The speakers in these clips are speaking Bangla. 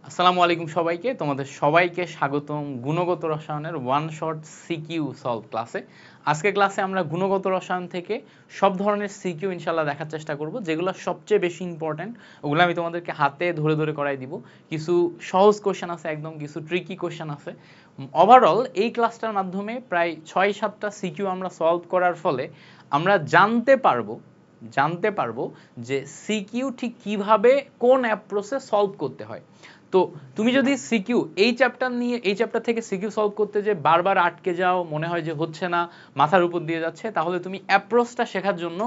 আসসালামু আলাইকুম সবাইকে, তোমাদের সবাইকে স্বাগতম গুণগত রসায়নের ওয়ান শট সিকিউ সলভ ক্লাসে। আজকে ক্লাসে আমরা গুণগত রসায়ন থেকে সব ধরনের সিকিউ ইনশাল্লাহ দেখার চেষ্টা করব, যেগুলো সবচেয়ে বেশি ইম্পর্ট্যান্ট ওগুলো আমি তোমাদেরকে হাতে ধরে ধরে করাই দিব। কিছু সহজ কোশ্চেন আছে, একদম কিছু ট্রিকি কোশ্চেন আছে। ওভারঅল এই ক্লাসটার মাধ্যমে প্রায় 6-7টা সিকিউ আমরা সলভ করার ফলে আমরা জানতে পারবো যে সিকিউ ঠিক কিভাবে কোন অ্যাপ্রোচে সলভ করতে হয়। তো তুমি যদি সিকিউ এই চ্যাপ্টার থেকে সিকিউ সলভ করতে যে বারবার আটকে যাও, মনে হয় যে হচ্ছে না, মাথার উপর দিয়ে যাচ্ছে, তাহলে তুমি অ্যাপ্রোচটা শেখার জন্য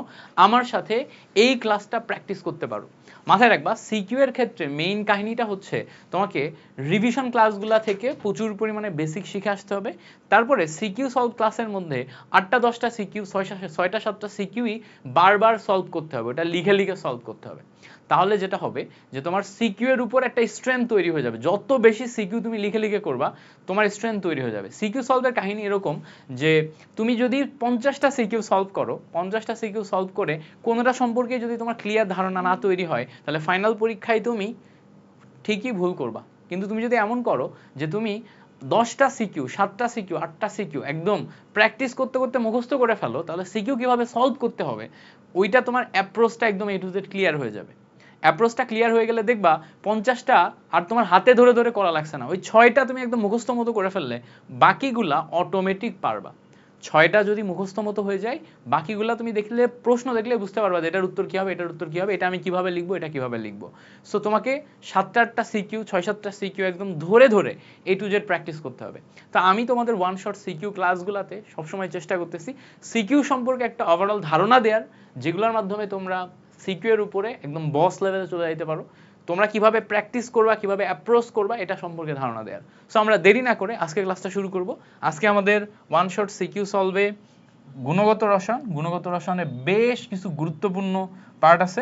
আমার সাথে এই ক্লাসটা প্র্যাকটিস করতে পারো। মাথায় রাখবা, সিকিউ এর ক্ষেত্রে মেইন কাহিনীটা হচ্ছে তোমাকে রিভিশন ক্লাসগুলো থেকে প্রচুর পরিমাণে বেসিক শিখে আসতে হবে। তারপরে সিকিউ সলভ ক্লাসের মধ্যে 8টা-10টা সিকিউ, 6টা-7টা সিকিউই বারবার সলভ করতে হবে, ওটা লিখে লিখে সলভ করতে হবে। তাহলে যেটা হবে যে তোমার সিকিউ এর উপর একটা স্ট্রেংথ তৈরি হয়ে যাবে। যত বেশি সিকিউ তুমি লিখে লিখে করবা, তোমার স্ট্রেংথ তৈরি হয়ে যাবে। সিকিউ সলভের কাহিনী এরকম যে তুমি যদি 50টা সিকিউ সলভ করো, 50টা সিকিউ সলভ করে কোনোটা সম্পর্কে যদি তোমার ক্লিয়ার ধারণা না তৈরি হয়, তাহলে ফাইনাল পরীক্ষায় তুমি ঠিকই ভুল করবা। কিন্তু তুমি যদি এমন করো যে তুমি 10টা সিকিউ, 7টা সিকিউ, 8টা সিকিউ একদম প্র্যাকটিস করতে করতে মুখস্থ করে ফেলো, তাহলে সিকিউ কিভাবে সলভ করতে হবে ওইটা তোমার অ্যাপ্রোচটা একদম এ টু জেড ক্লিয়ার হয়ে যাবে। অ্যাপ্রোচটা ক্লিয়ার হয়ে গেলে দেখবা 50টা আর তোমার হাতে ধরে ধরে করা লাগছে না, ওই 6টা তুমি একদম মুখস্থ মতো করে ফেললে বাকিগুলা অটোমেটিক পারবা। 6টা যদি মুখস্থ মতো হয়ে যায়, বাকিগুলা তুমি দেখলে, প্রশ্ন দেখলে বুঝতে পারবা যে এটার উত্তর কি হবে, এটার উত্তর কি হবে, এটা আমি কিভাবে লিখবো, এটা কিভাবে লিখবো। সো তোমাকে 7টা-8টা সিকিউ, 6-7টা সিকিউ একদম ধরে ধরে এ টু জেড প্র্যাকটিস করতে হবে। তা আমি তোমাদের ওয়ান শট সিকিউ ক্লাসগুলোতে সবসময় চেষ্টা করতেছি সিকিউ সম্পর্কে একটা ওভারঅল ধারণা দেওয়ার, যেগুলোর মাধ্যমে তোমরা সিকিউ এর উপরে একদম বস লেভেলে চলে যেতে পারো। তোমরা কিভাবে প্র্যাকটিস করবা, কিভাবে অ্যাপ্রোচ করবা, এটা সম্পর্কে ধারণা দেওয়ার। সো আমরা দেরি না করে আজকে ক্লাসটা শুরু করব। আজকে আমাদের ওয়ান শট সিকিউ সলভে গুণগত রসায়নে বেশ কিছু গুরুত্বপূর্ণ পার্ট আছে।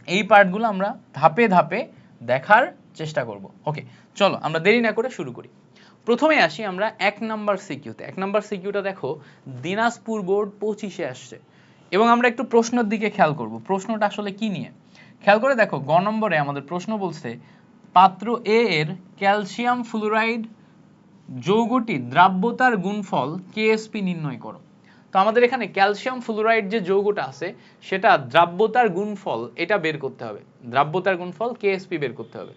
এই পার্টগুলো আমরা ধাপে ধাপে দেখার চেষ্টা করব। ওকে, চলো আমরা দেরি না করে শুরু করি। প্রথমে আসি আমরা 1 নাম্বার সিকিউতে। 1 নাম্বার সিকিউটা দেখো, দিনাজপুর বোর্ড 25-এ আসছে এবং আমরা একটু প্রশ্নের দিকে খেয়াল করব, প্রশ্নটা আসলে কি নিয়ে। খেয়াল করে দেখো, গ নম্বরে আমাদের প্রশ্ন বলছে পাত্র এ এর ক্যালসিয়াম ফ্লুরাইড যৌগটির দ্রাব্যতার গুণফল কেএসপি নির্ণয় করো। তো আমাদের এখানে ক্যালসিয়াম ফ্লুরাইড যে যৌগটা আছে সেটা দ্রাব্যতার গুণফল এটা বের করতে হবে, দ্রাব্যতার গুণফল কেএসপি বের করতে হবে।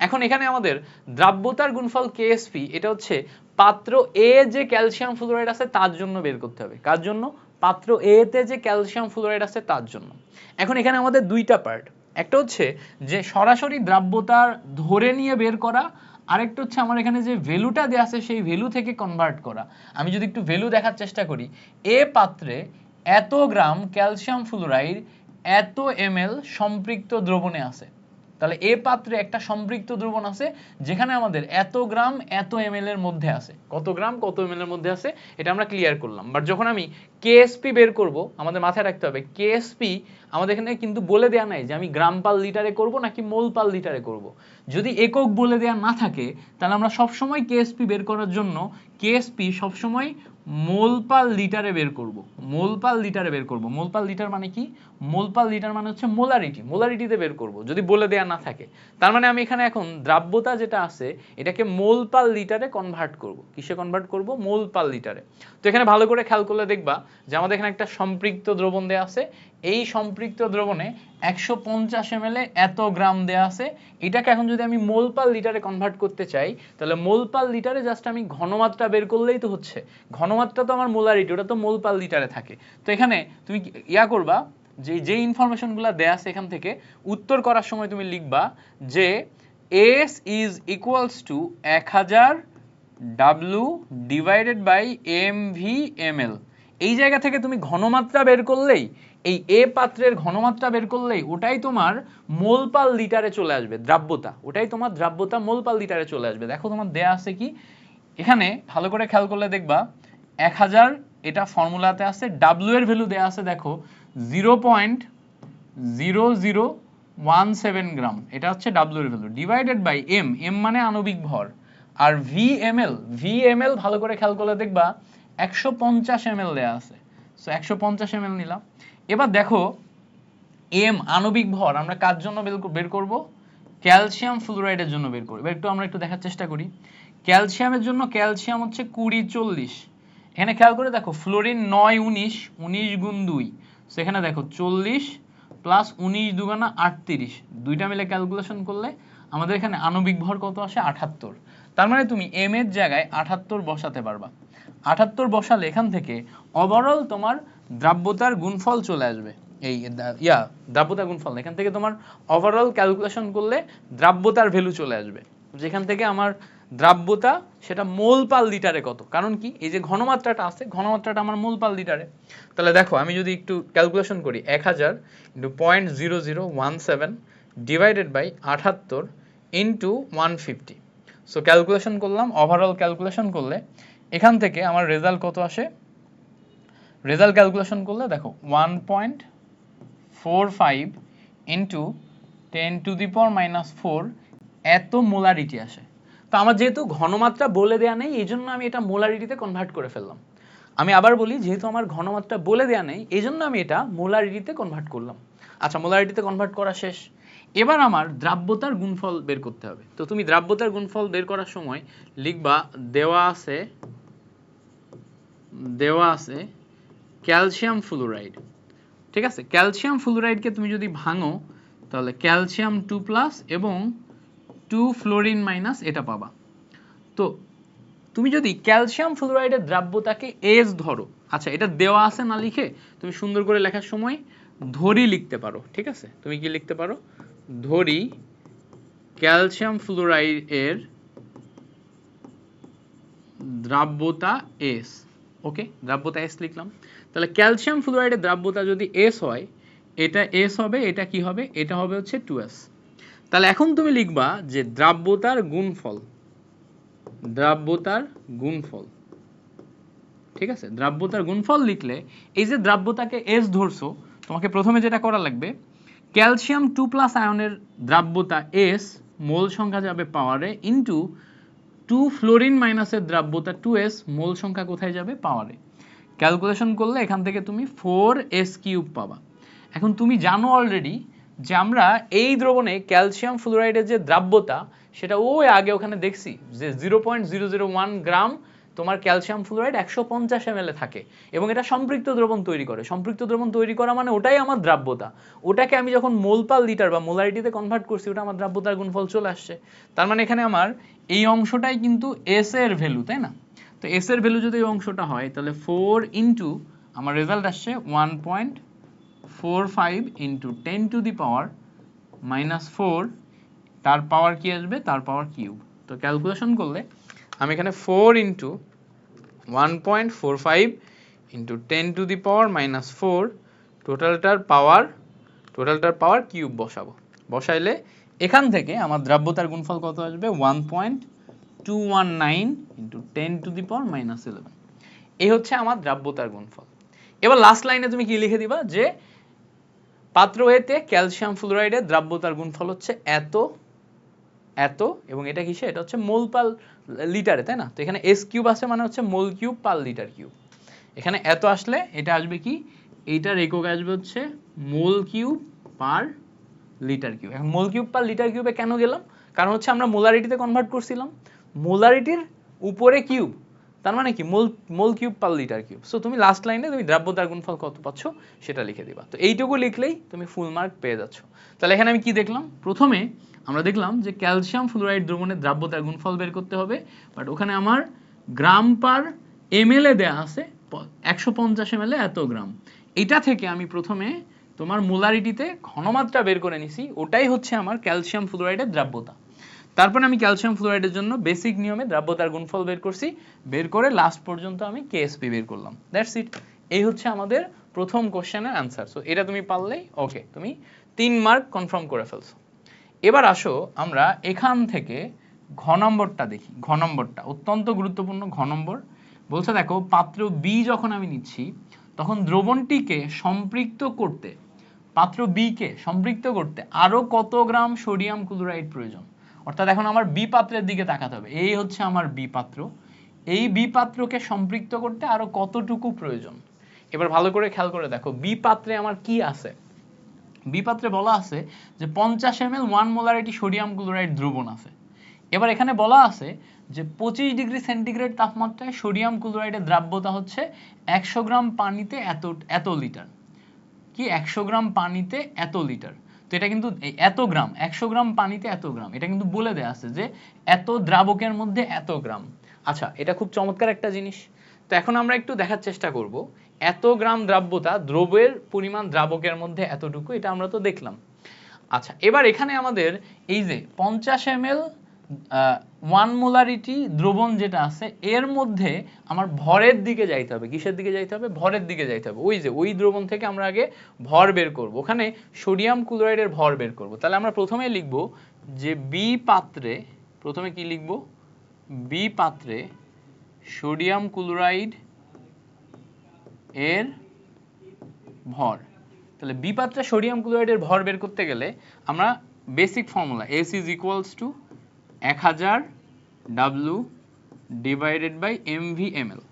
এখন এখানে আমাদের দ্রাব্যতার গুণফল কেএসপি এটা হচ্ছে পাত্র এ যে ক্যালসিয়াম ফ্লুরাইড আছে তার জন্য বের করতে হবে। কার জন্য? পাত্র এ তে যে ক্যালসিয়াম ফ্লুরাইড আছে তার জন্য। এখন এখানে আমাদের দুইটা পার্ট, একটা হচ্ছে যে সরাসরি দ্রাব্যতার ধরে নিয়ে বের করা, আরেকটা হচ্ছে আমার এখানে যে ভ্যালুটা দেয়া আছে সেই ভ্যালু থেকে কনভার্ট করা। আমি যদি একটু ভ্যালু দেখার চেষ্টা করি, এ পাত্রে এত গ্রাম ক্যালসিয়াম ফ্লুরাইড এত ml সম্পৃক্ত দ্রবণে আছে। তাহলে এ পাত্রে একটা সম্পৃক্ত দ্রবণ আছে যেখানে আমাদের এত গ্রাম এত ml এর মধ্যে আছে। কত গ্রাম কত ml এর মধ্যে আছে এটা আমরা ক্লিয়ার করলাম। বাট যখন আমি কেএসপি বের করব, আমাদের মাথায় রাখতে হবে কেএসপি আমাদের এখানে কিন্তু বলে দেয়া নাই যে আমি গ্রাম পার লিটারে করব নাকি মোল পার লিটারে করব। যদি একক বলে দেয়া না থাকে তাহলে আমরা সবসময় কেএসপি বের করার জন্য কেএসপি সবসময় মোল পার লিটারে বের করব। মোল পার লিটারে বের করব। মোল পার লিটার মানে কি? মোল পার লিটার মানে হচ্ছে মোলারিটি, মোলারিটিতে বের করব যদি বলে দেয়া না থাকে। তার মানে আমি এখানে এখন দ্রাব্যতা যেটা আছে এটাকে মোল পার লিটারে কনভার্ট করব। কিসে কনভার্ট করব? মোল পার লিটারে। তো এখানে ভালো করে খেয়াল করলে দেখবা যে আমাদের এখানে একটা সম্পৃক্ত দ্রবণ দেয়া আছে, এই সম্পৃক্ত দ্রবণে 150 ml এত গ্রাম দেয়া আছে। এটাকে এখন যদি আমি মোল পার লিটারে কনভার্ট করতে চাই তাহলে মোল পার লিটারে জাস্ট আমি ঘনমাত্রা বের করলেই তো হচ্ছে। ঘনমাত্রা তো আমার মোলারিটি, ওটা তো মোল পার লিটারে থাকে। তো এখানে তুমি ইয়া করবা যে ইনফরমেশনগুলো দেয়া আছে এখান থেকে উত্তর করার সময় তুমি লিখবা যে S is equals to 1000 W divided by MV ml। এই জায়গা থেকে তুমি ঘনমাত্রা বের করলেই, এই এ পাত্রের ঘনমাত্রা বের করলেই ওটাই তোমার মোল পার লিটারে চলে আসবে। দ্রাব্যতা, ওটাই তোমার দ্রাব্যতা মোল পার লিটারে চলে আসবে। দেখো তোমার দেয়া আছে কি এখানে, ভালো করে খেয়াল করলে দেখবা 1000 এটা ফর্মুলাতে আছে, W এর ভ্যালু দেয়া আছে দেখো 0.0017 গ্রাম, এটা হচ্ছে W এর ভ্যালু, ডিভাইডেড বাই M মানে আণবিক ভর, আর VML ভালো করে খেয়াল করলে দেখবা 150 ml দেয়া আছে। সো 150 ml নিলাম। এবার দেখো M আণবিক ভর আমরা কার জন্য বের করব? ক্যালসিয়াম ফ্লুরাইডের জন্য বের করি। এবার আমরা একটু দেখার চেষ্টা করি। ক্যালসিয়ামের জন্য ক্যালসিয়াম হচ্ছে 20 40। এখানে খেয়াল করে দেখো ফ্লোরিন 9 19, 19 গুণ 2, সেখানে দেখো 40 প্লাস 19 দুগুণা 38, দুইটা মিলে ক্যালকুলেশন করলে আমাদের এখানে আণবিক ভর কত আসে 78। তার মানে তুমি এম এর জায়গায় 78 বসাতে পারবা। 78 বসালে এখান থেকে ওভারঅল তোমার দ্রাব্যতার গুণফল চলে আসবে। এই দ্রাব্যতার গুণফল, এখান থেকে তোমার ওভারঅল ক্যালকুলেশন করলে দ্রাব্যতার ভ্যালু চলে আসবে, যেখান থেকে আমার দ্রাব্যতা সেটা মোল পার লিটারে কত। কারণ কি, এই যে ঘনমাত্রাটা আছে, ঘনমাত্রাটা আমার মোল পার লিটারে। তাহলে দেখো আমি যদি একটু ক্যালকুলেশন করি, 1000 into 0.0017 divided by 78 into 150। So calculation করলাম, ওভারঅল ক্যালকুলেশন করলে এখান থেকে আমার রেজাল্ট কত আসে। রেজাল্ট ক্যালকুলেশন করলে দেখো 1.45 ইন্টু 10⁻⁻⁴ এত মোলারিটি আসে। তো আমার যেহেতু ঘনমাত্রা বলে দেয়া নেই, এই জন্য আমি এটা মোলারিটিতে কনভার্ট করে ফেললাম। আমি আবার বলি, যেহেতু আমার ঘনমাত্রা বলে দেয়া নেই, এই জন্য আমি এটা মোলারিটিতে কনভার্ট করলাম। আচ্ছা, মোলারিটিতে কনভার্ট করা শেষ। এবার আমার দ্রাব্যতার গুণফল বের করতে হবে। তো তুমি দ্রাব্যতার গুণফল বের করার সময় লিখবা, দেওয়া আছে ক্যালসিয়াম ফ্লুরাইড। ঠিক আছে, ক্যালসিয়াম ফ্লুরাইডকে তুমি যদি ভাঙো তাহলে ক্যালসিয়াম 2+ এবং 2 ফ্লোরিন মাইনাস এটা পাবা। তো তুমি যদি ক্যালসিয়াম ফ্লুরাইডের দ্রাব্যতাকে এস ধরো, আচ্ছা এটা দেওয়া আছে না লিখে তুমি সুন্দর করে লেখার সময় ধরি লিখতে পারো। ঠিক আছে, তুমি কি লিখতে পারো, ধরি ক্যালসিয়াম ফ্লুরাইডের দ্রাব্যতা এস। ওকে, দ্রাব্যতা এস লিখলাম। তাহলে ক্যালসিয়াম ফ্লুরাইডের দ্রাব্যতা যদি এস হয়, এটা এস হবে, এটা কি হবে, এটা হবে হচ্ছে 2s। তাহলে এখন তুমি লিখবা যে দ্রাব্যতার গুণফল, ঠিক আছে, দ্রাব্যতার গুণফল লিখলে এই যে দ্রাব্যতাকে এস ধরছো, তোমাকে প্রথমে যেটা করা লাগবে, ক্যালসিয়াম 2+ আয়নের দ্রাব্যতা এস মোল সংখ্যা যাবে পাওয়ারে ইনটু 2 ফ্লোরিন মাইনাসের দ্রাব্যতা 2s মোল সংখ্যা কোথায় যাবে, পাওয়ারে। ক্যালকুলেশন করলে এখান থেকে তুমি 4s³ পাবা। এখন তুমি জানো অলরেডি যে আমরা এই দ্রবণে ক্যালসিয়াম ফ্লুরাইডের যে দ্রাব্যতা, সেটা ওই আগে ওখানে দেখছি যে 0.001 গ্রাম তোমার ক্যালসিয়াম ফ্লুরাইড 150 ml থাকে এবং এটা সম্পৃক্ত দ্রবণ তৈরি করে। সম্পৃক্ত দ্রবণ তৈরি করা মানে ওটাই আমার দ্রাব্যতা। ওটাকে আমি যখন মোল পার লিটার বা মোলারিটিতে কনভার্ট করছি, ওটা আমার দ্রাব্যতার গুণফল চলে আসছে। তার মানে এখানে আমার এই অংশটাই কিন্তু এস এর ভ্যালু, তাই না? তো এস এর ভ্যালু যদি এই অংশটা হয়, তাহলে 4 ইন্টু আমার রেজাল্ট আসছে 1.45 ইন্টু 10⁻⁻⁴, তার পাওয়ার কি আসবে, তার পাওয়ার কিউব। তো ক্যালকুলেশন করলে আমি এখানে 4 ইন্টু 1.45 ইন্টু 10⁻⁻⁴ টোটালটার পাওয়ার কিউব বসাবো। বসাইলে এখান থেকে আমার দ্রাব্যতার গুণফল কত আসবে, 1.219 ইন্টু 10⁻⁻11। এই হচ্ছে আমার দ্রাব্যতার গুণফল। এবার লাস্ট লাইনে তুমি কি লিখে দিবা, যে পাত্র এতে ক্যালসিয়াম ফ্লুরাইডের দ্রাব্যতার গুণফল হচ্ছে এত এবং এটা কিসে, এটা হচ্ছে মোল পার লিটারে, তাই না? তো এখানে s³ আছে মানে হচ্ছে মোল কিউব পার লিটার কিউব। এখানে এত আসলে এটা আসবে কি, এইটার একক আসবে হচ্ছে মোল কিউব পার লিটার কিউব। এখন মোল কিউব পার লিটার কিউবে কেন গেলাম, কারণ হচ্ছে আমরা মোলারিটিতে কনভার্ট করছিলাম, মোলারিটির উপরে কিউব, তার মানে কি mole cube per litre cube. So তুমি লাস্ট লাইনে তুমি দ্রাব্যতার গুণফল কত পাচ্ছ সেটা লিখে দিবা। তো এইটুকু লিখলেই তুমি ফুল মার্ক পেয়ে যাচ্ছ। তাহলে এখানে আমি কি দেখলাম, প্রথমে আমরা দেখলাম যে ক্যালসিয়াম ফ্লুরাইড দ্রবণের দ্রাব্যতার গুণফল বের করতে হবে, বাট ওখানে আমার গ্রাম পার ml এ দেয়া আছে 150 ml এত গ্রাম। এটা থেকে আমি প্রথমে তোমার মোলারিটিতে ঘনমাত্রা বের করে নিছি, ওটাই হচ্ছে আমার ক্যালসিয়াম ফ্লুরাইডের দ্রাব্যতা। তারপর আমি ক্যালসিয়াম ফ্লুরাইডের জন্য বেসিক নিয়মে দ্রাব্যতার গুণফল বের করছি, বের করে লাস্ট পর্যন্ত আমি কেএসপি বের করলাম। That's it. এই হচ্ছে আমাদের প্রথম কোশ্চেনের অ্যান্সার। সো এটা তুমি পারলেই ওকে, তুমি 3 মার্ক কনফার্ম করে ফেলছো। এবার আসো আমরা এখান থেকে ঘ নম্বরটা দেখি। ঘ নম্বরটা অত্যন্ত গুরুত্বপূর্ণ। ঘ নম্বর বলছে, দেখো পাত্র বি যখন আমি নিচ্ছি, তখন দ্রবণটিকে সম্পৃক্ত করতে, পাত্র বি কে সম্পৃক্ত করতে আরো কত গ্রাম সোডিয়াম ক্লোরাইড প্রয়োজন। অর্থাৎ এখন আমার বি পাত্রের দিকে তাকাতে হবে। এই হচ্ছে আমার বি পাত্র, এই বি পাত্রকে সম্পৃক্ত করতে আরো কতটুকু প্রয়োজন। এবার ভালো করে খেয়াল করে দেখো, বি পাত্রে আমার কি আছে। বি পাত্রে বলা আছে যে 50 ml 1 মোলারিটি সোডিয়াম ক্লোরাইড দ্রবণ আছে। এবার এখানে বলা আছে যে 25 ডিগ্রি সেন্টিগ্রেড তাপমাত্রায় সোডিয়াম ক্লোরাইডের দ্রাব্যতা হচ্ছে 100 গ্রাম পানিতে এত লিটার। কি 100 গ্রাম পানিতে এত লিটার। তো এটা কিন্তু এত গ্রাম, 100 গ্রাম পানিতে এত গ্রাম, এটা কিন্তু বলে দেয়া আছে যে এত দ্রাবকের মধ্যে এত গ্রাম। আচ্ছা, এটা খুব চমৎকার একটা জিনিস। তো এখন আমরা একটু দেখার চেষ্টা করব, এত গ্রাম দ্রাব্যতা, দ্রবের পরিমাণ দ্রাবকের মধ্যে এতটুকু, এটা আমরা তো দেখলাম। আচ্ছা, এবার এখানে আমাদের এই যে 50 ml 1 মোলারিটি দ্রবণ যেটা আছে, এর মধ্যে আমার ভরের দিকে যাইতে হবে। কিসের দিকে যাইতে হবে? ভরের দিকে যাইতে হবে। ওই যে ওই দ্রবণ থেকে আমরা আগে ভর বের করব, ওখানে সোডিয়াম ক্লোরাইডের ভর বের করব। তাহলে আমরা প্রথমে লিখব যে বি পাত্রে, প্রথমে কি লিখব? বি পাত্রে সোডিয়াম ক্লোরাইড এর ভর। তাহলে বি পাত্রে সোডিয়াম ক্লোরাইডের ভর বের করতে গেলে আমরা basic formula S is equals to 1000 W divided by MV/ml,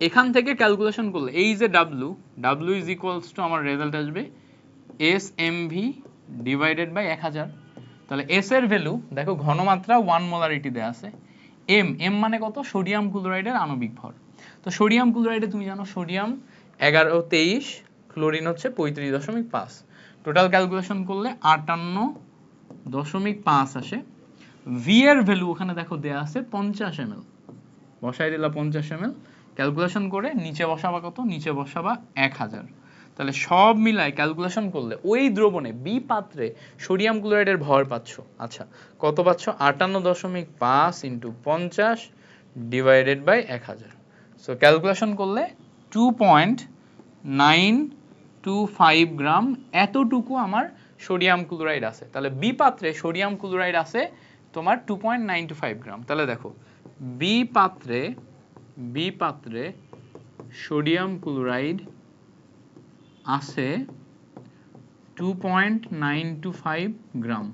এখান থেকে ক্যালকুলেশন করলে এই যে W is equals to আমার রেজাল্ট আসবে SMV divided by 1000। তাহলে S এর ভ্যালু দেখো, ঘনমাত্রা 1 মোলারিটি দেয়া আছে, M মানে কত? সোডিয়াম ক্লোরাইডের আণবিক ভর। তো সোডিয়াম ক্লোরাইডে তুমি জানো সোডিয়াম 1123, ক্লোরিন হচ্ছে 35.5, টোটাল ক্যালকুলেশন করলে 58.5 আসে। ভি এর ভ্যালু ওখানে দেখো দেয়া আছে 50 ml, বসাই দিলা 50 ml, ক্যালকুলেশন করে নিচে বসাবা কত? নিচে বসাবা 1000। তাহলে সব মিলাই ক্যালকুলেশন করলে ওই দ্রবণে বি পাত্রে সোডিয়াম ক্লোরাইডের ভর পাচ্ছ। আচ্ছা, কত পাচ্ছ? 58.5 into 50 divided by 1000। So calculation করলে 2.925 গ্রাম এতটুকু আমার সোডিয়াম ক্লোরাইড আছে। তাহলে বি পাত্রে সোডিয়াম ক্লোরাইড আছে তোমার 2.925 গ্রাম। তাহলে দেখো, বি পাত্রে সোডিয়াম ক্লোরাইড আছে 2.925 গ্রাম।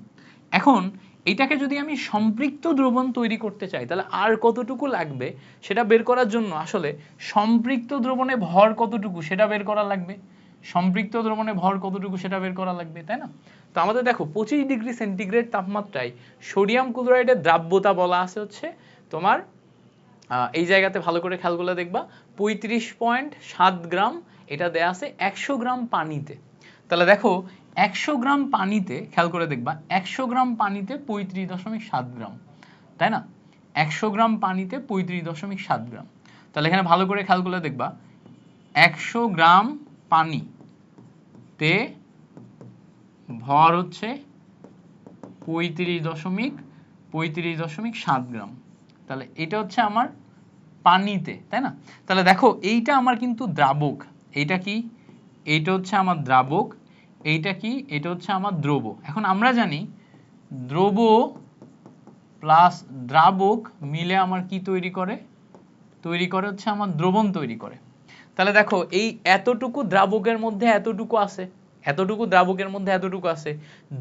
এখন এটাকে যদি আমি সম্পৃক্ত দ্রবণ তৈরি করতে চাই, তাহলে আর কতটুকু লাগবে সেটা বের করার জন্য আসলে সম্পৃক্ত দ্রবণে ভর কতটুকু সেটা বের করা লাগবে। সম্পৃক্ত দ্রবণে ভর কতটুকু সেটা বের করা লাগবে, তাই না? তো আমাদের দেখো 25 ডিগ্রি সেন্টিগ্রেড তাপমাত্রায় সোডিয়াম ক্লোরাইডের দ্রাব্যতা বলা আছে হচ্ছে তোমার, এই জায়গাতে ভালো করে খেয়াল করলে দেখবা 35.7 গ্রাম, এটা দেয়া আছে 100 গ্রাম পানিতে। তাহলে দেখো 100 গ্রাম পানিতে, খেয়াল করে দেখবা 100 গ্রাম পানিতে 35.7 গ্রাম, তাই না? 100 গ্রাম পানিতে 35.7 গ্রাম। তাহলে এখানে ভালো করে খেয়াল করলে দেখবা 100 গ্রাম পানিতে ভর হচ্ছে 35.7 গ্রাম। তাহলে এটা হচ্ছে আমার পানিতে, তাই না? তাহলে দেখো এইটা আমার কিন্তু দ্রাবক, এইটা কি? এইটা হচ্ছে আমার দ্রাবক, এইটা কি? এটা হচ্ছে আমার দ্রব। এখন আমরা জানি দ্রব প্লাস দ্রাবক মিলে আমার কি তৈরি করে? তৈরি করে হচ্ছে আমার দ্রবণ তৈরি করে। তাহলে দেখো এই এতটুকু দ্রাবকের মধ্যে এতটুকু আছে, এতটুকু দ্রাবকের মধ্যে এতটুকু আছে,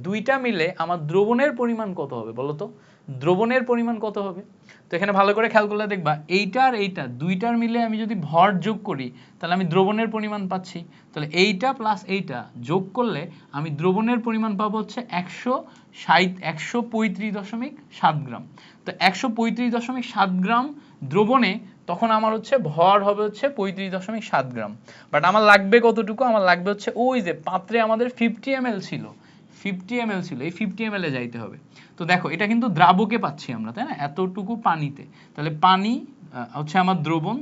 দুইটা মিলে আমার দ্রবণের পরিমাণ কত হবে বলো তো? দ্রবণের পরিমাণ কত হবে? তো এখানে ভালো করে খেয়াল করলে দেখবা এইটা আর এইটা দুইটার মিলে আমি যদি ভর যোগ করি তাহলে আমি দ্রবণের পরিমাণ পাচ্ছি। তাহলে এইটা প্লাস এইটা যোগ করলে আমি দ্রবণের পরিমাণ পাবো হচ্ছে 135.7 গ্রাম। তো 135.7 গ্রাম দ্রবণে তখন আমার হচ্ছে ভর হবে হচ্ছে 35.7 গ্রাম। বাট আমার লাগবে কতটুকু? আমার লাগবে হচ্ছে ওই যে পাত্রে আমাদের 50 ml ছিল, 50 ml ছিল, এই 50 ml এ যাইতে হবে। তো দেখো এটা কিন্তু দ্রাবকে পাচ্ছি আমরা, তাই না? এতটুকু পানিতে। তাহলে পানি হচ্ছে আমার দ্রবণ,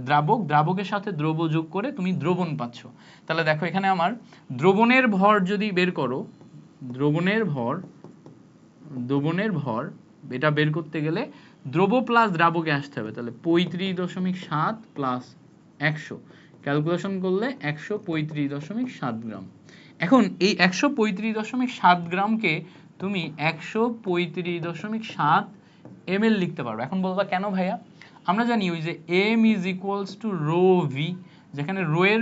দ্রাবক, দ্রাবকের সাথে দ্রব যোগ করে তুমি দ্রবণ পাচ্ছ। তাহলে দেখো এখানে আমার দ্রবণের ভর যদি বের করো, দ্রবণের ভর এটা বের করতে গেলে দ্রব প্লাস দ্রাবকে আসতে হবে। তাহলে 35.7 প্লাস 100, ক্যালকুলেশন করলে 135.7 গ্রাম। এখন এই 135.7 গ্রামকে তুমি 135.7 ml লিখতে পারবে। এখন বলবা কেন ভাইয়া? আমরা জানি ওই যে m is equals to rho v, যেখানে রো এর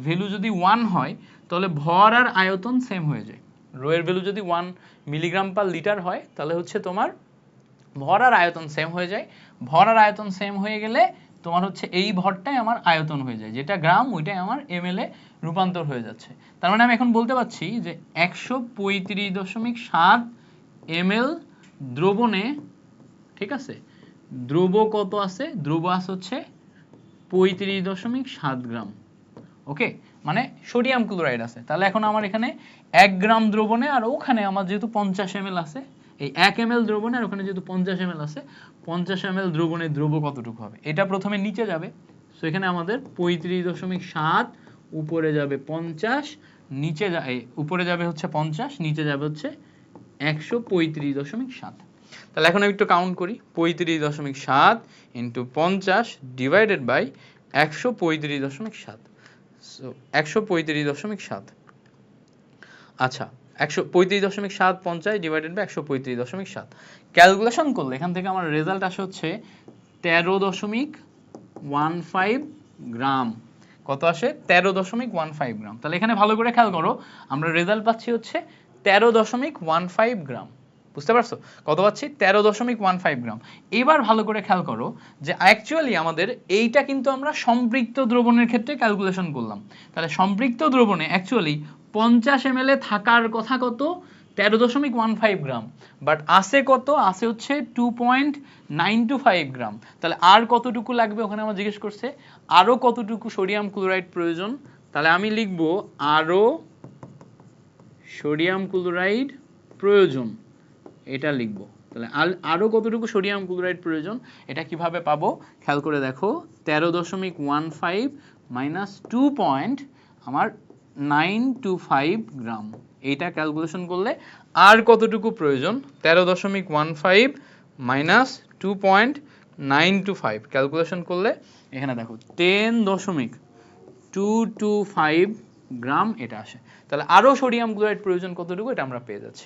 ভ্যালু যদি 1 হয় তাহলে ভর আর আয়তন সেম হয়ে যায়। রো এর ভ্যালু যদি 1 মিলিগ্রাম পার লিটার হয় তাহলে হচ্ছে তোমার ভর আর আয়তন সেম হয়ে যায়। ভর আর আয়তন সেম হয়ে গেলে তোমার হচ্ছে এই ভরটাই আমার আয়তন হয়ে যায়, যেটা গ্রাম ওইটাই আমার ml এ রূপান্তর হয়ে যাচ্ছে। তার মানে আমি এখন বলতে পারছি যে 135.7 ml দ্রবণে, ঠিক আছে, দ্রব্য কত আছে, দ্রব্য আছে হচ্ছে 35.7 গ্রাম। ওকে, মানে সোডিয়াম ক্লোরাইড আছে। তাহলে এখন আমার এখানে 1 গ্রাম দ্রবণে, আর ওখানে আমার যেহেতু 50 ml আছে, এই 1 ml দ্রবণে আর ওখানে যেহেতু 50 ml আছে, 50 ml দ্রবণে দ্রব্য কতটুকু হবে, এটা প্রথমে নিচে যাবে। সো এখানে আমাদের 35.7, উপরে যাবে 50, নিচে উপরে যাবে হচ্ছে 50, নিচে যাবে হচ্ছে 135.7। তাহলে এখন আমি একটু কাউন্ট করি, 35.7 ইন্টু 50 ডিভাইডেড বাই 135.7। সো 135.7, আচ্ছা 135.7 50 ডিভাইডেড বাই 135.7, ক্যালকুলেশন করলে এখান থেকে আমার রেজাল্ট আসে হচ্ছে 13.15 গ্রাম। কত আসে? 13.15 গ্রাম। তাহলে এখানে ভালো করে খেয়াল করো, আমরা রেজাল্ট পাচ্ছি হচ্ছে 13.15 গ্রাম। বুঝতে পারছো কত পাচ্ছি? 13.15 গ্রাম। এবার ভালো করে খেয়াল করো যে অ্যাকচুয়ালি আমাদের এইটা কিন্তু আমরা সম্পৃক্ত দ্রবণের ক্ষেত্রে ক্যালকুলেশন করলাম। তাহলে সম্পৃক্ত দ্রবণে অ্যাকচুয়ালি 50 ml এ থাকার কথা কত? 13.15 গ্রাম, বাট আসে কত? আসে হচ্ছে 2.925 গ্রাম। তাহলে আর কতটুকু লাগবে? ওখানে আমার জিজ্ঞেস করছে আরো কতটুকু সোডিয়াম ক্লোরাইড প্রয়োজন। তাহলে আমি লিখব আরো সোডিয়াম ক্লোরাইড প্রয়োজন, এটা লিখব। তাহলে আরো কতটুকু সোডিয়াম ক্লোরাইড প্রয়োজন, এটা কিভাবে পাবো খেয়াল করে দেখো। 13.15 মাইনাস 2.925 গ্রাম, এইটা ক্যালকুলেশন করলে আর কতটুকু প্রয়োজন? 13.15 মাইনাস 2.925 ক্যালকুলেশন করলে এখানে দেখো 10.225 গ্রাম এটা আসে। তাহলে আরো সোডিয়াম ক্লোরাইড প্রয়োজন কতটুকু, এটা আমরা পেয়ে যাচ্ছি।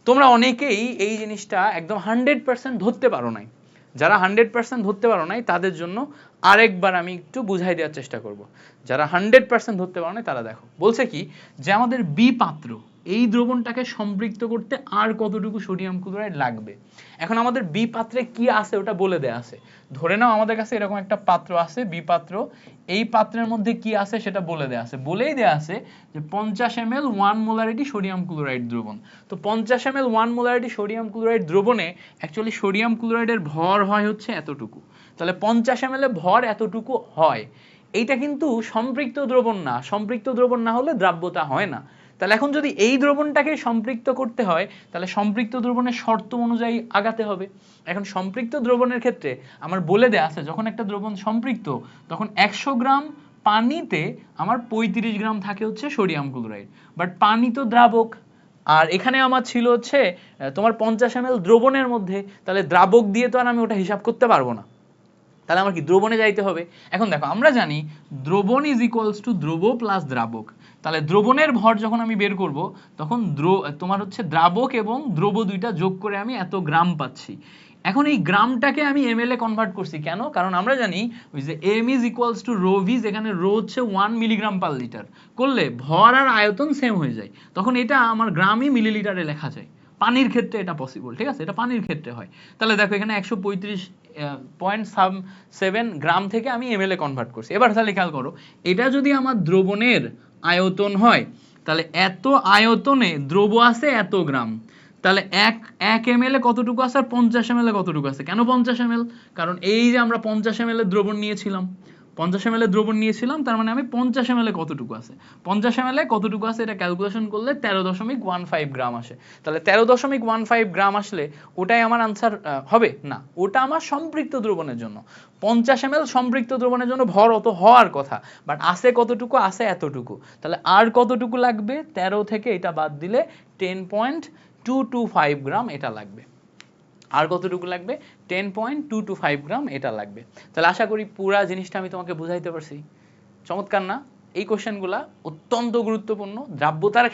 তোমরা অনেকেই এই জিনিসটা একদম 100% ধরতে পারো নাই। যারা 100% ধরতে পারো নাই তাদের জন্য আরেকবার আমি একটু বুঝাই দেওয়ার চেষ্টা করব। যারা 100% ধরতে পারো নাই তারা দেখো, বলছে কি যে আমাদের বি পাত্র, এই দ্রবণটাকে সম্পৃক্ত করতে আর কতটুকু সোডিয়াম ক্লোরাইড লাগবে। এখন আমাদের বি পাত্রে কি আছে ওটা বলে দেয়া আছে। ধরে নাও আমাদের কাছে এরকম একটা পাত্র আছে, বি পাত্র, এই পাত্রের মধ্যে কি আছে সেটা বলে দেয়া আছে। বলেই দেয়া আছে যে 50 ml 1 মোলারিটি সোডিয়াম ক্লোরাইড দ্রবণ। তো 50 ml 1 মোলারিটি সোডিয়াম ক্লোরাইড দ্রবণে অ্যাকচুয়ালি সোডিয়াম ক্লোরাইডের ভর হয় হচ্ছে এতটুকু। তাহলে 50 ml এ ভর এতটুকু হয়। এইটা কিন্তু সম্পৃক্ত দ্রবণ না, সম্পৃক্ত দ্রবণ না হলে দ্রাব্যতা হয় না। তাহলে এখন যদি এই দ্রবণটাকে সম্পৃক্ত করতে হয়, তাহলে সম্পৃক্ত দ্রবণের শর্ত অনুযায়ী আগাতে হবে। এখন সম্পৃক্ত দ্রবণের ক্ষেত্রে আমার বলে দেয়া আছে যখন একটা দ্রবণ সম্পৃক্ত, তখন 100 গ্রাম পানিতে আমার 35 গ্রাম থাকে হচ্ছে সোডিয়াম ক্লোরাইড। বাট পানি তো দ্রাবক, আর এখানে আমার ছিল হচ্ছে তোমার 50 ml দ্রবণের মধ্যে, তাহলে দ্রাবক দিয়ে তো আর আমি ওটা হিসাব করতে পারবো না। তাহলে আমার কি দ্রবণে যাইতে হবে। এখন দেখো আমরা জানি দ্রবণ ইজ ইকুয়ালস টু দ্রব্য প্লাস দ্রাবক। তাহলে দ্রবণের ভর যখন আমি বের করব তখন তোমার হচ্ছে দ্রাবক এবং দ্রব্য দুইটা যোগ করে আমি এত গ্রাম পাচ্ছি। এখন এই গ্রামটাকে আমি ml এ কনভার্ট করছি কেন? কারণ আমরা জানি ওই যে m is equals to rho v, যেখানে রো হচ্ছে 1 মিলিগ্রাম পার লিটার, করলে ভর আর আয়তন সেম হয়ে যায়, তখন এটা আমার গ্রামই মিলিলিটারে লেখা যায়। পানির ক্ষেত্রে এটা পসিবল, ঠিক আছে, এটা পানির ক্ষেত্রে হয়। তাহলে দেখো এখানে 135.7 গ্রাম থেকে আমি ml এ কনভার্ট করছি। এবার তাহলে খেয়াল করো, এটা যদি আমার দ্রবণের আয়তন হয়, তাহলে এত আয়তনে দ্রব্য আছে এত গ্রাম, তাহলে এক ml এ কতটুকু আছে আর 50 ml এ কতটুকু আছে। কেন 50 ml? কারণ এই যে আমরা 50 ml এর দ্রবণ নিয়েছিলাম, 50 ml এর দ্রবণ নিয়েছিলাম, তার মানে আমি 50 ml এ কতটুকু আছে, 50 ml এ কতটুকু আছে এটা ক্যালকুলেশন করলে 13.15 গ্রাম আসে। তাহলে 13.15 গ্রাম আসলে ওটাই আমার আনসার হবে না, ওটা আমার সম্পৃক্ত দ্রবণের জন্য। 50 ml সম্পৃক্ত দ্রবণের জন্য ভর অত হওয়ার কথা, বাট আসে কতটুকু, আসে এতটুকু। তাহলে আর কতটুকু লাগবে? 13 থেকে এটা বাদ দিলে 10.225 গ্রাম এটা লাগবে। আর কতটুকু লাগবে? 10.225 গ্রাম এটা লাগবে। তাহলে আশা করি পুরা জিনিসটা আমি তোমাকে বুঝাইতে পারছি। চমৎকার না? এই কোশ্চেনগুলা অত্যন্ত গুরুত্বপূর্ণ দ্রাব্যতার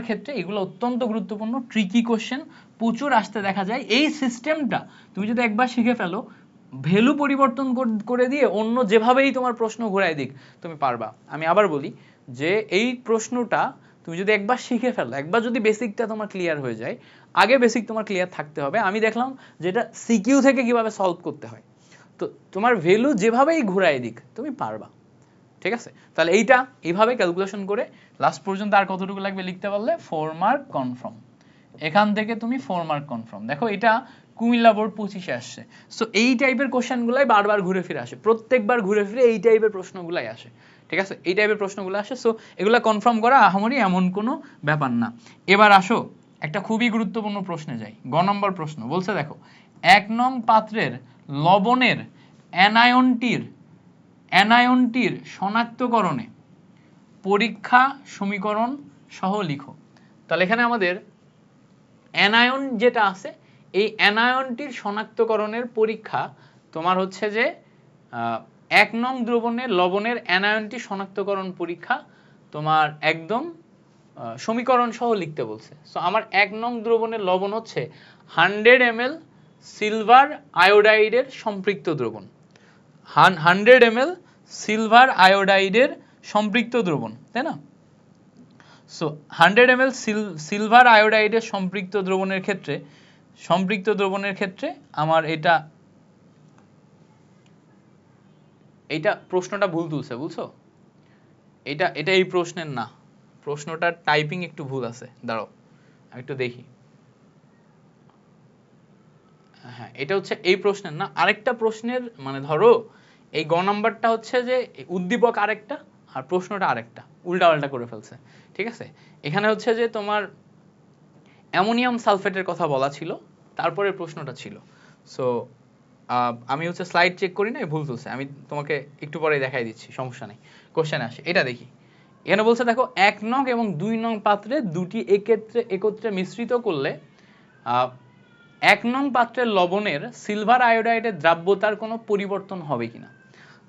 ক্ষেত্রে এগুলো অত্যন্ত গুরুত্বপূর্ণ, ট্রিকি কোশ্চেন প্রচুর আসতে দেখা যায়। এই সিস্টেমটা তুমি যদি একবার শিখে ফেলো, ভ্যালু পরিবর্তন করে দিয়ে অন্য যেভাবেই তোমার প্রশ্ন ঘোরাই দিক তুমি পারবা। আমি আবার বলি যে এই প্রশ্নটা তুমি যদি একবার শিখে ফেলো, একবার যদি বেসিকটা তোমার ক্লিয়ার হয়ে যায়, আগে বেসিক তোমার ক্লিয়ার থাকতে হবে। আমি দেখলাম যেটা সিকিউ থেকে কিভাবে সলভ করতে হয়। তো তোমার ভ্যালু যেভাবেই ঘুরাই দিক তুমি পারবা, ঠিক আছে? তাহলে এইটা এইভাবে ক্যালকুলেশন করে লাস্ট পর্যন্ত আর কতটুকু লাগবে লিখতে পারলে 4 মার্ক কনফার্ম। এখান থেকে তুমি 4 মার্ক কনফার্ম। দেখো এটা কুমিল্লা বোর্ড 25-এ আসছে। সো এই টাইপের কোশ্চেনগুলাই বারবার ঘুরে ফিরে আসে, প্রত্যেকবার ঘুরে ফিরে এই টাইপের প্রশ্নগুলাই আসে, ঠিক আছে? এই টাইপের প্রশ্নগুলো আসে। সো এগুলা কনফার্ম করা আহামরি এমন কোনো ব্যাপার না। এবার আসো একটা খুবই গুরুত্বপূর্ণ প্রশ্নে যাই। গ নম্বর প্রশ্ন বলছে, দেখো 1 নং পাত্রের লবণের অ্যানায়নটির শনাক্তকরণে পরীক্ষা সমীকরণ সহ লিখো। তাহলে এখানে আমাদের অ্যানায়ন যেটা আছে, এই অ্যানায়নটির শনাক্তকরণের পরীক্ষা তোমার হচ্ছে যে 1 নং দ্রবণের লবণের অ্যানায়নটি শনাক্তকরণ পরীক্ষা তোমার একদম সমীকরণ সহ লিখতে বলছে। সো আমার 1 নং দ্রবণের লবণ হচ্ছে 100 ml সিলভার আয়োডাইডের সম্পৃক্ত দ্রবণ, 100 ml সিলভার আয়োডাইডের সম্পৃক্ত দ্রবণ, তাই না? সো 100 ml সিলভার আয়োডাইডের সম্পৃক্ত দ্রবণের ক্ষেত্রে আমার এইটা প্রশ্নটা ভুল তুলছে, বুঝছো? এটা এই প্রশ্নের না, প্রশ্নটার টাইপিং একটু ভুল আছে। দাঁড়াও আমি একটু দেখি। হ্যাঁ, এটা হচ্ছে এই প্রশ্নের না, আরেকটা প্রশ্নের, মানে ধরো এই গ নাম্বারটা হচ্ছে যে উদ্দীপক আরেকটা আর প্রশ্নটা আরেকটা, উল্টাপাল্টা করে ফেলছে, ঠিক আছে? এখানে হচ্ছে যে তোমার অ্যামোনিয়াম সালফেটের কথা বলা ছিল, তারপরে প্রশ্নটা ছিল। সো আমি হচ্ছে স্লাইড চেক করি না, ভুল তুলছে, আমি তোমাকে একটু পরে দেখাই দিচ্ছি, সমস্যা নেই। কোশ্চেনে আসে, এটা দেখি। এখানে বলছে দেখো 1 নং এবং 2 নং পাত্রে দুটি একত্রে মিশ্রিত করলে 1 নং পাত্রের লবণের সিলভার আয়োডাইডের দ্রাব্যতার কোনো পরিবর্তন হবে কিনা।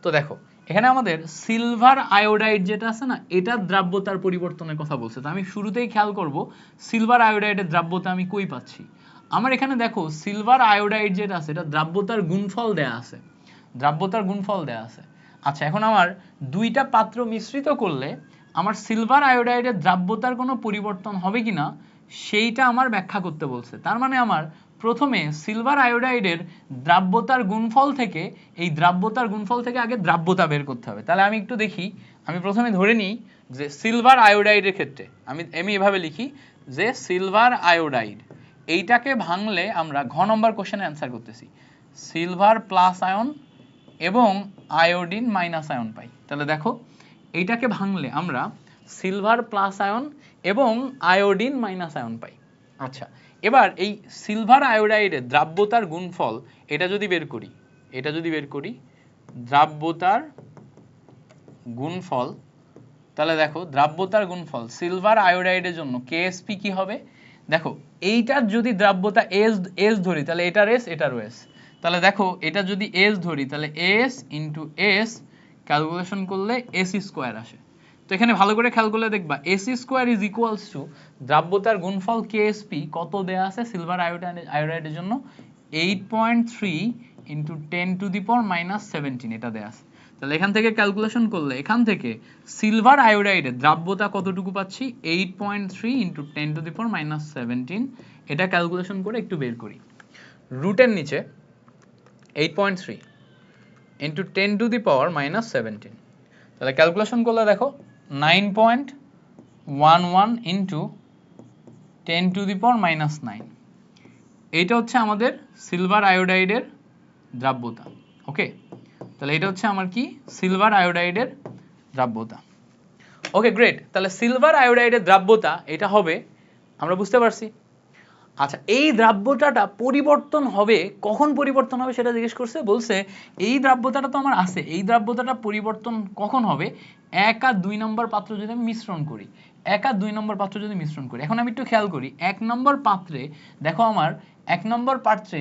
তো দেখো এখানে আমাদের সিলভার আয়োডাইড যেটা আছে না, এটার দ্রাব্যতার পরিবর্তনের কথা বলছে। তো আমি শুরুতেই খেয়াল করব সিলভার আয়োডাইডের দ্রাব্যতা আমি কই পাচ্ছি। আমার এখানে দেখো সিলভার আয়োডাইড যেটা আছে এটা দ্রাব্যতার গুণফল দেয়া আছে, আচ্ছা, এখন আমার দুইটা পাত্র মিশ্রিত করলে আমার সিলভার আয়োডাইডের দ্রাব্যতার কোনো পরিবর্তন হবে কিনা সেইটা আমার ব্যাখ্যা করতে বলছে। তার মানে আমার প্রথমে সিলভার আয়োডাইডের দ্রাব্যতার গুণফল থেকে আগে দ্রাব্যতা বের করতে হবে। তাহলে আমি একটু দেখি, আমি প্রথমে ধরে নিই যে সিলভার আয়োডাইডের ক্ষেত্রে আমি এভাবে লিখি যে সিলভার আয়োডাইড এইটাকে ভাঙলে আমরা ঘ নম্বর কোশ্চেনে অ্যান্সার করতেছি, সিলভার প্লাস আয়ন এবং আয়োডিন মাইনাস আয়ন পাই। তাহলে দেখো এইটাকে ভাঙলে আমরা সিলভার প্লাস আয়ন এবং আয়োডিন মাইনাস আয়ন পাই। আচ্ছা, এবার এই সিলভার আয়োডাইডের দ্রাব্যতার গুণফল এটা যদি বের করি দ্রাব্যতার গুণফল, তাহলে দেখো দ্রাব্যতার গুণফল সিলভার আয়োডাইডের জন্য কেএসপি কি হবে। দেখো এইটার যদি দ্রাব্যতা এস ধরি তাহলে এটার এস এটারও এস, তাহলে দেখো এটা যদি এস ধরি তাহলে এস ইন্টু এস ক্যালকুলেশন করলে এসি স্কোয়ার আসে। তো এখানে ভালো করে খেয়াল করলে দেখবা S square is equals to দ্রাব্যতার গুণফল কেএসপি কত দেয়া আছে সিলভার আয়োডাইডের জন্য 8.3 ইন্টু 10⁻⁻17 এটা দেয়া আছে। তাহলে এখান থেকে ক্যালকুলেশন করলে এখান থেকে সিলভার আয়োডাইডের দ্রাব্যতা কতটুকু পাচ্ছি 8.3 ইন্টু 10⁻⁻17, এটা ক্যালকুলেশন করে একটু বের করি। রুটের নিচে 8.3 ইন্টু 10⁻⁻17, তাহলে ক্যালকুলেশন করলে দেখো 9.11 ইন্টু 10⁻⁹, এইটা হচ্ছে আমাদের সিলভার আয়োডাইডের দ্রাব্যতা। ওকে, তাহলে এটা হচ্ছে আমার কি সিলভার আয়োডাইডের দ্রাব্যতা। ওকে গ্রেট, তাহলে সিলভার আয়োডাইডের দ্রাব্যতা এটা হবে, আমরা বুঝতে পারছি। আচ্ছা, এই দ্রাব্যতাটা পরিবর্তন হবে কখন, পরিবর্তন হবে সেটা জিজ্ঞেস করছে। বলছে এই দ্রাব্যতাটা তো আমার আছে, এই দ্রাব্যতাটা পরিবর্তন কখন হবে 1 আর 2 নম্বর পাত্র যদি আমি মিশ্রণ করি, 1 আর 2 নম্বর পাত্র যদি মিশ্রণ করি। এখন আমি একটু খেয়াল করি 1 নম্বর পাত্রে, দেখো আমার 1 নম্বর পাত্রে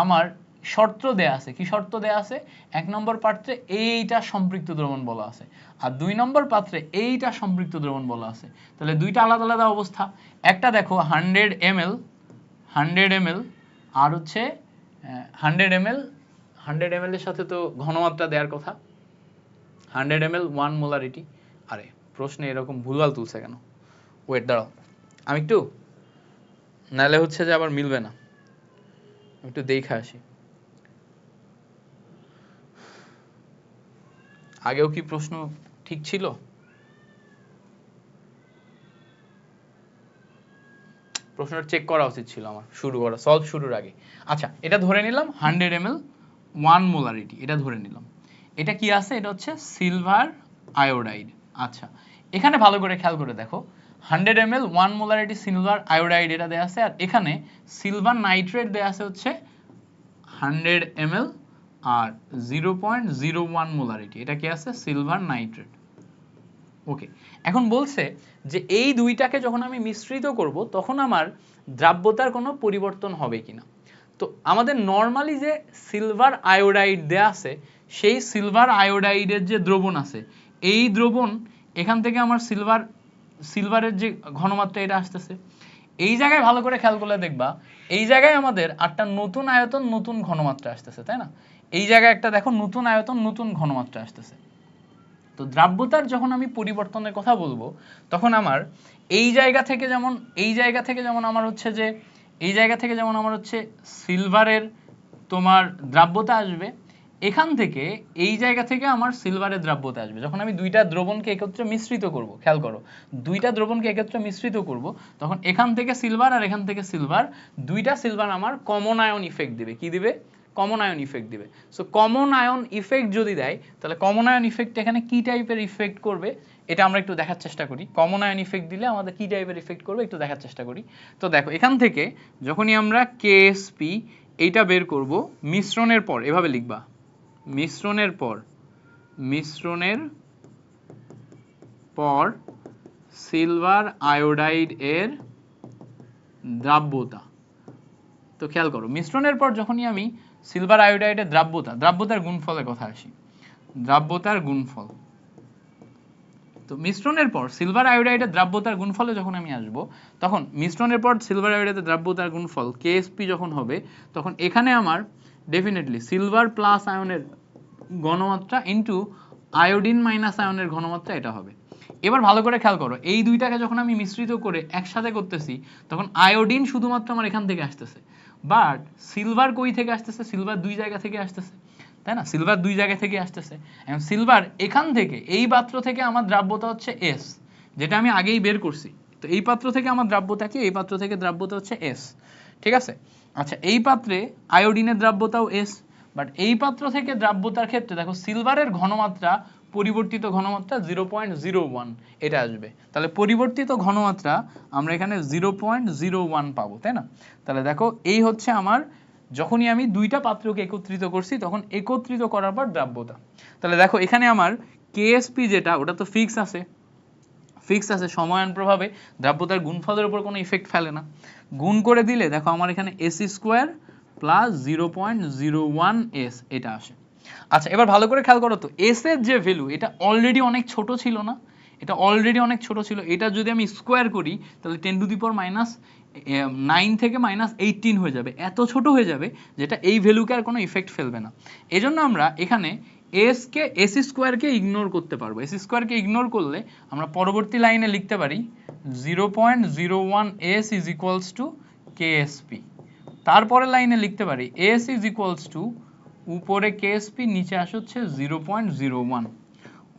আমার শর্ত দেয়া আছে, কি শর্ত দেয়া আছে 1 নম্বর পাত্রে এইটা সম্পৃক্ত দ্রবণ বলা আছে আর 2 নম্বর পাত্রে এইটা সম্পৃক্ত দ্রবণ বলা আছে। তাহলে দুইটা আলাদা আলাদা অবস্থা। একটা দেখো 100 ml আর হচ্ছে 100 ml এর সাথে তো ঘনমাত্রা দেওয়ার কথা, 100 ml 1 মোলারিটি। আরে প্রশ্নে এরকম ভুলভাল তুলছে কেন? ওয়েট দাঁড়াও আমি একটু, নাহলে হচ্ছে যে আবার মিলবে না, একটু দেখে আসি। আগেও কি প্রশ্ন ঠিক ছিল? প্রশ্নটা চেক করা উচিত ছিল আমার সলভ শুরুর আগে। আচ্ছা, এটা ধরে নিলাম 100 ml 1 মোলারিটি, এটা ধরে নিলাম। এটা কি আছে? এটা হচ্ছে সিলভার আয়োডাইড। আচ্ছা, এখানে ভালো করে খেয়াল করে দেখো, 100 ml 1 মোলারিটি সিলভার আয়োডাইড এটা দেয়া আছে, আর এখানে সিলভার নাইট্রেট দেয়া আছে হচ্ছে 100 ml আর 0.01 মোলারিটি। এটা কি আছে? Silver nitrate. ওকে, এখন বলছে যে এই দুইটাকে যখন আমি মিশ্রিত করব তখন আমার দ্রাব্যতার কোনো পরিবর্তন হবে কিনা। তো আমাদের নর্মালি যে সিলভার আয়োডাইড দেয়া আছে, সেই সিলভার আয়োডাইডের যে দ্রবণ আছে, এই দ্রবণ এখান থেকে আমার সিলভারের যে ঘনমাত্রা এটা আসতেছে, এই জায়গায় ভালো করে খেয়াল করলে দেখবা এই জায়গায় আমাদের একটা নতুন আয়তন নতুন ঘনমাত্রা আসতেছে, তাই না? এই জায়গায় একটা দেখো নতুন আয়তন নতুন ঘনমাত্রা আসতেছে। তো দ্রাব্যতার যখন আমি পরিবর্তনের কথা বলবো তখন আমার এই জায়গা থেকে যেমন আমার হচ্ছে যে এই জায়গা থেকে যেমন আমার হচ্ছে সিলভারের তোমার দ্রাব্যতা আসবে, এখান থেকে এই জায়গা থেকে আমার সিলভারের দ্রাব্যতা আসবে। যখন আমি দুইটা দ্রবণকে একত্রে মিশ্রিত করব, খেয়াল করো, দুইটা দ্রবণকে একত্রে মিশ্রিত করব, তখন এখান থেকে সিলভার আর এখান থেকে সিলভার, দুইটা সিলভার আমার কমন আয়ন ইফেক্ট দিবে। কি দিবে? কমন আয়ন ইফেক্ট দিবে। সো কমন আয়ন ইফেক্ট যদি দেয়, তাহলে কমন আয়ন ইফেক্ট এখানে কি টাইপের ইফেক্ট করবে এটা আমরা একটু দেখার চেষ্টা করি। কমন আয়ন ইফেক্ট দিলে আমাদের কি টাইপের ইফেক্ট করবে একটু দেখার চেষ্টা করি। তো দেখো, এখান থেকে যখনই আমরা কেএসপি এইটা বের করব, মিশ্রণের পর এভাবে লিখবা, মিশ্রণের পর সিলভার আয়োডাইড এর দ্রাব্যতা। তো খেয়াল করো, মিশ্রণের পর যখনই আমি সিলভার আয়োডাইডের দ্রাব্যতার গুণফলের কথা আসি, দ্রাব্যতার গুণফল। তো মিশ্রণের পর সিলভার আয়োডাইডের দ্রাব্যতার গুণফলে যখন আমি আসব, তখন মিশ্রণের পর সিলভার আয়োডাইডের দ্রাব্যতার গুণফল কেএসপি যখন হবে, তখন এখানে আমার ডেফিনেটলি সিলভার প্লাস আয়নের ঘনমাত্রা ইনটু আয়োডিন মাইনাস আয়নের ঘনমাত্রা এটা হবে। এবার ভালো করে খেয়াল করো, এই দুইটাকে যখন আমি মিশ্রিত করে একসাথে করতেছি, তখন আয়োডিন শুধুমাত্র আমার এখান থেকে আসতেছে, বাট সিলভার কই থেকে আসতেছে? সিলভার দুই জায়গা থেকে আসতেছে, তাই না? সিলভার দুই জায়গা থেকে আসতেছে। এখন সিলভার এখান থেকে এই পাত্র থেকে আমার দ্রাব্যতা হচ্ছে এস, যেটা আমি আগেই বের করছি। তো এই পাত্র থেকে আমার দ্রাব্যতা কি? এই পাত্র থেকে দ্রাব্যতা হচ্ছে এস, ঠিক আছে? আচ্ছা, এই পাত্রে আয়োডিনের দ্রাব্যতাও এস, বাট এই পাত্র থেকে দ্রাব্যতার ক্ষেত্রে দেখো সিলভারের ঘনমাত্রা, পরিবর্তিত ঘনমাত্রা 0.01 এটা আসবে। তাহলে পরিবর্তিত ঘনমাত্রা আমরা এখানে 0.01 পাবো, তাই না? তাহলে দেখো, এই হচ্ছে আমার যখনই আমি দুইটা পাত্রকে একত্রিত করছি তখন একত্রিত করার পর দ্রাব্যতা। তাহলে দেখো, এখানে আমার কেএসপি যেটা, ওটা তো ফিক্স আছে, সময়ায়ন প্রভাবে দ্রাব্যতার গুণফলের উপর কোনো ইফেক্ট ফেলে না। গুণ করে দিলে দেখো আমার এখানে এসি স্কোয়ার প্লাস 0.01 এস এটা আসে। আচ্ছা, এবার ভালো করে খেয়াল করো তো, এস এর যে ভ্যালু এটা অলরেডি অনেক ছোট ছিল না? এটা অলরেডি অনেক ছোট ছিল। এটা যদি আমি স্কোয়ার করি তাহলে 10⁻⁹ থেকে -18 হয়ে যাবে, এত ছোট হয়ে যাবে যেটা এই ভ্যালুকে আর কোনো ইফেক্ট ফেলবে না। এজন্য আমরা এখানে এসি স্কোয়ারকে ইগনোর করতে পারবো। এসি স্কোয়ারকে ইগনোর করলে আমরা পরবর্তী লাইনে লিখতে পারি 0.01 S is equals two KSP. তারপরের লাইনে লিখতে পারি এস ইজ ইকুয়ালস টু, উপরে কেএসপি নিচে আসে হচ্ছে 0.01,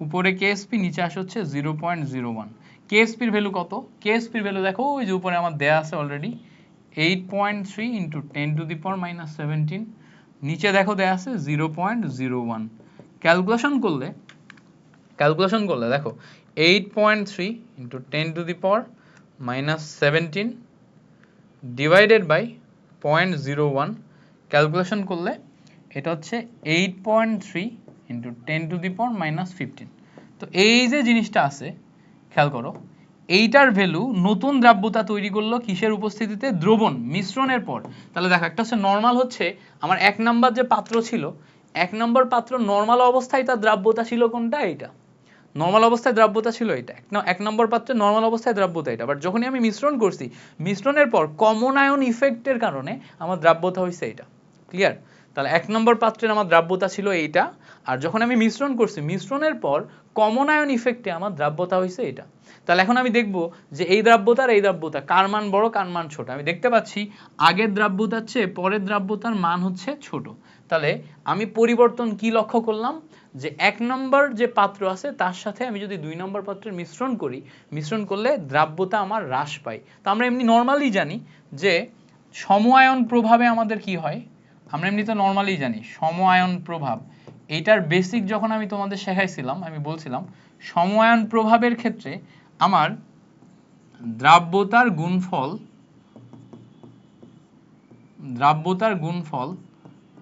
উপরে কেএসপি নিচে আসে হচ্ছে 0.01। কেএসপির ভ্যালু কত? কেএসপির ভ্যালু দেখো ওই যে উপরে আমার দেয়া আছে অলরেডি, 8.3 ইন্টু 10⁻⁷, নিচে দেখো দেয়া আছে 0.01। ক্যালকুলেশন করলে দেখো 8.3 ইন্টু 10⁻⁷ ডিভাইডেড বাই 0.01, ক্যালকুলেশন করলে এটা হচ্ছে 8.3 ইন্টু 10⁻⁻15। তো এই যে জিনিসটা আছে, খেয়াল করো, এইটার ভ্যালু নতুন দ্রাব্যতা তৈরি করলো কিসের উপস্থিতিতে? দ্রবণ মিশ্রণের পর। তাহলে দেখো, একটা হচ্ছে নর্মাল, হচ্ছে আমার 1 নাম্বার যে পাত্র ছিল, 1 নম্বর পাত্র নর্মাল অবস্থায় তার দ্রাব্যতা ছিল কোনটা? এইটা নর্মাল অবস্থায় দ্রাব্যতা ছিল এটা। 1 নম্বর পাত্রে নর্মাল অবস্থায় দ্রাব্যতা এটা, বাট যখনই আমি মিশ্রণ করছি, মিশ্রণের পর কমন আয়ন ইফেক্টের কারণে আমার দ্রাব্যতা হয়েছে এটা। ক্লিয়ার? তাহলে 1 নম্বর পাত্রের আমার দ্রাব্যতা ছিল এইটা, আর যখন আমি মিশ্রণ করছি মিশ্রণের পর কমন আয়ন ইফেক্টে আমার দ্রাব্যতা হয়েছে এটা। তাহলে এখন আমি দেখব যে এই দ্রাব্যতা আর এই দ্রাব্যতা কার মান বড় কার মান ছোট। আমি দেখতে পাচ্ছি আগের দ্রাব্যতার চেয়ে পরের দ্রাব্যতার মান হচ্ছে ছোট। তাহলে আমি পরিবর্তন কি লক্ষ্য করলাম, যে 1 নম্বর যে পাত্র আছে তার সাথে আমি যদি 2 নম্বর পাত্রের মিশ্রণ করি, মিশ্রণ করলে দ্রাব্যতা আমার হ্রাস পায়। তো আমরা এমনি নর্মালি জানি যে সম আয়ন প্রভাবে আমাদের কি হয়, আমরা এমনিতে নর্মালি জানি সম আয়ন প্রভাব, এইটার বেসিক যখন আমি তোমাদের শেখাইছিলাম আমি বলছিলাম সম আয়ন প্রভাবের ক্ষেত্রে আমার দ্রাব্যতার গুণফল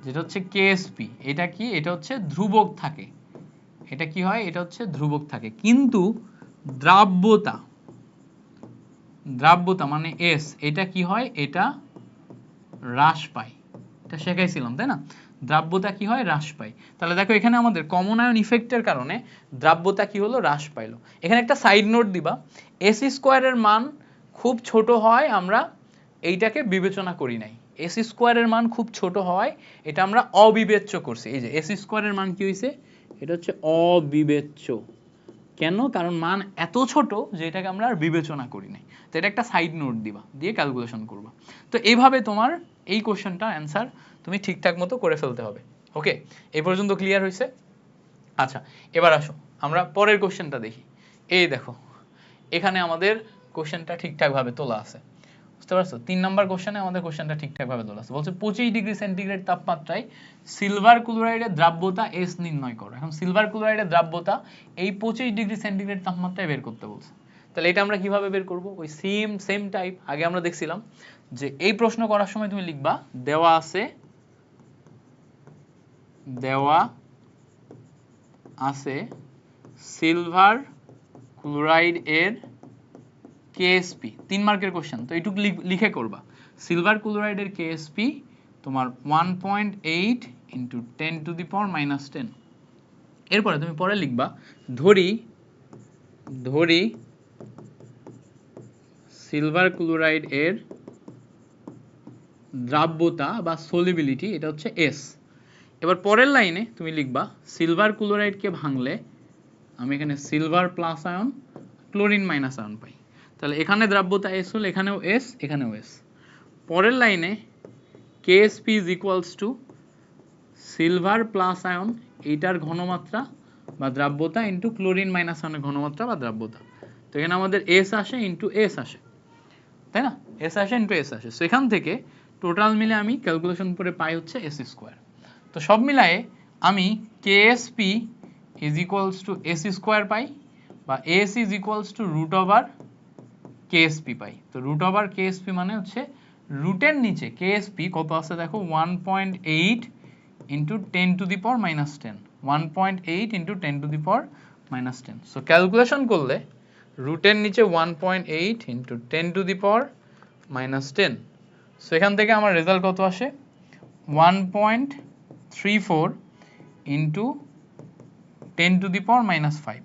যেটা হচ্ছে কেএসপি, এটা কি, এটা হচ্ছে ধ্রুবক থাকে। এটা কি হয়, এটা হচ্ছে ধ্রুবক থাকে, কিন্তু দ্রাব্যতা মানে এস, এটা কি হয়, এটা হ্রাস পায়। এটা শেখাইছিলাম তাই না, দ্রাব্যতা কি হয়, হ্রাস পায়। তাহলে দেখো এখানে আমাদের কমন আয়ন ইফেক্টের কারণে দ্রাব্যতা কি হলো, হ্রাস পাইলো। এখানে একটা সাইড নোট দিবা, এস স্কোয়ারের মান খুব ছোট হয় আমরা এইটাকে বিবেচনা করি নাই, এস স্কোয়ারের মান খুব ছোট হয় এটা আমরা অবিবেচ্য করছি। এই যে এস স্কোয়ারের মান কি হয়েছে, এটা হচ্ছে অবিবেচ্য। কেন, কারণ মান এত ছোট যে এটাকে আমরা আর বিবেচনা করি নাই। তো এটা একটা সাইড নোট দিবা, দিয়ে ক্যালকুলেশন করবা। তো এইভাবে তোমার এই কোশ্চেনটা অ্যান্সার তুমি ঠিকঠাক মতো করে ফেলতে হবে। ওকে, এই পর্যন্ত ক্লিয়ার হয়েছে? আচ্ছা, এবার আসো আমরা পরের কোশ্চেনটা দেখি। এই দেখো এখানে আমাদের কোশ্চেনটা ঠিকঠাকভাবে তোলা আছে, বুঝতে পারছো? 3 নম্বর কোশ্চেনে আমাদের কোশ্চেনটা ঠিকঠাকভাবে তোলা আছে। বলছে 25 ডিগ্রি সেন্টিগ্রেড তাপমাত্রায় সিলভার ক্লোরাইডের দ্রাব্যতা এস নির্ণয় করো। এখন সিলভার ক্লোরাইডের দ্রাব্যতা এই 25 ডিগ্রি সেন্টিগ্রেড তাপমাত্রায় বের করতে বলছে। তাহলে এটা আমরা কিভাবে বের করব? ওই সেম টাইপ আগে আমরা দেখছিলাম যে এই প্রশ্ন করার সময় তুমি লিখবা দেওয়া আছে সিলভার ক্লোরাইড এর কেএসপি, 3 মার্কের কোশ্চেন, তো এইটুকু লিখে করবা। সিলভার ক্লোরাইডের কেএসপি তোমার 1.8 ইন্টু 10 টু দি পাওয়ার -10। এরপরে তুমি পরে লিখবা ধরি সিলভার ক্লোরাইড এর দ্রাব্যতা বা সলিবিলিটি এটা হচ্ছে এস। এবার পরের লাইনে তুমি লিখবা সিলভার ক্লোরাইডকে ভাঙলে আমি এখানে silver plus ion chlorine minus ion পাই। তাহলে এখানে দ্রাব্যতা এস হলে এখানেও এস, এখানেও এস। পরের লাইনে KSP is equals two silver plus ion এইটার ঘনমাত্রা বা দ্রাব্যতা ইন্টু ক্লোরিন মাইনাস আয়নের ঘনমাত্রা বা দ্রাব্যতা। তো এখানে আমাদের এস আসে ইন্টু এস আসে, তাই না, এস আসে ইন্টু এস আসে। সো এখান থেকে টোটাল মিলে আমি ক্যালকুলেশন করে পাই হচ্ছে এস স্কোয়ার। তো সব মিলায়ে আমি KSP is equals to S square পাই, বা S is equals to root over KSP পাই। তো রুট ওভার কেএসপি মানে হচ্ছে রুটের নিচে কেএসপি কত আছে দেখো 1.8 into 10 to the power -10, 1.8 into 10 to the power -10। So calculation করলে রুটের নিচে 1.8 into 10 to the power -10। So এখান থেকে আমার রেজাল্ট কত আসে 1.34 into 10 to the power -5,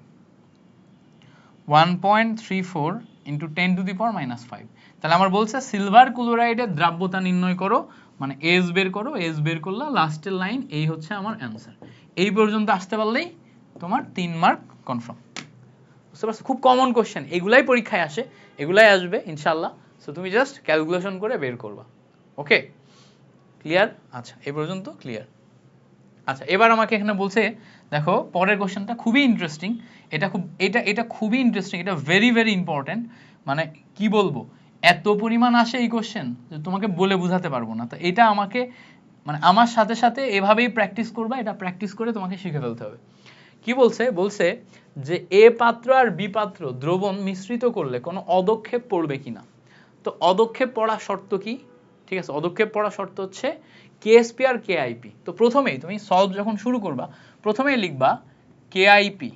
1.34 into 10 to the power -5। তাহলে আমার বলছে সিলভার ক্লোরাইডের দ্রাব্যতা নির্ণয় করো, মানে এস বের করো, এস বের করলে লাস্টের লাইন এই হচ্ছে আমার অ্যান্সার। এই পর্যন্ত আসতে পারলেই তোমার 3 মার্ক কনফার্ম। বুঝতে পারছো, খুব কমন কোশ্চেন, এগুলাই পরীক্ষায় আসে, এগুলাই আসবে ইনশাআল্লাহ। সো তুমি জাস্ট ক্যালকুলেশন করে বের করবা। ওকে, ক্লিয়ার? আচ্ছা, এই পর্যন্ত ক্লিয়ার। আচ্ছা, এবার আমাকে এখানে বলছে দেখো পরের কোশ্চেনটা খুবই ইন্টারেস্টিং। এটা খুবই ইন্টারেস্টিং, এটা ভেরি ইম্পর্টেন্ট। মানে কি বলবো, এত পরিমাণ আসে এই কোশ্চেন যে তোমাকে বলে বোঝাতে পারবো না। তো এটা আমাকে মানে আমার সাথে সাথে এভাবেই প্র্যাকটিস করবা, এটা প্র্যাকটিস করে তোমাকে শিখে ফেলতে হবে। কি বলছে যে এ পাত্র আর বি পাত্র দ্রবণ মিশ্রিত করলে কোনো অদক্ষেপ পড়বে কিনা। তো অদক্ষেপ পড়ার শর্ত কি? ঠিক আছে, অদক্ষেপ পড়ার শর্ত হচ্ছে কেএসপি আর কেআইপি। তো প্রথমেই তুমি সলভ যখন শুরু করবা প্রথমেই লিখবা কেআইপি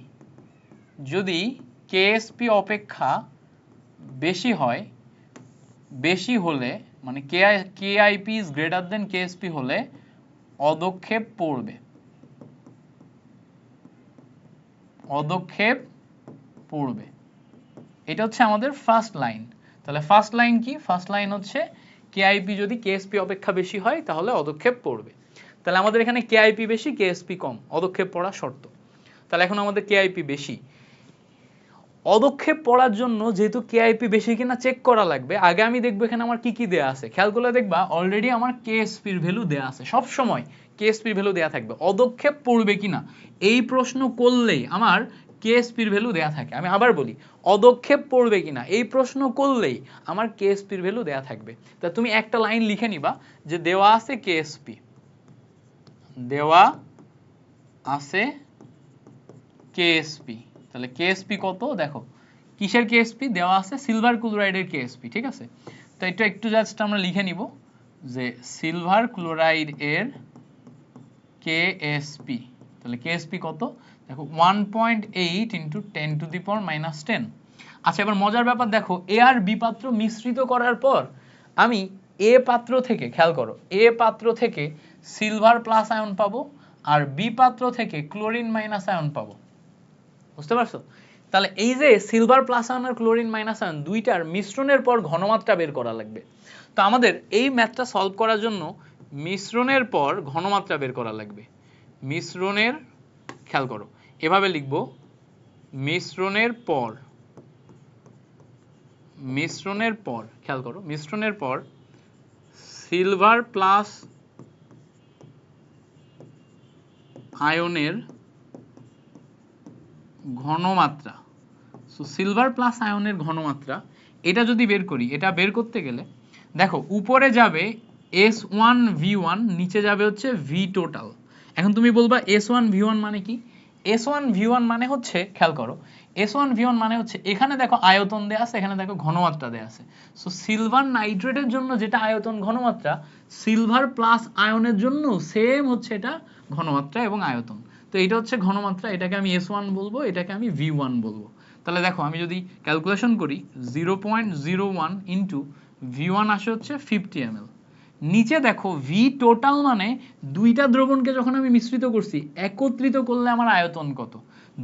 যদি কেএসপি অপেক্ষা বেশি হলে মানে KIP is greater than KSP হলে অদক্ষেপ পড়বে। এটা হচ্ছে আমাদের ফার্স্ট লাইন। তাহলে ফার্স্ট লাইন কি? ফার্স্ট লাইন হচ্ছে কেআইপি যদি কেএসপি অপেক্ষা বেশি হয় তাহলে অদক্ষেপ পড়বে। তাহলে আমাদের এখানে কেআইপি বেশি, কেএসপি কম, অদক্ষেপ পড়া শর্ত। তাহলে এখন আমাদের কেআইপি বেশি, অদক্ষেপ পড়ার জন্য যেহেতু কেআইপি বেশি কিনা চেক করা লাগবে, আগে আমি দেখবো এখানে আমার কি কি দেয়া আছে। খেয়াল করলে দেখবা অলরেডি আমার কেএসপির ভ্যালু দেয়া আছে, সব সময় কেএসপির ভ্যালু দেয়া থাকবে। অদক্ষেপ পড়বে কিনা এই প্রশ্ন করলেই আমার কেএসপির ভ্যালু দেয়া থাকে। আমি আবার বলি, অদক্ষেপ পড়বে কিনা এই প্রশ্ন করলেই আমার কেএসপির ভ্যালু দেয়া থাকবে। তা তুমি একটা লাইন লিখে নিবা যে দেওয়া আছে কেএসপি, দেওয়া আছে কেএসপি। তাহলে কেএসপি কত দেখো, কিসের কেএসপি দেওয়া আছে, সিলভার ক্লোরাইডের কেএসপি, ঠিক আছে। তো এটা একটু জাস্ট আমরা লিখে নিব যে সিলভার ক্লোরাইড এর কেএসপি। তাহলে কেএসপি কত দেখো 1.8 × 10⁻⁻10। আচ্ছা, এবার মজার ব্যাপার দেখো, এ আর বি পাত্র মিশ্রিত করার পর আমি এ পাত্র থেকে, খেয়াল করো, এ পাত্র থেকে সিলভার প্লাস আয়ন পাবো আর বি পাত্র থেকে ক্লোরিন মাইনাস আয়ন পাবো। বুঝতে পারছো? তাহলে এই যে সিলভার প্লাস আয়ন আর ক্লোরিন মাইনাস আয়ন দুইটার মিশ্রণের পর ঘনমাত্রা বের করা লাগবে। তো আমাদের এই ম্যাথটা সলভ করার জন্য মিশ্রণের পর ঘনমাত্রা বের করা লাগবে। মিশ্রণের, খেয়াল করো, এভাবে লিখব, মিশ্রণের পর, মিশ্রণের পর, খেয়াল করো, মিশ্রণের পর সিলভার প্লাস আয়নের ঘনমাত্রা। সো সিলভার প্লাস আয়নের ঘনমাত্রা এটা যদি বের করি, এটা বের করতে গেলে দেখো উপরে যাবে S1V1, নিচে যাবে হচ্ছে V টোটাল। এখন তুমি বলবা S1V1 মানে কি? S1V1 মানে হচ্ছে, খেয়াল করো, S1V1 মানে হচ্ছে এখানে দেখো আয়তন দেয়া আছে, এখানে দেখো ঘনমাত্রা দেয়া আছে। সো সিলভার নাইট্রেটের জন্য যেটা আয়তন ঘনমাত্রা, সিলভার প্লাস আয়নের জন্য সেম হচ্ছে এটা ঘনমাত্রা এবং আয়তন। তো এটা হচ্ছে ঘনমাত্রা, এটাকে আমি S1 বলবো, এটাকে আমি V1 বলবো। তাহলে দেখো আমি যদি ক্যালকুলেশন করি 0.01 × V1 আসে হচ্ছে 50 ml। নিচে দেখো V টোটাল মানে দুইটা দ্রবণকে যখন আমি মিশ্রিত করছি, একত্রিত করলে আমার আয়তন কত,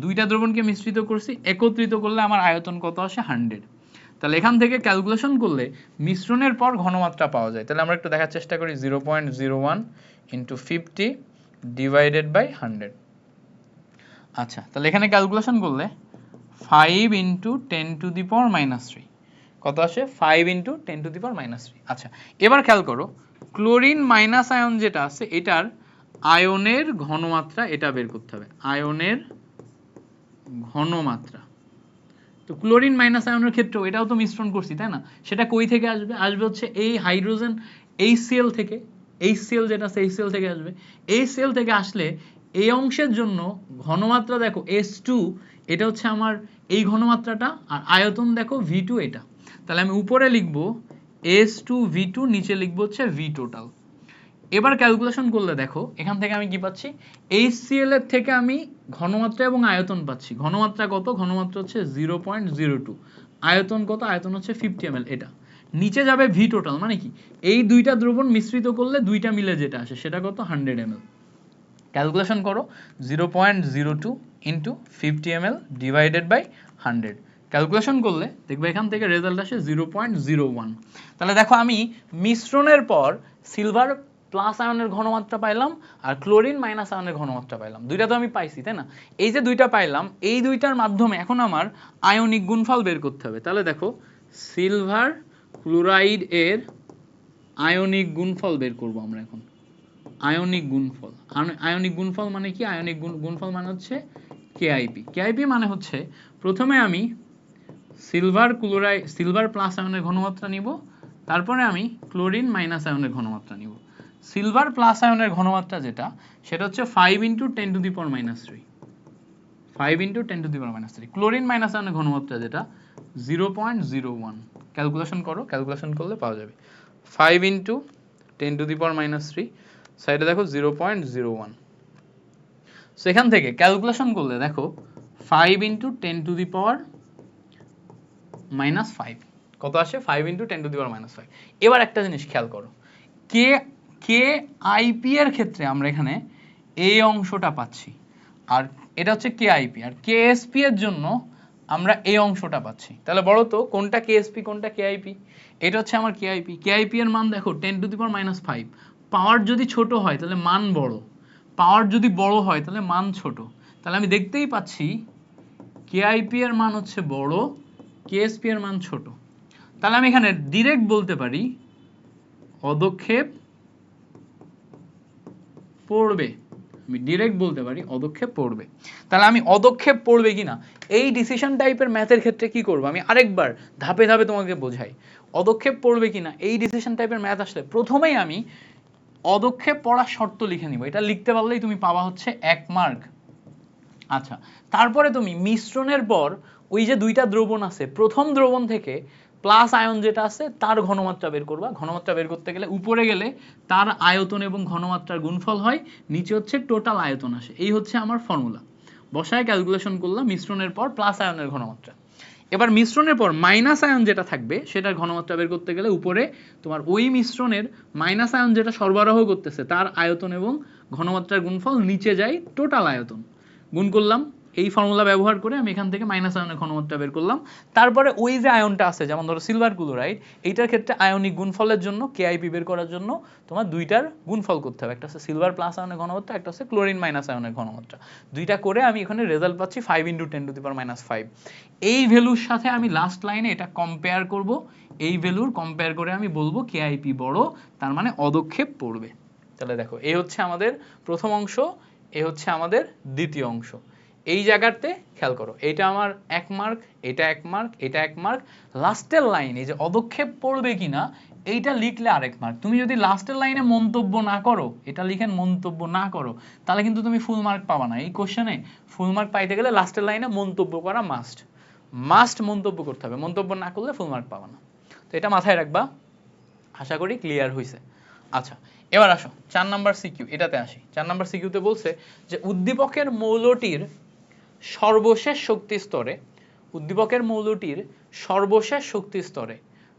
দুইটা দ্রবণকে মিশ্রিত করছি, একত্রিত করলে আমার আয়তন কত আসে 100। তাহলে এখান থেকে ক্যালকুলেশন করলে মিশ্রণের পর ঘনমাত্রা পাওয়া যায়। তাহলে আমরা একটু দেখার চেষ্টা করি, 0.01 × 50 / 100। আচ্ছা, তাহলে এখানে ক্যালকুলেশন করলে 5 × 10⁻³ কত আসে, 5 × 10⁻³ আচ্ছা, এবার খেয়াল করো, ক্লোরিন মাইনাস আয়ন যেটা আছে এটার আয়নের ঘনমাত্রা এটা বের করতে হবে, আয়নের ঘনমাত্রা। তো ক্লোরিন মাইনাস আয়নের ক্ষেত্রেও এটাও তো মিশ্রণ করছি, তাই না? সেটা কই থেকে আসবে? আসবে হচ্ছে এই হাইড্রোজেন HCl থেকে, HCl যেটা আছে HCl থেকে আসবে। HCl থেকে আসলে এই অংশের জন্য ঘনমাত্রা দেখো S2, এটা হচ্ছে আমার এই ঘনমাত্রাটা, আর আয়তন দেখো V2 এটা। তাহলে আমি উপরে লিখব S2V2, নিচে লিখব হচ্ছে V টোটাল। এবার ক্যালকুলেশন করলে দেখো এখান থেকে আমি কি পাচ্ছি, HCl এর থেকে আমি ঘনমাত্রা এবং আয়তন পাচ্ছি। ঘনমাত্রা কত? ঘনমাত্রা হচ্ছে 0.02। আয়তন কত? আয়তন হচ্ছে 50 ml। এটা নিচে যাবে V টোটাল মানে কি, এই দুইটা দ্রবণ মিশ্রিত করলে দুইটা মিলে যেটা আসে সেটা কত, 100 ml। ক্যালকুলেশন করো, 0.02 × 50 ml / 100। ক্যালকুলেশন করলে দেখবে এখান থেকে রেজাল্ট আসে 0.01। তাহলে দেখো আমি মিশ্রণের পর সিলভার প্লাস আয়নের ঘনমাত্রা পাইলাম আর ক্লোরিন মাইনাস আয়নের ঘনমাত্রা পাইলাম, দুইটা তো আমি পাইছি, তাই না? এই যে দুইটা পাইলাম, এই দুইটার মাধ্যমে এখন আমার আয়নিক গুণফল বের করতে হবে। তাহলে দেখো সিলভার ক্লোরাইড এর আয়নিক গুণফল বের করব আমরা এখন। আয়নিক গুণফল, আয়নিক গুণফল মানে কি? আয়নিক গুণফল মানে হচ্ছে কেআইপি। কেআইপি মানে হচ্ছে প্রথমে আমি সিলভার প্লাস আয়নের ঘনমাত্রা নিব, তারপরে আমি ক্লোরিন মাইনাস আয়নের ঘনমাত্রা নিব। সিলভার প্লাস আয়নের ঘনমাত্রা যেটা, সেটা হচ্ছে 5 × 10⁻³, 5 × 10⁻³। ক্লোরিন মাইনাস আয়নের ঘনমাত্রা যেটা 0.01। ক্যালকুলেশন করো, ক্যালকুলেশন করলে পাওয়া যাবে 5 × 10⁻³ সাইডে দেখো 0.01। সো এখান থেকে ক্যালকুলেশন করলে দেখো 5 × 10⁻⁵ কত আসে, 5 × 10⁻⁵। এবার একটা জিনিস খেয়াল করো, কেআইপি এর ক্ষেত্রে আমরা এখানে এই অংশটা পাচ্ছি, আর এটা হচ্ছে কেআইপি, আর কেএসপি এর জন্য আমরা এই অংশটা পাচ্ছি। তাহলে বলো তো কোনটা কেএসপি কোনটা কেআইপি? এটা হচ্ছে আমার কেআইপি। কেআইপি এর মান দেখো 10⁻⁵, পাওয়ার যদি ছোট হয় তাহলে মান বড়, পাওয়ার যদি বড় হয় তাহলে মান ছোট। তাহলে আমি দেখতেই পাচ্ছি কেআইপি এর মান হচ্ছে বড়, কেএসপি এর মান ছোট। তাহলে আমি এখানে ডিরেক্ট বলতে পারি অদক্ষেপ পড়বে, আমি ডিরেক্ট বলতে পারি অদক্ষেপ পড়বে। তাহলে আমি অদক্ষেপ পড়বে কিনা এই ডিসিশন টাইপের ম্যাথের ক্ষেত্রে কি করব, আমি আরেকবার ধাপে ধাপে তোমাকে বোঝাই। অদক্ষেপ পড়বে কিনা এই ডিসিশন টাইপের ম্যাথ আসলে প্রথমেই আমি অদক্ষেপ পড়ার শর্ত লিখে নিব, এটা লিখতে পারলেই তুমি পাবা হচ্ছে 1 মার্ক। আচ্ছা, তারপরে তুমি মিশ্রণের পর ওই যে দুইটা দ্রবণ আছে, প্রথম দ্রবণ থেকে প্লাস আয়ন যেটা আছে তার ঘনমাত্রা বের করবা। ঘনমাত্রা বের করতে গেলে উপরে গেলে তার আয়তন এবং ঘনমাত্রার গুণফল হয়, নিচে হচ্ছে টোটাল আয়তন আসে। এই হচ্ছে আমার ফর্মুলা, বসায় ক্যালকুলেশন করলাম মিশ্রণের পর প্লাস আয়নের ঘনমাত্রা। এবার মিশ্রণের পর মাইনাস আয়ন যেটা থাকবে সেটার ঘনমাত্রা বের করতে গেলে উপরে তোমার ওই মিশ্রণের মাইনাস আয়ন যেটা সরবরাহ করতেছে তার আয়তন এবং ঘনমাত্রার গুণফল, নিচে যায় টোটাল আয়তন, গুণ করলাম। এই ফর্মুলা ব্যবহার করে আমি এখান থেকে মাইনাস আয়নের ঘনমাত্রা বের করলাম। তারপরে ওই যে আয়নটা আছে, যেমন ধরো সিলভার ক্লোরাইড, এইটার ক্ষেত্রে আয়নিক গুণফলের জন্য কেআইপি বের করার জন্য তোমার দুইটার গুণফল করতে হবে, একটা হচ্ছে সিলভার প্লাস আয়নের ঘনমাত্রা, একটা হচ্ছে ক্লোরিন মাইনাস আয়নের ঘনমাত্রা। দুইটা করে আমি এখানে রেজাল্ট পাচ্ছি 5 × 10⁻⁵। এই ভ্যালুর সাথে আমি লাস্ট লাইনে এটা কম্পেয়ার করব, এই ভ্যালুর কম্পেয়ার করে আমি বলবো কেআইপি বড়, তার মানে অদক্ষেপ পড়বে। তাহলে দেখো এই হচ্ছে আমাদের প্রথম অংশ, এই হচ্ছে আমাদের দ্বিতীয় অংশ। এই জায়গাতে খেয়াল করো, এটা আমার 1 মার্ক, এটা 1 মার্ক, এটা 1 মার্ক। লাস্টের লাইন এই যে অদক্ষেপ পড়বে কিনা এইটা লিখলে আরেক মার্ক। তুমি যদি লাস্টের লাইনে মন্তব্য না করো, এটা লিখেন মন্তব্য না করো, তাহলে কিন্তু তুমি ফুল মার্ক পাবা না। এই কোশ্চেনে ফুল মার্ক পাইতে গেলে লাস্টের লাইনে মন্তব্য করা মাস্ট, মাস্ট মন্তব্য করতে হবে, মন্তব্য না করলে ফুল মার্ক পাবা না। তো এটা মাথায় রাখবা, আশা করি ক্লিয়ার হয়েছে। আচ্ছা, এবার আসো 4 নাম্বার সিকিউ, এটাতে আসি। 4 নাম্বার সিকিউতে বলছে যে উদ্দীপকের মৌলটির সর্বশেষ শক্তি স্তরে, উদ্দীপকের মৌলটির সর্বশেষ শক্তি স্তরে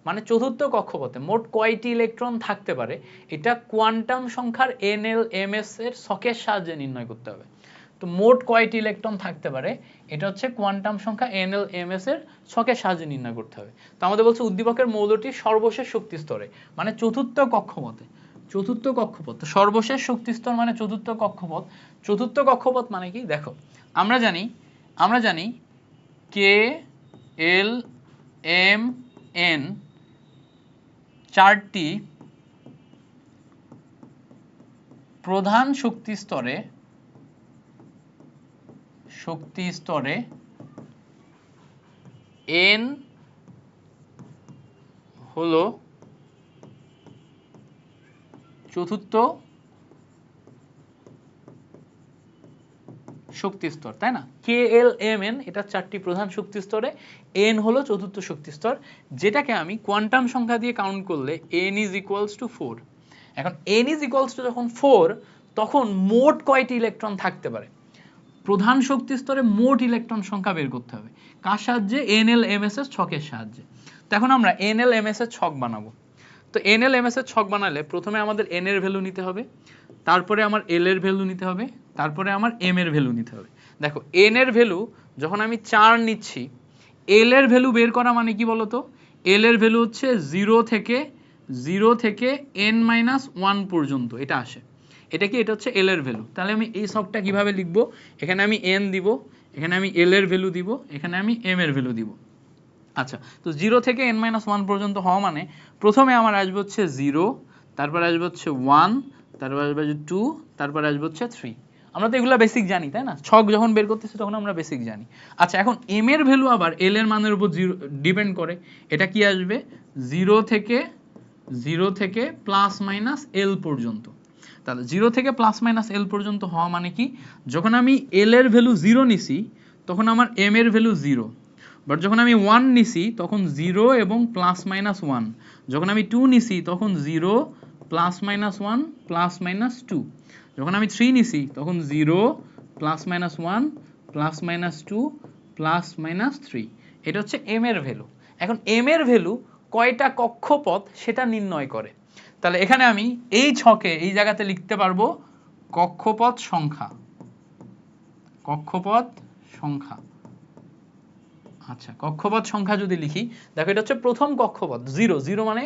মানে চতুর্থ কক্ষপথে মোট কয়টি ইলেকট্রন থাকতে পারে এটা কোয়ান্টাম সংখ্যার NLMS এর ছকের সাহায্যে নির্ণয় করতে হবে। তো মোট কয়টি ইলেকট্রন থাকতে পারে এটা হচ্ছে কোয়ান্টাম সংখ্যা NLMS এর ছকের সাহায্যে নির্ণয় করতে হবে। তো আমাদের বলছে উদ্দীপকের মৌলটির সর্বশেষ শক্তি স্তরে মানে চতুর্থ কক্ষপথে, চতুর্থ কক্ষপথ, সর্বশেষ শক্তি স্তর মানে চতুর্থ কক্ষপথ। চতুর্থ কক্ষপথ মানে কি দেখো, আমরা জানি কে এল এম এন চারটি প্রধান শক্তি স্তরে এন হলো চতুর্থ শক্তি স্তর, তাই না? KLMN এটা চারটি প্রধান শক্তি স্তরে, N হলো চতুর্থ শক্তি স্তর, যেটাকে আমি কোয়ান্টাম সংখ্যা দিয়ে কাউন্ট করলে N = 4। এখন N = যখন 4 তখন মোট কয়টি ইলেকট্রন থাকতে পারে, প্রধান শক্তি স্তরে মোট ইলেকট্রন সংখ্যা বের করতে হবে। কার সাহায্যে? NLMS এর ছকের সাহায্যে। তো এখন আমরা NLMS এর ছক বানাবো। তো NLMS এর ছক বানালে প্রথমে আমাদের N এর ভ্যালু নিতে হবে, তারপরে আমার L এর ভ্যালু নিতে হবে, তারপরে আমার M এর ভ্যালু নিতে হবে। দেখো N এর ভ্যালু যখন আমি 4 নিচ্ছি, L এর ভ্যালু বের করা মানে কি বলতো? L এর ভ্যালু হচ্ছে 0 থেকে n-1 পর্যন্ত এটা আসে। এটা কি? এটা হচ্ছে L এর ভ্যালু। তাহলে আমি এই ছকটা কিভাবে লিখবো? এখানে আমি N দিব, এখানে আমি L এর ভ্যালু দিব, এখানে আমি M এর ভ্যালু দিব। আচ্ছা, তো 0 থেকে n-1 পর্যন্ত হওয়া মানে প্রথমে আমার আসবে হচ্ছে 0, তারপর আসবে হচ্ছে 1, তারপর আসবে 2, তারপর আসবে হচ্ছে 3। আমরা তো এগুলা বেসিক জানি, তাই না? ছক যখন বের করতেছি তখন আমরা বেসিক জানি। আচ্ছা, এখন m এর ভ্যালু আবার l এর মানের উপর ডিপেন্ড করে। এটা কি আসবে? 0 থেকে +- l পর্যন্ত। তাহলে 0 থেকে +- l পর্যন্ত হওয়া মানে কি? যখন আমি l এর ভ্যালু 0 নিছি তখন আমার m এর ভ্যালু 0, বাট যখন আমি 1 নিছি তখন 0 এবং +-1, যখন আমি 2 নিছি তখন 0 +-1 +-2, যখন আমি 3 নিছি তখন 0 +-1 +-2 +-3। এটা হচ্ছে m এর ভ্যালু। এখন m এর ভ্যালু কয়টা কক্ষপথ সেটা নির্ণয় করে। তাহলে এখানে আমি এই ছকে এই জায়গাতে লিখতে পারবো কক্ষপথ সংখ্যা। আচ্ছা, কক্ষপথ সংখ্যা যদি লিখি, দেখো এটা হচ্ছে প্রথম কক্ষপথ, 0 0 মানে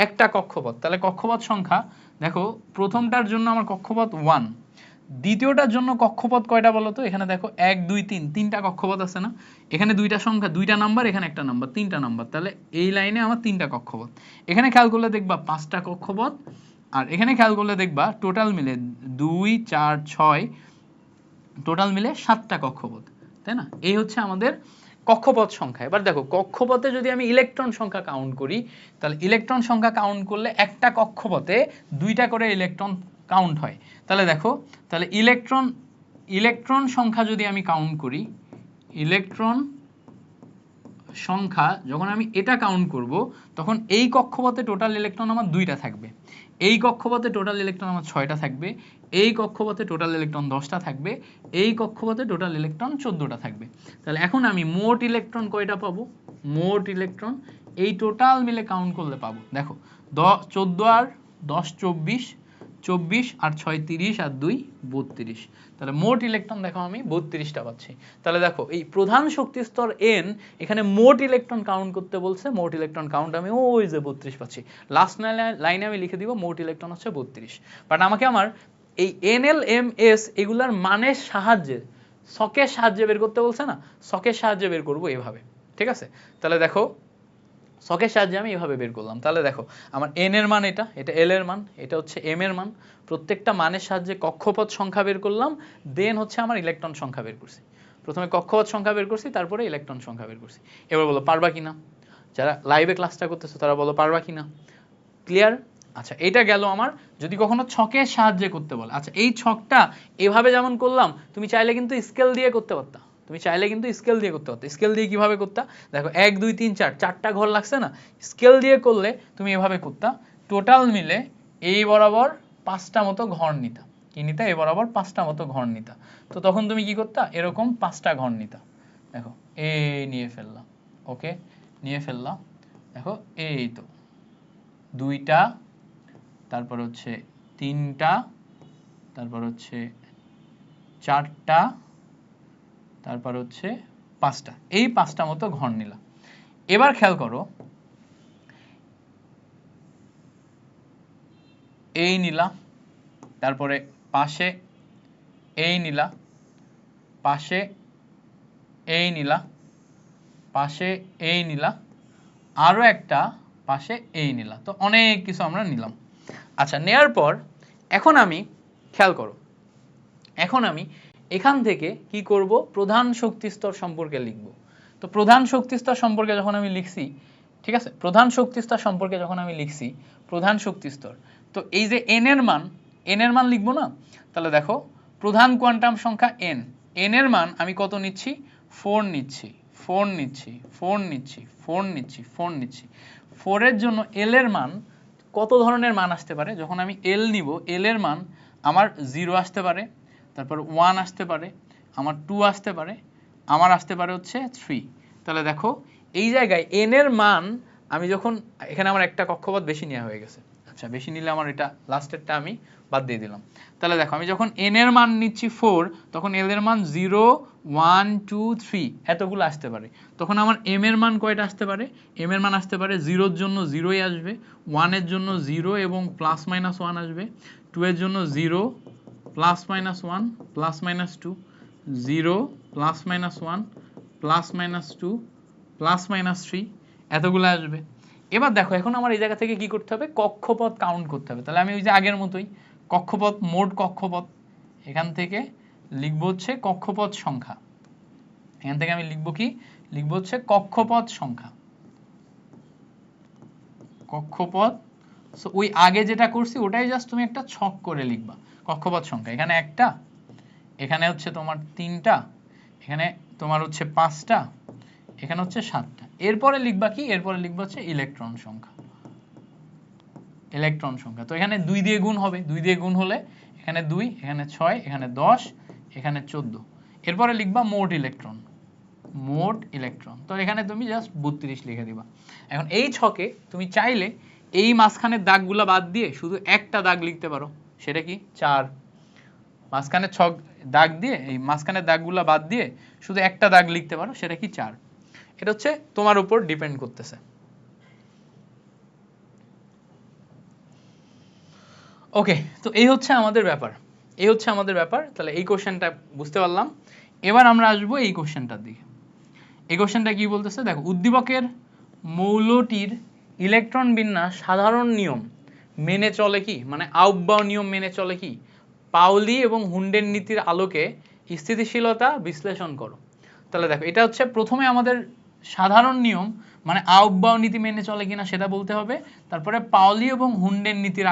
একটা কক্ষপথ। তাহলে কক্ষপথ সংখ্যা দেখো প্রথমটার জন্য আমার কক্ষপথ 1, দ্বিতীয়টার জন্য কক্ষপথ কয়টা বলো তো? এখানে দেখো 1 2 3, তিনটা কক্ষপথ আছে না? এখানে দুইটা সংখ্যা, দুইটা নাম্বার, এখানে একটা নাম্বার, তিনটা নাম্বার। তাহলে এই লাইনে আমার তিনটা কক্ষপথ। এখানে খেয়াল করলে দেখবা পাঁচটা কক্ষপথ, আর এখানে খেয়াল করলে দেখবা টোটাল মিলে 2 4 6, টোটাল মিলে 7টা কক্ষপথ, তাই না? এই হচ্ছে আমাদের কক্ষপথ সংখ্যা। এবার দেখো কক্ষপথে যদি আমি ইলেকট্রন সংখ্যা কাউন্ট করি, তাহলে ইলেকট্রন সংখ্যা কাউন্ট করলে একটা কক্ষপথে 2টা করে ইলেকট্রন কাউন্ট হয়। তাহলে দেখো, তাহলে ইলেকট্রন সংখ্যা যদি আমি কাউন্ট করি, ইলেকট্রন সংখ্যা যখন আমি এটা কাউন্ট করব, তখন এই কক্ষপথে টোটাল ইলেকট্রন আমার 2টা থাকবে, এই কক্ষপথে টোটাল ইলেকট্রন আমার 6টা থাকবে, এই কক্ষপথে টোটাল ইলেকট্রন 10টা থাকবে, এই কক্ষপথে টোটাল ইলেকট্রন 14টা থাকবে। তাহলে এখন আমি মোট ইলেকট্রন কয়টা পাবো? মোট ইলেকট্রন এই টোটাল মিলে কাউন্ট করলে পাবো, দেখো 14 আর 10 24, 24 আর 6 30 আর 2 32। তাহলে মোট ইলেকট্রন দেখো আমি 32টা পাচ্ছি। তাহলে দেখো এই প্রধান শক্তি স্তর n, এখানে মোট ইলেকট্রন কাউন্ট করতে বলছে, মোট ইলেকট্রন কাউন্ট আমি ওই যে 32 পাচ্ছি। লাস্ট লাইনে আমি লিখে দিব মোট ইলেকট্রন হচ্ছে 32। বাট আমাকে আমার এই nl ms এগুলার মানের সাহায্যে, ছকের সাহায্যে বের করতে বলছে না, ছকের সাহায্যে বের করব এভাবে, ঠিক আছে? তাহলে দেখো ছকের সাহায্যে আমি এভাবে বের করলাম। তাহলে দেখো আমার n এর মান এটা, এটা l এর মান, এটা হচ্ছে m এর মান, প্রত্যেকটা মানের সাহায্যে কক্ষপথ সংখ্যা বের করলাম, দেন হচ্ছে আমার ইলেকট্রন সংখ্যা বের করছি। প্রথমে কক্ষপথ সংখ্যা বের করছি, তারপরে ইলেকট্রন সংখ্যা বের করছি। এবার বলো পারবা কিনা? যারা লাইভে ক্লাসটা করতেছো তারা বলো পারবা কিনা? ক্লিয়ার? আচ্ছা, এটা গেল আমার যদি কখনো ছকের সাহায্যে করতে বলে। আচ্ছা, এই ছকটা এভাবে যেমন করলাম, তুমি চাইলে কিন্তু স্কেল দিয়ে করতে পারতা, তুমি চাইলে কিন্তু স্কেল দিয়ে করতে পারতা। স্কেল দিয়ে কিভাবে করতা? দেখো 1 2 3 4, চারটা ঘর লাগছে না? স্কেল দিয়ে করলে তুমি এভাবে করতা, টোটাল মিলে এই বরাবর 5টা মতো ঘর নিতা। কি নিতা? এই বরাবর 5টা মতো ঘর নিতা। তো তখন তুমি কি করতা? এরকম 5টা ঘর নিতা। দেখো এই নিয়ে ফেললাম, ওকে, নিয়ে ফেললাম। দেখো এই তো 2টা, তারপর হচ্ছে 3টা, তারপর হচ্ছে 4টা, তারপর হচ্ছে 5টা, এই 5টা মতো ঘর নিলাম। এবার খেয়াল করো, এই নিলাম, তারপরে পাশে এই নিলা, পাশে এই নিলা, পাশে এই নিলা, আরো একটা পাশে এই নিলা। তো অনেক কিছু আমরা নিলাম। আচ্ছা, নেয়ার পর এখন আমি খেয়াল করো, এখন আমি এখান থেকে কি করব? প্রধান শক্তি স্তর সম্পর্কে লিখব। তো প্রধান শক্তি স্তর সম্পর্কে যখন আমি লিখছি, ঠিক আছে, প্রধান শক্তি স্তর সম্পর্কে যখন আমি লিখছি, প্রধান শক্তি স্তর, তো এই যে n এর মান লিখবো না? তাহলে দেখো প্রধান কোয়ান্টাম সংখ্যা n, n এর মান আমি কত নিচ্ছি? 4 নিচ্ছি, 4 নিচ্ছি, 4 নিচ্ছি, 4 নিচ্ছি, 4 নিচ্ছি। 4 এর জন্য l এর মান কত ধরনের মান আসতে পারে? যখন আমি l নিব, l এর মান আমার 0 আসতে পারে, তারপর 1 আসতে পারে, আমার 2 আসতে পারে, আমার আসতে পারে হচ্ছে 3। তাহলে দেখো এই জায়গায় n এর মান আমি যখন, এখানে আমার একটা কক্ষপথ বেশি নেওয়া হয়ে গেছে, আচ্ছা বেশি নিলে আমার এটা লাস্টেরটা আমি বাদ দিয়ে দিলাম। তাহলে দেখো আমি যখন n এর মান নিচ্ছি 4, তখন l এর মান 0 1 2 3 এতগুলো আসতে পারে। তখন আমার m এর মান কয়টা আসতে পারে? m এর মান আসতে পারে 0 এর জন্য 0ই আসবে, 1 এর জন্য 0 এবং প্লাস মাইনাস 1 আসবে, 2 এর জন্য 0 plus minus 1 plus minus 2, 0 plus minus 1 plus minus 2 plus minus 3, এতগুলো আসবে। এবার দেখো এখন আমার এই জায়গা থেকে কি করতে হবে? কক্ষপথ কাউন্ট করতে হবে। তাহলে আমি ওই যে আগের মতোই কক্ষপথ, মোট কক্ষপথ, এখান থেকে লিখবো হচ্ছে কক্ষপথ সংখ্যা, এখান থেকে আমি লিখবো কি? লিখবো হচ্ছে কক্ষপথ সংখ্যা, কক্ষপথ। সো ওই আগে যেটা করছি ওটাই জাস্ট তুমি একটা ছক করে লিখবা, কক্ষপথ সংখ্যা। এখানে একটা, এখানে হচ্ছে তোমার 3টা, এখানে তোমার হচ্ছে 5টা, এখানে হচ্ছে 7টা। এরপরে লিখবা কি? এরপরে লিখবা হচ্ছে ইলেকট্রন সংখ্যা, ইলেকট্রন সংখ্যা। তো এখানে 2 দিয়ে গুণ হবে, 2 দিয়ে গুণ হলে এখানে 2, এখানে 6, এখানে 10, এখানে 14। এরপরে লিখবা মোট ইলেকট্রন, মোট ইলেকট্রন। তো এখানে তুমি জাস্ট 32 লিখে দিবা। এখন এই ছকে তুমি চাইলে এই মাঝখানের দাগগুলো বাদ দিয়ে শুধু একটা দাগ লিখতে পারো, সেটা কি? 4। মাঝখানে ছক দাগ দিয়ে, এই মাঝখানের দাগগুলো বাদ দিয়ে শুধু একটা দাগ লিখতে পারো, সেটা কি? 4। এটা হচ্ছে তোমার উপর ডিপেন্ড করতেছে। ওকে, তো এই হচ্ছে আমাদের ব্যাপার। তাহলে এই কোশ্চেনটা বুঝতে পারলাম। এবার আমরা আসবো এই কোশ্চেনটার দিকে। এই কোশ্চেনটা কি বলতেছে দেখো, উদ্দীপকের মৌলটির ইলেকট্রন বিন্যাস সাধারণ নিয়ম মেনে চলে কি, মানে আউফবাউ নিয়ম মেনে চলে কি, পাউলি এবং হুন্ডের নীতির আলোকে স্থিতিশীলতা বিশ্লেষণ করো। তাহলে দেখো, এটা হচ্ছে প্রথমে আমাদের সাধারণ নিয়ম মানে আউফবাউ নীতি মেনে চলে কিনা সেটা বলতে হবে, তারপরে পাউলি এবং হুন্ডের নীতির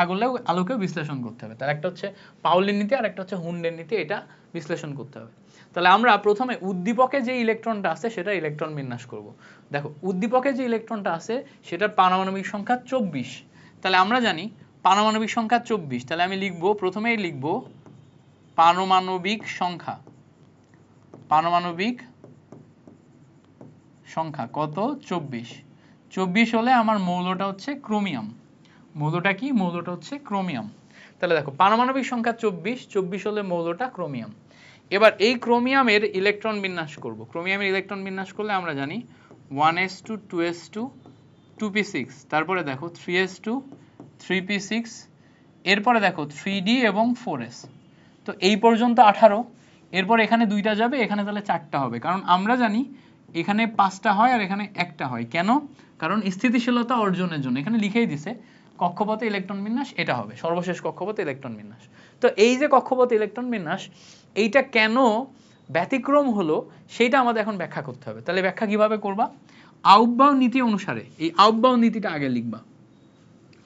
আলোকে বিশ্লেষণ করতে হবে। তার একটা হচ্ছে পাউলির নীতি আর একটা হচ্ছে হুন্ডের নীতি, এটা বিশ্লেষণ করতে হবে। তাহলে আমরা প্রথমে উদ্দীপকে যে ইলেকট্রনটা আছে সেটা ইলেকট্রন বিন্যাস করব। দেখো, উদ্দীপকে যে ইলেকট্রনটা আছে সেটার পারমাণবিক সংখ্যা 24। তাহলে আমরা জানি পারমাণবিক সংখ্যা 24, তাহলে আমি লিখবো, প্রথমেই লিখবো পারমাণবিক সংখ্যা কত, 24। 24 হলে আমার মৌলটা হচ্ছে ক্রোমিয়াম। মৌলটা কি, মৌলটা হচ্ছে ক্রোমিয়াম। তাহলে দেখো, পারমাণবিক সংখ্যা 24, 24 হলে মৌলটা ক্রোমিয়াম। এবার এই ক্রোমিয়ামের ইলেকট্রন বিন্যাস করব। ক্রোমিয়ামের ইলেকট্রন বিন্যাস করলে আমরা জানি 1s2 2s2 2p6, তারপরে দেখো 3s2 3p6, এরপরে দেখো 3d এবং 4s। তো এই পর্যন্ত 18। এরপর এখানে দুইটা যাবে, এখানে তাহলে 4টা হবে, কারণ আমরা জানি এখানে 5টা হয় আর এখানে একটা হয়। কেন? কারণ স্থিতিশীলতা অর্জনের জন্য। এখানে লিখেই দিছে কক্ষপথে ইলেকট্রন বিন্যাস এটা হবে, সর্বশেষ কক্ষপথে ইলেকট্রন বিন্যাস। তো এই যে কক্ষপথে ইলেকট্রন বিন্যাস, এইটা কেন ব্যতিক্রম হলো সেইটা আমাদের এখন ব্যাখ্যা করতে হবে। তাহলে ব্যাখ্যা কিভাবে করবা? আউফবাউ নীতি অনুসারে, এই আউফবাউ নীতিটা আগে লিখবা।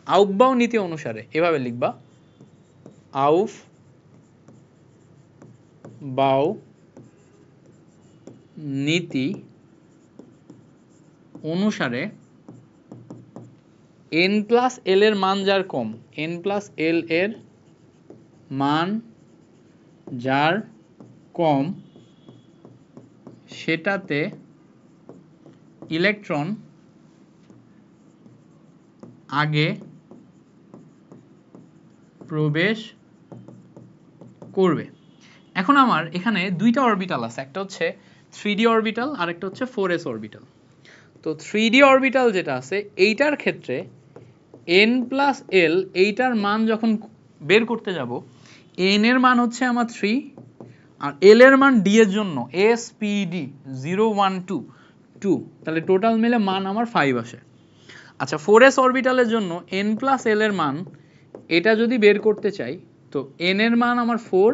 আউফবাউ নীতি অনুসারে এভাবে লিখবা, আউফবাউ নীতি অনুসারে n+l এর মান যার কম, n+l এর মান যার কম, সেটাতে ইলেকট্রন আগে প্রবেশ করবে। এখন আমার এখানে দুইটা অরবিটাল আছে, একটা হচ্ছে 3d অরবিটাল আর একটা হচ্ছে 4s অরবিটাল। তো 3d অরবিটাল যেটা আছে এইটার ক্ষেত্রে n+l, এইটার মান যখন বের করতে যাব, n এর মান হচ্ছে আমার 3 আর l এর মান d এর জন্য spd 0 1 2 2, তাহলে টোটাল মিলে মান আমার 5 আসে। আচ্ছা, 4s অরবিটালের জন্য n+l এর মান এটা যদি বের করতে চাই, তো n এর মান আমার 4,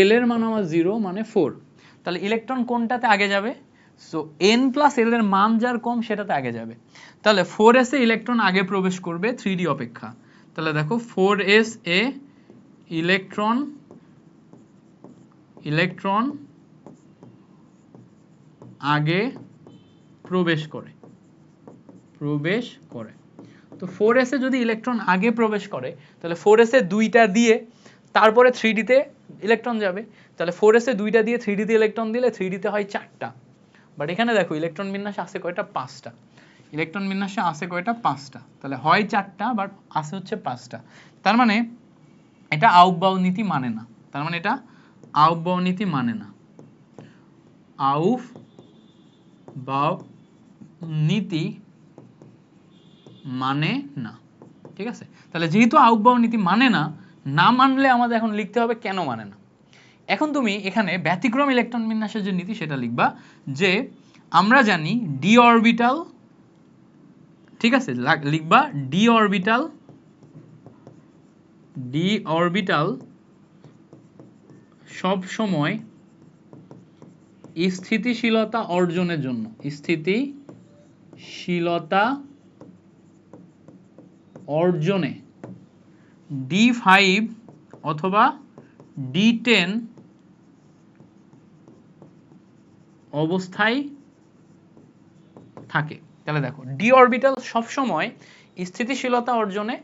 l এর মান আমার 0 মানে 4। তাহলে ইলেকট্রন কোনটাতে আগে যাবে? সো n+l এর মান যার কম সেটাতে আগে যাবে। তাহলে 4s এ ইলেকট্রন আগে প্রবেশ করবে 3d অপেক্ষা। তাহলে দেখো 4s এ ইলেকট্রন আগে প্রবেশ করে। তো 4s এ যদি ইলেকট্রন আগে প্রবেশ করে, তাহলে 4s এ দুইটা দিয়ে তারপরে 3d তে ইলেকট্রন যাবে। তাহলে 4s এ দুইটা দিয়ে 3d তে ইলেকট্রন দিলে 3d তে হয় 4টা। বাট এখানে দেখো ইলেকট্রন বিন্যাসে আছে কয়টা, 5টা। ইলেকট্রন বিন্যাসে আছে কয়টা, 5টা। তাহলে হয় 4টা বাট আছে হচ্ছে 5টা। তার মানে এটা আউফবাউ নীতি মানে না। আউফবাউ নীতি মানে না। ঠিক আছে? তাহলে যেহেতু আউফবাউ নীতি মানে না, না মানলে আমাদের এখন লিখতে হবে কেন মানে না। এখন তুমি এখানে ব্যতিক্রম ইলেকট্রন বিন্যাসের যে নীতি সেটা লিখবা, যে আমরা জানি ডি অরবিটাল, ঠিক আছে, লিখবা ডি অরবিটাল সব সময় স্থিতিশীলতা অর্জনে D5 অথবা D10 অবস্থায় থাকে। তাহলে দেখো, ডি অরবিটাল সবসময় স্থিতিশীলতা অর্জনে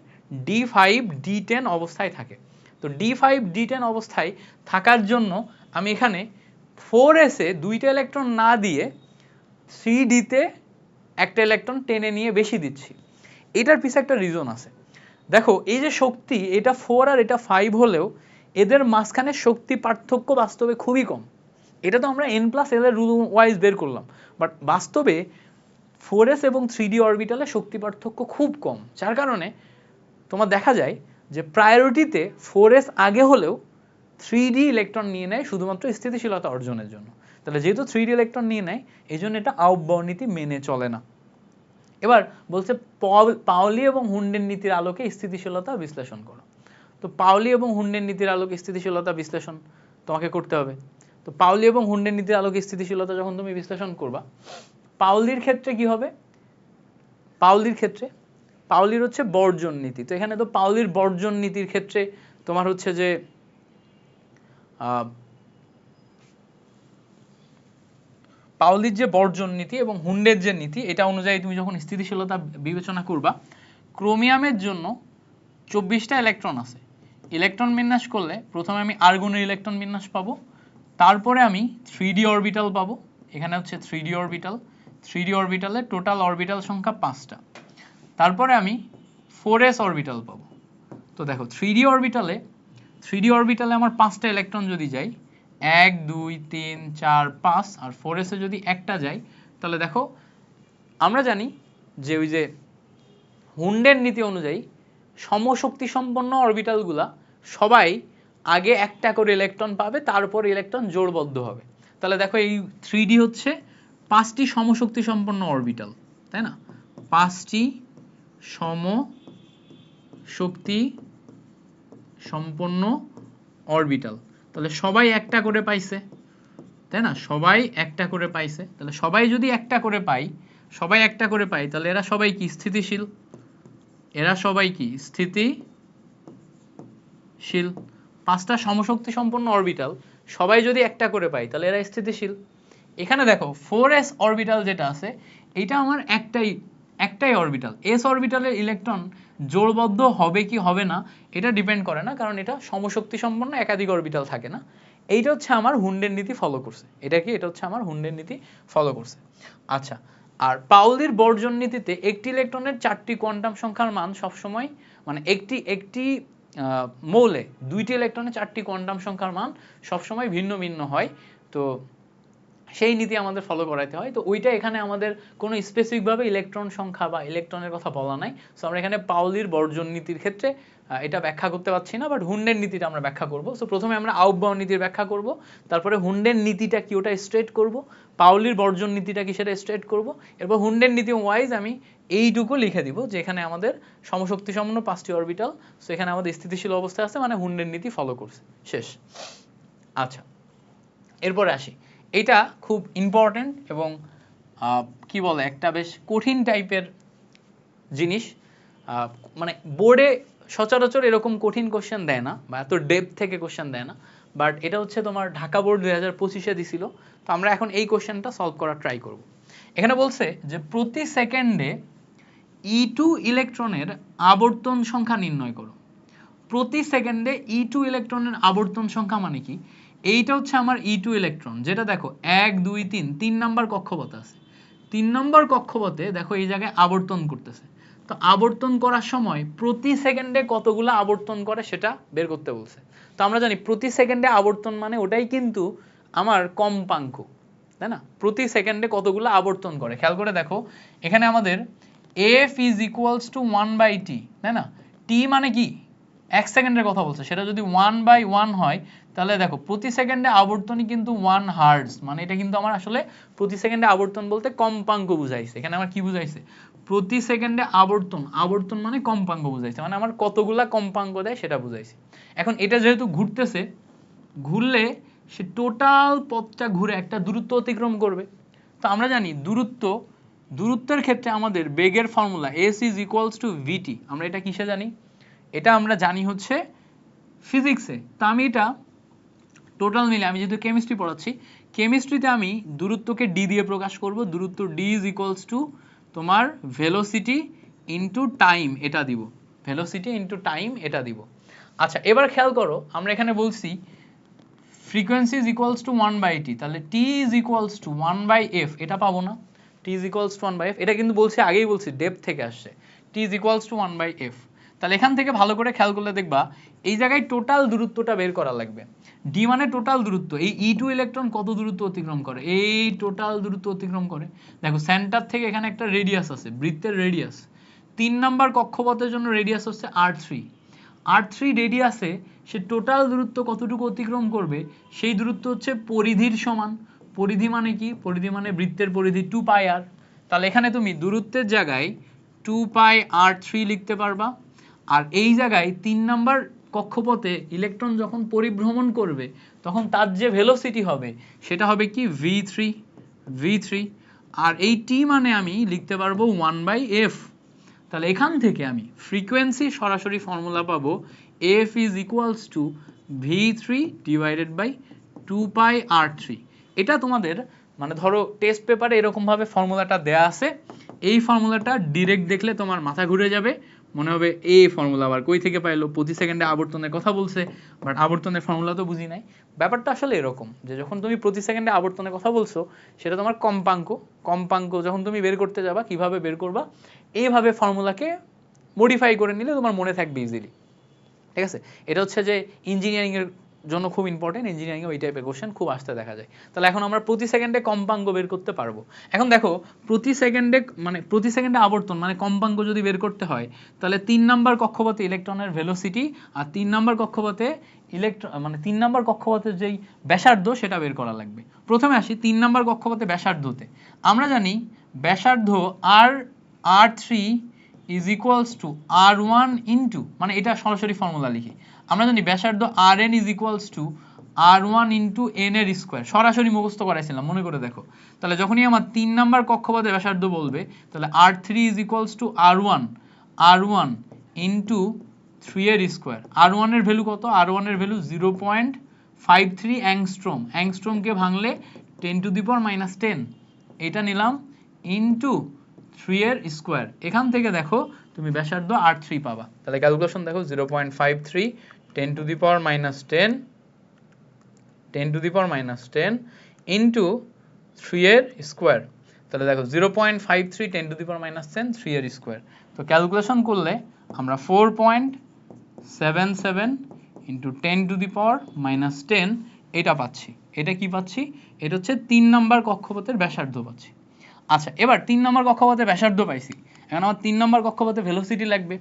D5 D10 অবস্থায় থাকে। তো D5 D10 অবস্থায় থাকার জন্য আমি এখানে 4s এ দুইটা ইলেকট্রন না দিয়ে 3d তে একটা ইলেকট্রন টেনে নিয়ে বেশি দিচ্ছি। এটার পিছনে একটা রিজন আছে। দেখো, এই যে শক্তি, এটা 4 আর এটা 5 হলেও এদের মাঝখানে শক্তি পার্থক্য বাস্তবে খুবই কম। এটা তো আমরা n+l এর রুল ওয়াইজ বের করলাম, বাট বাস্তবে 4s এবং 3d অরবিটালে শক্তি পার্থক্য খুব কম, যার কারণে তোমার দেখা যায় যে প্রায়োরিটিতে 4s আগে হলেও 3d ইলেকট্রন নিয়ে নেয় শুধুমাত্র স্থিতিশীলতা অর্জনের জন্য। তাহলে যেহেতু 3d ইলেকট্রন নিয়ে নেয়, এই জন্য এটা আউফবাউ নীতি মেনে চলে না। এবার বলছে পাওলি এবং হুন্ডের নীতির আলোকে স্থিতিশীলতা বিশ্লেষণ করো। তো পাওলি এবং হুন্ডের নীতির আলোকে স্থিতিশীলতা বিশ্লেষণ তোমাকে করতে হবে। তো পাওলি এবং হুন্ডের নীতির আলোকে স্থিতিশীলতা যখন তুমি বিশ্লেষণ করবা, পাওলির ক্ষেত্রে কি হবে? পাওলির হচ্ছে বর্জন নীতি। তো এখানে তো পাওলির বর্জন নীতির ক্ষেত্রে তোমার হচ্ছে যে পাওলির যে বর্জন নীতি এবং হুন্ডের যে নীতি, এটা অনুযায়ী তুমি যখন স্থিতিশীলতা বিবেচনা করবা, ক্রোমিয়ামের জন্য 24টা ইলেকট্রন আছে। ইলেকট্রন বিন্যাস করলে প্রথমে আমি আর্গনের ইলেকট্রন বিন্যাস পাবো, তারপরে আমি 3d অরবিটাল পাবো। এখানে হচ্ছে 3d orbital, 3d অরবিটালে total orbital সংখ্যা 5টা। তারপরে আমি 4s অরবিটাল পাবো। তো দেখো 3d অরবিটালে আমার 5টা ইলেকট্রন যদি যায়, 1 2 3 4 5, আর 4s এ যদি একটা যায়, তাহলে দেখো আমরা জানি যে ওই যে হুন্ডের নীতি অনুযায়ী সমশক্তি সম্পন্ন অরবিটালগুলা সবাই আগে একটা করে ইলেকট্রন পাবে, তারপর ইলেকট্রন জোড়বদ্ধ হবে। তাহলে দেখো এই 3d হচ্ছে 5টি সমশক্তি সম্পন্ন অরবিটাল, তাই না? 5টি সমশক্তি সম্পন্ন অরবিটাল, তাহলে সবাই একটা করে পাইছে, তাই না? সবাই একটা করে পাইছে। তাহলে সবাই যদি একটা করে পাই, তাহলে এরা সবাই কি স্থিতিশীল? এরা সবাই কি স্থিতিশীল? 5টা সমশক্তি সম্পন্ন অরবিটাল সবাই যদি একটা করে পাই, তাহলে এরা স্থিতিশীল। এখানে দেখো 4s অরবিটাল যেটা আছে, এটা আমার একটাই অরবিটাল। s অরবিটালের ইলেকট্রন জোড়বদ্ধ হবে কি হবে না এটা ডিপেন্ড করে না, কারণ এটা সমশক্তি সম্পন্ন একাধিক অরবিটাল থাকে না। এইটা হচ্ছে আমার হুন্ডের নীতি ফলো করছে। এটা হচ্ছে আমার হুন্ডের নীতি ফলো করছে। আচ্ছা, আর পাউলির বর্জন নীতিতে একটি ইলেকট্রনের 4টি কোয়ান্টাম সংখ্যার মান সবসময়, মানে একটি মৌলে 2টি ইলেকট্রনের 4টি কোয়ান্টাম সংখ্যার মান সবসময় ভিন্ন ভিন্ন হয়। তো সেই নীতি আমাদের ফলো করাইতে হয়। তো ওইটা এখানে আমাদের কোনো স্পেসিফিকভাবে ইলেকট্রন সংখ্যা বা ইলেকট্রনের কথা বলা নাই। সো আমরা এখানে পাউলির বর্জন নীতির ক্ষেত্রে এটা ব্যাখ্যা করতে পারছি না, বাট হুন্ডের নীতিটা আমরা ব্যাখ্যা করব। সো প্রথমে আমরা আউফবাউ নীতির ব্যাখ্যা করব, তারপরে হুন্ডের নীতিটা কি ওটা স্ট্রেট করব, পাউলির বর্জন নীতিটা কি সেটা স্ট্রেট করব, এরপর হুন্ডের নীতি ওয়াইজ আমি এইটুকু লিখে দিব যে এখানে আমাদের সমশক্তি সম্পন্ন 5টি অরবিটাল, সো এখানে আমাদের স্থিতিশীল অবস্থায় আছে, মানে হুন্ডের নীতি ফলো করছে, শেষ। আচ্ছা, এরপরে আসি, এটা খুব ইম্পর্টেন্ট এবং কি বলে একটা বেশ কঠিন টাইপের জিনিস। মানে বোর্ডে সচরাচর এরকম কঠিন কোশ্চেন দেয় না বা এত ডেপথ থেকে কোশ্চেন দেয় না, বাট এটা হচ্ছে তোমার ঢাকা বোর্ড 2025-এ দিছিল। তো আমরা এখন এই কোশ্চেনটা সলভ করার ট্রাই করব। এখানে বলছে যে প্রতি সেকেন্ডে E2 ইলেকট্রনের আবর্তন সংখ্যা নির্ণয় করো। প্রতি সেকেন্ডে E2 ইলেকট্রনের আবর্তন সংখ্যা মানে কি? এইটা হচ্ছে আমার E2 ইলেকট্রন, যেটা দেখো 1 2 3 নাম্বার কক্ষপথে আছে। 3 নম্বর কক্ষপথে দেখো এই জায়গায় আবর্তন করতেছে। তো আবর্তন করার সময় প্রতি সেকেন্ডে কতগুলো আবর্তন করে সেটা বের করতে বলছে। তো আমরা জানি প্রতি সেকেন্ডে আবর্তন মানে ওটাই কিন্তু আমার কম্পাঙ্ক, তাই না? প্রতি সেকেন্ডে কতগুলো আবর্তন করে, খেয়াল করে দেখো এখানে আমাদের f is equals to 1/t, তাই না? t মানে কি? 1 সেকেন্ডের কথা বলছে, সেটা যদি 1/1 হয়, তাহলে দেখো প্রতি সেকেন্ডে আবর্তনই কিন্তু 1 হার্টজ, মানে এটা কিন্তু আমার আসলে প্রতি সেকেন্ডে আবর্তন বলতে কম্পাঙ্ক বুঝাইছে। এখানে আমার কি বুঝাইছে? প্রতি সেকেন্ডে আবর্তন মানে কম্পাঙ্ক বুঝাইছে, মানে আমার কতগুলা কম্পাঙ্ক দেয় সেটা বুঝাইছে। এখন এটা যেহেতু ঘুরতেছে, ঘুরলে সে টোটাল পথটা ঘুরে একটা দূরত্ব অতিক্রম করবে। তো আমরা জানি দূরত্বের ক্ষেত্রে আমাদের বেগের formula s is equals to vt। আমরা এটা কিসে জানি? এটা আমরা জানি হচ্ছে ফিজিক্সে। তো আমি এটা টোটাল মিলে, আমি যেহেতু কেমিস্ট্রি পড়াচ্ছি, কেমিস্ট্রিতে আমি দূরত্বকে d দিয়ে প্রকাশ করব। দূরত্ব d is equals to তোমার ভেলোসিটি ইনটু টাইম, এটা দিব, ভেলোসিটি ইনটু টাইম এটা দিব। আচ্ছা, এবার খেয়াল করো আমরা এখানে বলছি frequency is equals to 1/t, তাহলে t is equals to 1/f, এটা পাবো না? t is equals to 1/f, এটা কিন্তু বলছি, আগেই বলছি ডেপথ থেকে আসছে, t is equals to 1/f। তাহলে এখান থেকে ভালো করে খেয়াল করলে দেখবা এই জায়গায় টোটাল দূরত্বটা বের করা লাগবে। ডি মানে টোটাল দূরত্ব, এই E2 ইলেকট্রন কত দূরত্ব অতিক্রম করে, এই টোটাল দূরত্ব অতিক্রম করে। দেখো সেন্টার থেকে এখানে একটা রেডিয়াস আছে, বৃত্তের রেডিয়াস 3 নাম্বার কক্ষপথের জন্য রেডিয়াস হচ্ছে R3। R3 রেডিয়াসে সে টোটাল দূরত্ব কতটুকু অতিক্রম করবে, সেই দূরত্ব হচ্ছে পরিধির সমান। পরিধি মানে কি, পরিধি মানে বৃত্তের পরিধি 2πr। তাহলে এখানে তুমি দূরত্বের জায়গায় 2πr3 লিখতে পারবা। আর এই জায়গায় 3 নাম্বার কক্ষপথে ইলেকট্রন যখন পরিভ্রমণ করবে তখন তার যে ভেলোসিটি হবে সেটা হবে কি v3। আর এই টি মানে আমি লিখতে পারবো 1/f। তাহলে এখান থেকে আমি ফ্রিকোয়েন্সি সরাসরি ফর্মুলা পাবো f is equals to v3 divided by 2πr3। এটা তোমাদের মানে ধরো টেস্ট পেপারে এরকম ভাবে ফর্মুলাটা দেয়া আছে, এই ফর্মুলাটা ডিরেক্ট দেখলে তোমার মাথা ঘুরে যাবে, মনে হবে এই ফর্মুলা আবার কই থেকে পাইলো, প্রতি সেকেন্ডে আবর্তনের কথা বলছে বাট আবর্তনের ফর্মুলা তো বুঝি নাই। ব্যাপারটা আসলে এরকম যে যখন তুমি প্রতি সেকেন্ডে আবর্তনের কথা বলছো সেটা তোমার কম্পাঙ্ক যখন তুমি বের করতে যাবা কিভাবে বের করবা, এইভাবে ফর্মুলাকে মডিফাই করে নিলে তোমার মনে থাকবে ইজিলি। ঠিক আছে, এটা হচ্ছে যে ইঞ্জিনিয়ারিং এর জন্য খুব ইম্পর্টেন্ট, ইঞ্জিনিয়ারিং এ ওই টাইপের কোশ্চেন খুব আসতে দেখা যায়। তাহলে এখন আমরা প্রতি সেকেন্ডে কম্পাঙ্ক বের করতে পারবো। এখন দেখো প্রতি সেকেন্ডে আবর্তন মানে কম্পাঙ্ক যদি বের করতে হয় তাহলে 3 নাম্বার কক্ষপথে ইলেকট্রনের ভেলোসিটি আর 3 নাম্বার কক্ষপথে মানে 3 নাম্বার কক্ষপথের যেই ব্যাসার্ধ সেটা বের করা লাগবে। প্রথমে আসি 3 নাম্বার কক্ষপথে ব্যাসার্ধতে। আমরা জানি ব্যাসার্ধ r3 is equals to r1 into, মানে এটা সরাসরি ফর্মুলা লিখি, আমরা জানি ব্যাসার্ধ rn is equals to r1 into n এর স্কয়ার, সরাসরি মুখস্থ করাইছিলাম মনে করে দেখো। তাহলে যখনই আমার 3 নাম্বার কক্ষপথে ব্যাসার্ধ বলবে তাহলে r3 is equals to r1 into 3 এর স্কয়ার। r1 এর ভ্যালু কত, r1 এর ভ্যালু 0.53 অ্যাংস্ট্রম, অ্যাংস্ট্রমকে ভাঙলে 10 to the power minus 10, এটা নিলাম ইনটু 3 এর স্কয়ার। এখান থেকে দেখো তুমি ব্যাসার্ধ r3 পাবা। তাহলে ক্যালকুলেশন দেখো 0.53 10 to the power minus 10 into 3 এর স্কয়ার। তাহলে দেখো 0.53 10 to the power minus 10 3 এর স্কয়ার। তো ক্যালকুলেশন করলে আমরা 4.77 into 10 to the power minus 10 এটা পাচ্ছি। এটা কি পাচ্ছি, এটা হচ্ছে 3 নাম্বার কক্ষপথের ব্যাসার্ধ পাচ্ছি। আচ্ছা এবার 3 নম্বর কক্ষপথে ব্যাসার্ধ পাইছি, এখন আমার 3 নম্বর কক্ষপথে ভেলোসিটি লাগবে,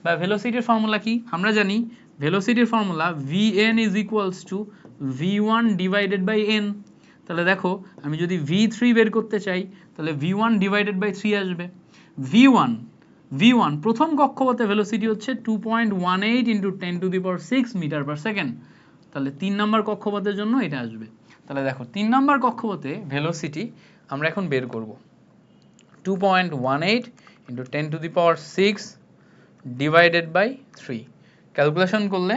বা ভেলোসিটির ফর্মুলা কি, আমরা জানি ভেলোসিটির formula vn is equals to v1 divided by n। তাহলে দেখো আমি যদি v3 বের করতে চাই তাহলে v1 divided by 3 আসবে। v1 প্রথম কক্ষপথে ভেলোসিটি হচ্ছে 2.18 into 10 to the power 6 metre per second, তাহলে 3 নম্বর কক্ষপথের জন্য এটা আসবে। তাহলে দেখো 3 নম্বর কক্ষপথে ভেলোসিটি আমরা এখন বের করব 2.18 into 10 to the power 6 divided by 3। Calculation করলে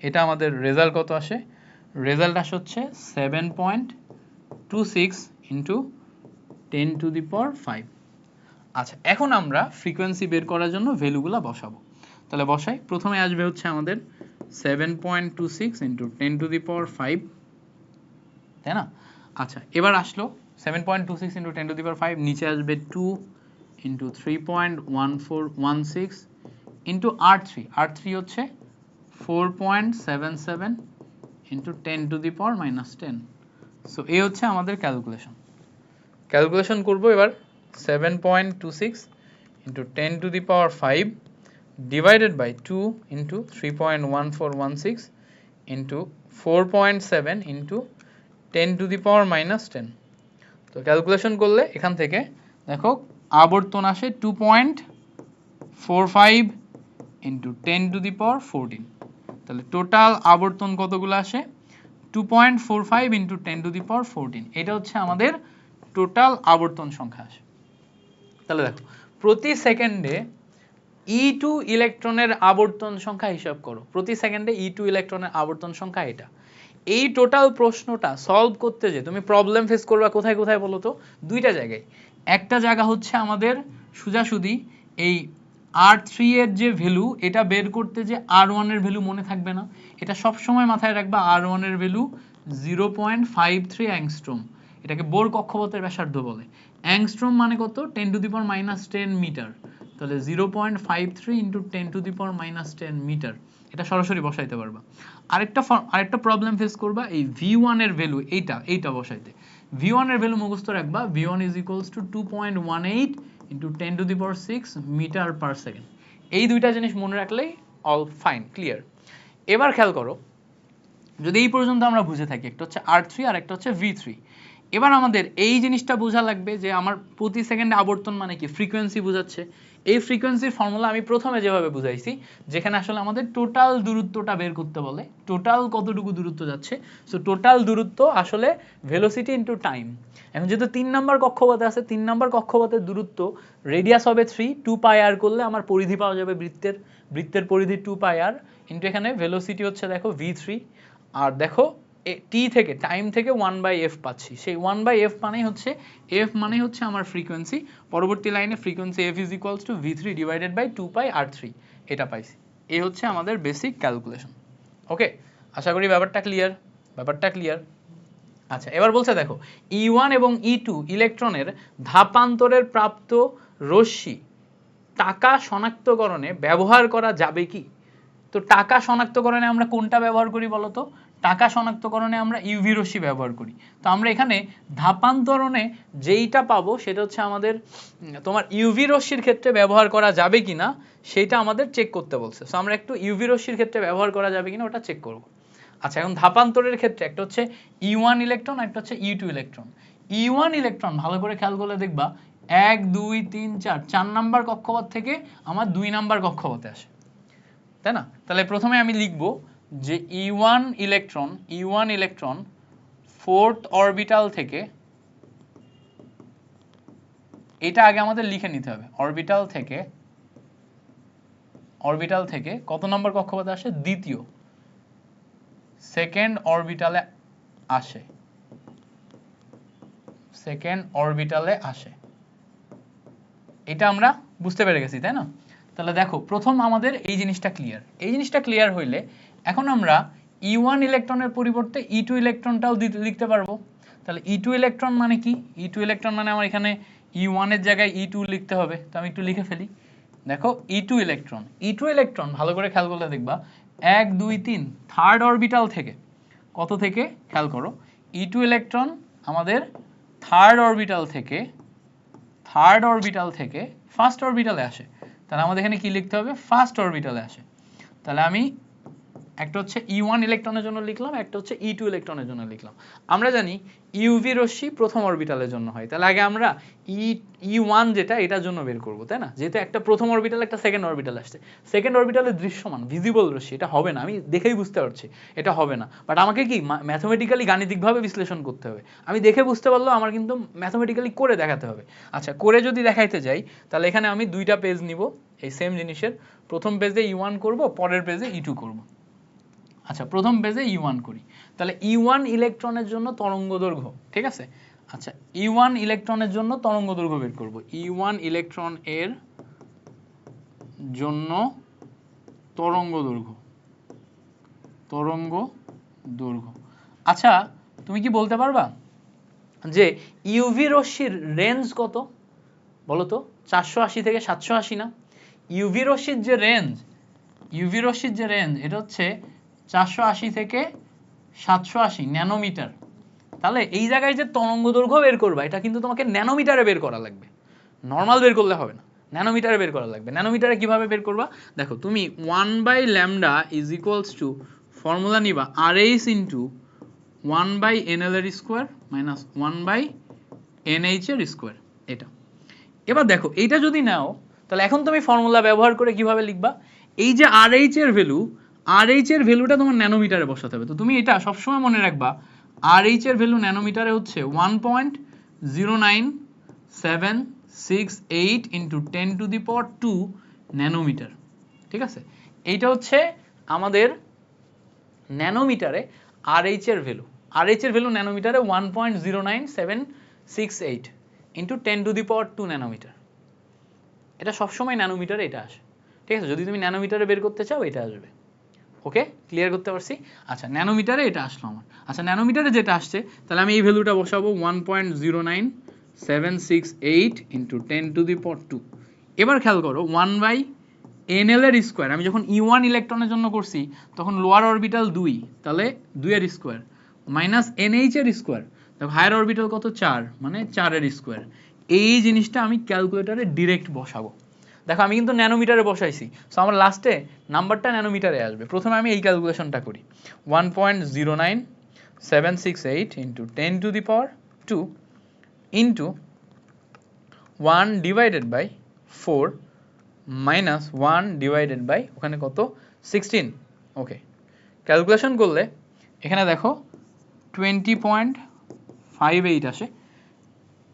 এটা আমাদের রেজাল্ট কত আসে, রেজাল্ট আসে হচ্ছে 7.26 into 10 to the power 5। আচ্ছা এখন আমরা ফ্রিকোয়েন্সি বের করার জন্য ভ্যালুগুলো বসাবো। তাহলে বসাই, প্রথমে আসবে হচ্ছে আমাদের 7.26 into 10 to the power 5, তাই না। আচ্ছা এবার আসলো 7.26 into 10 to the power 5, নিচে আসবে 2 into 3.1416 into r3 হচ্ছে 4.77 into 10 to the power minus 10। So এই হচ্ছে আমাদের ক্যালকুলেশন করব এবার 7.26 into 10 to the power 5 divided by 2 into 3.1416 into 4.7 into 10 to the power minus 10। তো ক্যালকুলেশন করলে এখান থেকে দেখো আবর্তন আসে 2.45 into 10 to the power 14। তাহলে টোটাল আবর্তন কতগুলো আসে 2.45 into 10 to the power 14, এটা হচ্ছে আমাদের টোটাল আবর্তন সংখ্যা আসে। তাহলে দেখো প্রতি সেকেন্ডে E2 ইলেকট্রনের আবর্তন সংখ্যা হিসাব করো, প্রতি সেকেন্ডে E2 ইলেকট্রনের আবর্তন সংখ্যা এটা। এই টোটাল প্রশ্নটা সলভ করতে যে তুমি প্রবলেম ফেস করবা কোথায় কোথায় বলো তো, দুইটা জায়গায়। একটা জায়গা হচ্ছে আমাদের সোজাসুজি এই r3 এর যে ভ্যালু এটা বের করতে যে r1 এর ভ্যালু মনে থাকবে না, এটা সব সময় মাথায় রাখবা, r1 এর ভ্যালু 0.53 অ্যাংস্ট্রম, এটাকে বোর কক্ষপথের ব্যাসার্ধ বলে। অ্যাংস্ট্রম মানে কত, 10 to the power minus 10 metre, তাহলে 0.53 into 10 to the power minus 10 metre, এটা সরাসরি বসাইতে পারবা। আরেকটা প্রবলেম ফেস করবা এই v1 এর ভ্যালু এইটা বসাইতে। v1 এর ভ্যালু মুখস্থ রাখবা, v1 is equals to 2.18 into 10 to the power 6 metre per second. এই দুইটা জিনিস মনে রাখলেই অল ফাইন, ক্লিয়ার। এবার খেয়াল করো, যদি এই পর্যন্ত আমরা বুঝে থাকি, একটা হচ্ছে r3 আর একটা হচ্ছে v3, এবার আমাদের এই জিনিসটা বোঝা লাগবে যে আমার প্রতি সেকেন্ডে আবর্তন মানে কি, ফ্রিকোয়েন্সি বোঝাচ্ছে। এই ফ্রিকোয়েন্সির ফর্মুলা আমি প্রথমে যেভাবে বুঝাইছি, যেখানে আসলে আমাদের টোটাল দূরত্বটা বের করতে বলে, টোটাল কতটুকু দূরত্ব যাচ্ছে। সো টোটাল দূরত্ব আসলে ভেলোসিটি ইনটু টাইম। এখন যেহেতু 3 নাম্বার কক্ষপথে আছে, 3 নাম্বার কক্ষপথের দূরত্ব রেডিয়াস হবে 3, 2πr করলে আমার পরিধি পাওয়া যাবে বৃত্তের পরিধি 2πr ইনটু এখানে ভেলোসিটি হচ্ছে দেখো v3, আর দেখো টি থেকে টাইম থেকে 1/f পাচ্ছি। সেই 1/f মানেই হচ্ছে আমার ফ্রিকোয়েন্সি। পরবর্তী লাইনে frequency f is equals to v3 divided by 2πr3, এটা পাইছি। এই হচ্ছে আমাদের বেসিক ক্যালকুলেশন। ওকে, আশা করি ব্যাপারটা ক্লিয়ার। আচ্ছা, এবার বলছে দেখো E1 এবং E2 ইলেকট্রনের ধাপান্তরের প্রাপ্ত রশ্মি টাকা শনাক্তকরণে ব্যবহার করা যাবে কি? তো টাকা শনাক্তকরণে আমরা কোনটা ব্যবহার করি বলতো? টাকা শনাক্তকরণে আমরা ইউভি রশ্মি ব্যবহার করি। তো আমরা এখানে ধাপান্তরণে যেইটা পাবো সেটা হচ্ছে আমাদের তোমার ইউভি রশ্মির ক্ষেত্রে ব্যবহার করা যাবে কিনা সেটা আমাদের চেক করতে বলছে। সো আমরা একটু ইউভি রশ্মির ক্ষেত্রে ব্যবহার করা যাবে কিনা ওটা চেক করব। আচ্ছা, এখন ধাপান্তরের ক্ষেত্রে একটা হচ্ছে E1 ইলেকট্রন, একটা হচ্ছে E2 ইলেকট্রন। E1 ইলেকট্রন ভালো করে খেয়াল করলে দেখবা 1 2 3 4 নাম্বার কক্ষপথ থেকে আমার 2 নাম্বার কক্ষপথে আসে, তাই না? তাহলে প্রথমে আমি লিখব যে E1 ইলেকট্রন ফোর্থ অরবিটাল থেকে, এটা আগে আমাদের লিখে নিতে হবে, অরবিটাল থেকে কত নম্বর কক্ষপথে আসে? দ্বিতীয়, সেকেন্ড অরবিটালে আসে। এটা আমরা বুঝতে পেরে গেছি, তাই না? তাহলে দেখো প্রথম আমাদের এই জিনিসটা ক্লিয়ার হইলে এখন আমরা E1 ইলেকট্রনের পরিবর্তে E2 ইলেকট্রনটাও লিখতে পারবো। তাহলে E2 ইলেকট্রন মানে কি? E2 ইলেকট্রন মানে আমার এখানে E1 এর জায়গায় E2 লিখতে হবে। তো আমি একটু লিখে ফেলি। দেখো E2 ইলেকট্রন ভালো করে খেয়াল করলে দেখবা 1 2 3 থার্ড অরবিটাল থেকে, কত থেকে খেয়াল করো, E2 ইলেকট্রন আমাদের থার্ড অরবিটাল থেকে ফার্স্ট অরবিটালে আসে। তাহলে আমাদের এখানে কি লিখতে হবে? ফার্স্ট অরবিটালে আসে। তাহলে আমি একটা হচ্ছে E1 ইলেকট্রনের জন্য লিখলাম, একটা হচ্ছে E2 ইলেকট্রনের জন্য লিখলাম। আমরা জানি ইউভি রশ্মি প্রথম অরবিটালের জন্য হয়, তাহলে আগে আমরা E1 যেটা এটার জন্য বের করব, তাই না? যেহেতু একটা প্রথম অরবিটাল একটা সেকেন্ড অরবিটাল আসছে, সেকেন্ড অরবিটালে দৃশ্যমান ভিজিবল রশ্মি, এটা হবে না, আমি দেখেই বুঝতে পারছি এটা হবে না। বাট আমাকে কি ম্যাথমেটিক্যালি গাণিতিকভাবে বিশ্লেষণ করতে হবে। আমি দেখে বুঝতে পারলেও আমার কিন্তু ম্যাথমেটিক্যালি করে দেখাতে হবে। আচ্ছা, করে যদি দেখাইতে যাই তাহলে এখানে আমি দুইটা পেজ নিব এই সেম জিনিসের। প্রথম পেজে E1 করব, পরের পেজে E2 করব। আচ্ছা, প্রথম পেজে E1 করি। তাহলে E1 ইলেকট্রনের জন্য তরঙ্গ দৈর্ঘ্য, ঠিক আছে? আচ্ছা, E1 ইলেকট্রনের জন্য তরঙ্গ দৈর্ঘ্য বের করব। E1 ইলেকট্রন এর জন্য তরঙ্গ দৈর্ঘ্য। আচ্ছা, তুমি কি বলতে পারবা যে ইউভি রশ্মির রেঞ্জ কত বলো তো? 480 থেকে 780 না? ইউভি রশ্মির যে রেঞ্জ এটা হচ্ছে 480 থেকে 780 ন্যানোমিটার। তাহলে এই জায়গায় যে তরঙ্গ দৈর্ঘ্য বের করবা এটা কিন্তু তোমাকে ন্যানোমিটারে বের করা লাগবে, নর্মাল বের করলে হবে না, ন্যানোমিটারে বের করা লাগবে। ন্যানোমিটারে কিভাবে বের করবা? দেখো তুমি 1/λ ইজ ইকুয়ালস টু ফর্মুলা নিবা RH ইন্টু 1/NL এর স্কোয়ার মাইনাস 1/NH এর স্কোয়ার, এটা। এবার দেখো এইটা যদি নাও তাহলে এখন তুমি ফর্মুলা ব্যবহার করে কিভাবে লিখবা? এই যে RH এর ভ্যালুটা তোমার ন্যানোমিটারে বসাতে হবে। তো তুমি এটা সবসময় মনে রাখবা, RH এর ভ্যালু ন্যানোমিটারে হচ্ছে 1.09768 into 10 to the power 2 nanometre, ঠিক আছে? এইটা হচ্ছে আমাদের ন্যানোমিটারে RH এর ভ্যালু। RH এর ভ্যালু ন্যানোমিটারে 1.09768 into 10 to the power 2 nanometre. এটা সবসময় ন্যানোমিটারে এটা আসে, ঠিক আছে? যদি তুমি ন্যানোমিটারে বের করতে চাও এটা আসবে। ওকে, ক্লিয়ার করতে পারছি? আচ্ছা, ন্যানোমিটারে এটা আসলো আমার। আচ্ছা, ন্যানোমিটারে যেটা আসছে তাহলে আমি এই ভ্যালুটা বসাবো 1.09768 ইন্টু 10 টু দি পাওয়ার 2। এবার খেয়াল করো 1/NH NL এর স্কোয়ার, আমি যখন E1 ইলেকট্রনের জন্য করছি তখন লোয়ার অরবিটাল 2, তাহলে 2 এর স্কোয়ার মাইনাস NH এর স্কোয়ার, দেখো হায়ার অরবিটাল কত 4, মানে 4 এর স্কোয়ার। এই জিনিসটা আমি ক্যালকুলেটরে ডিরেক্ট বসাবো। দেখো আমি কিন্তু ন্যানোমিটারে বসাইছি, সো আমার লাস্টে নাম্বারটা ন্যানোমিটারে আসবে। প্রথমে আমি এই ক্যালকুলেশনটা করি, 1.09768 into 10⁻² into 1 divided by 4 minus 1 divided by ওখানে কত 16। ওকে, ক্যালকুলেশন করলে এখানে দেখো 20.58 আসে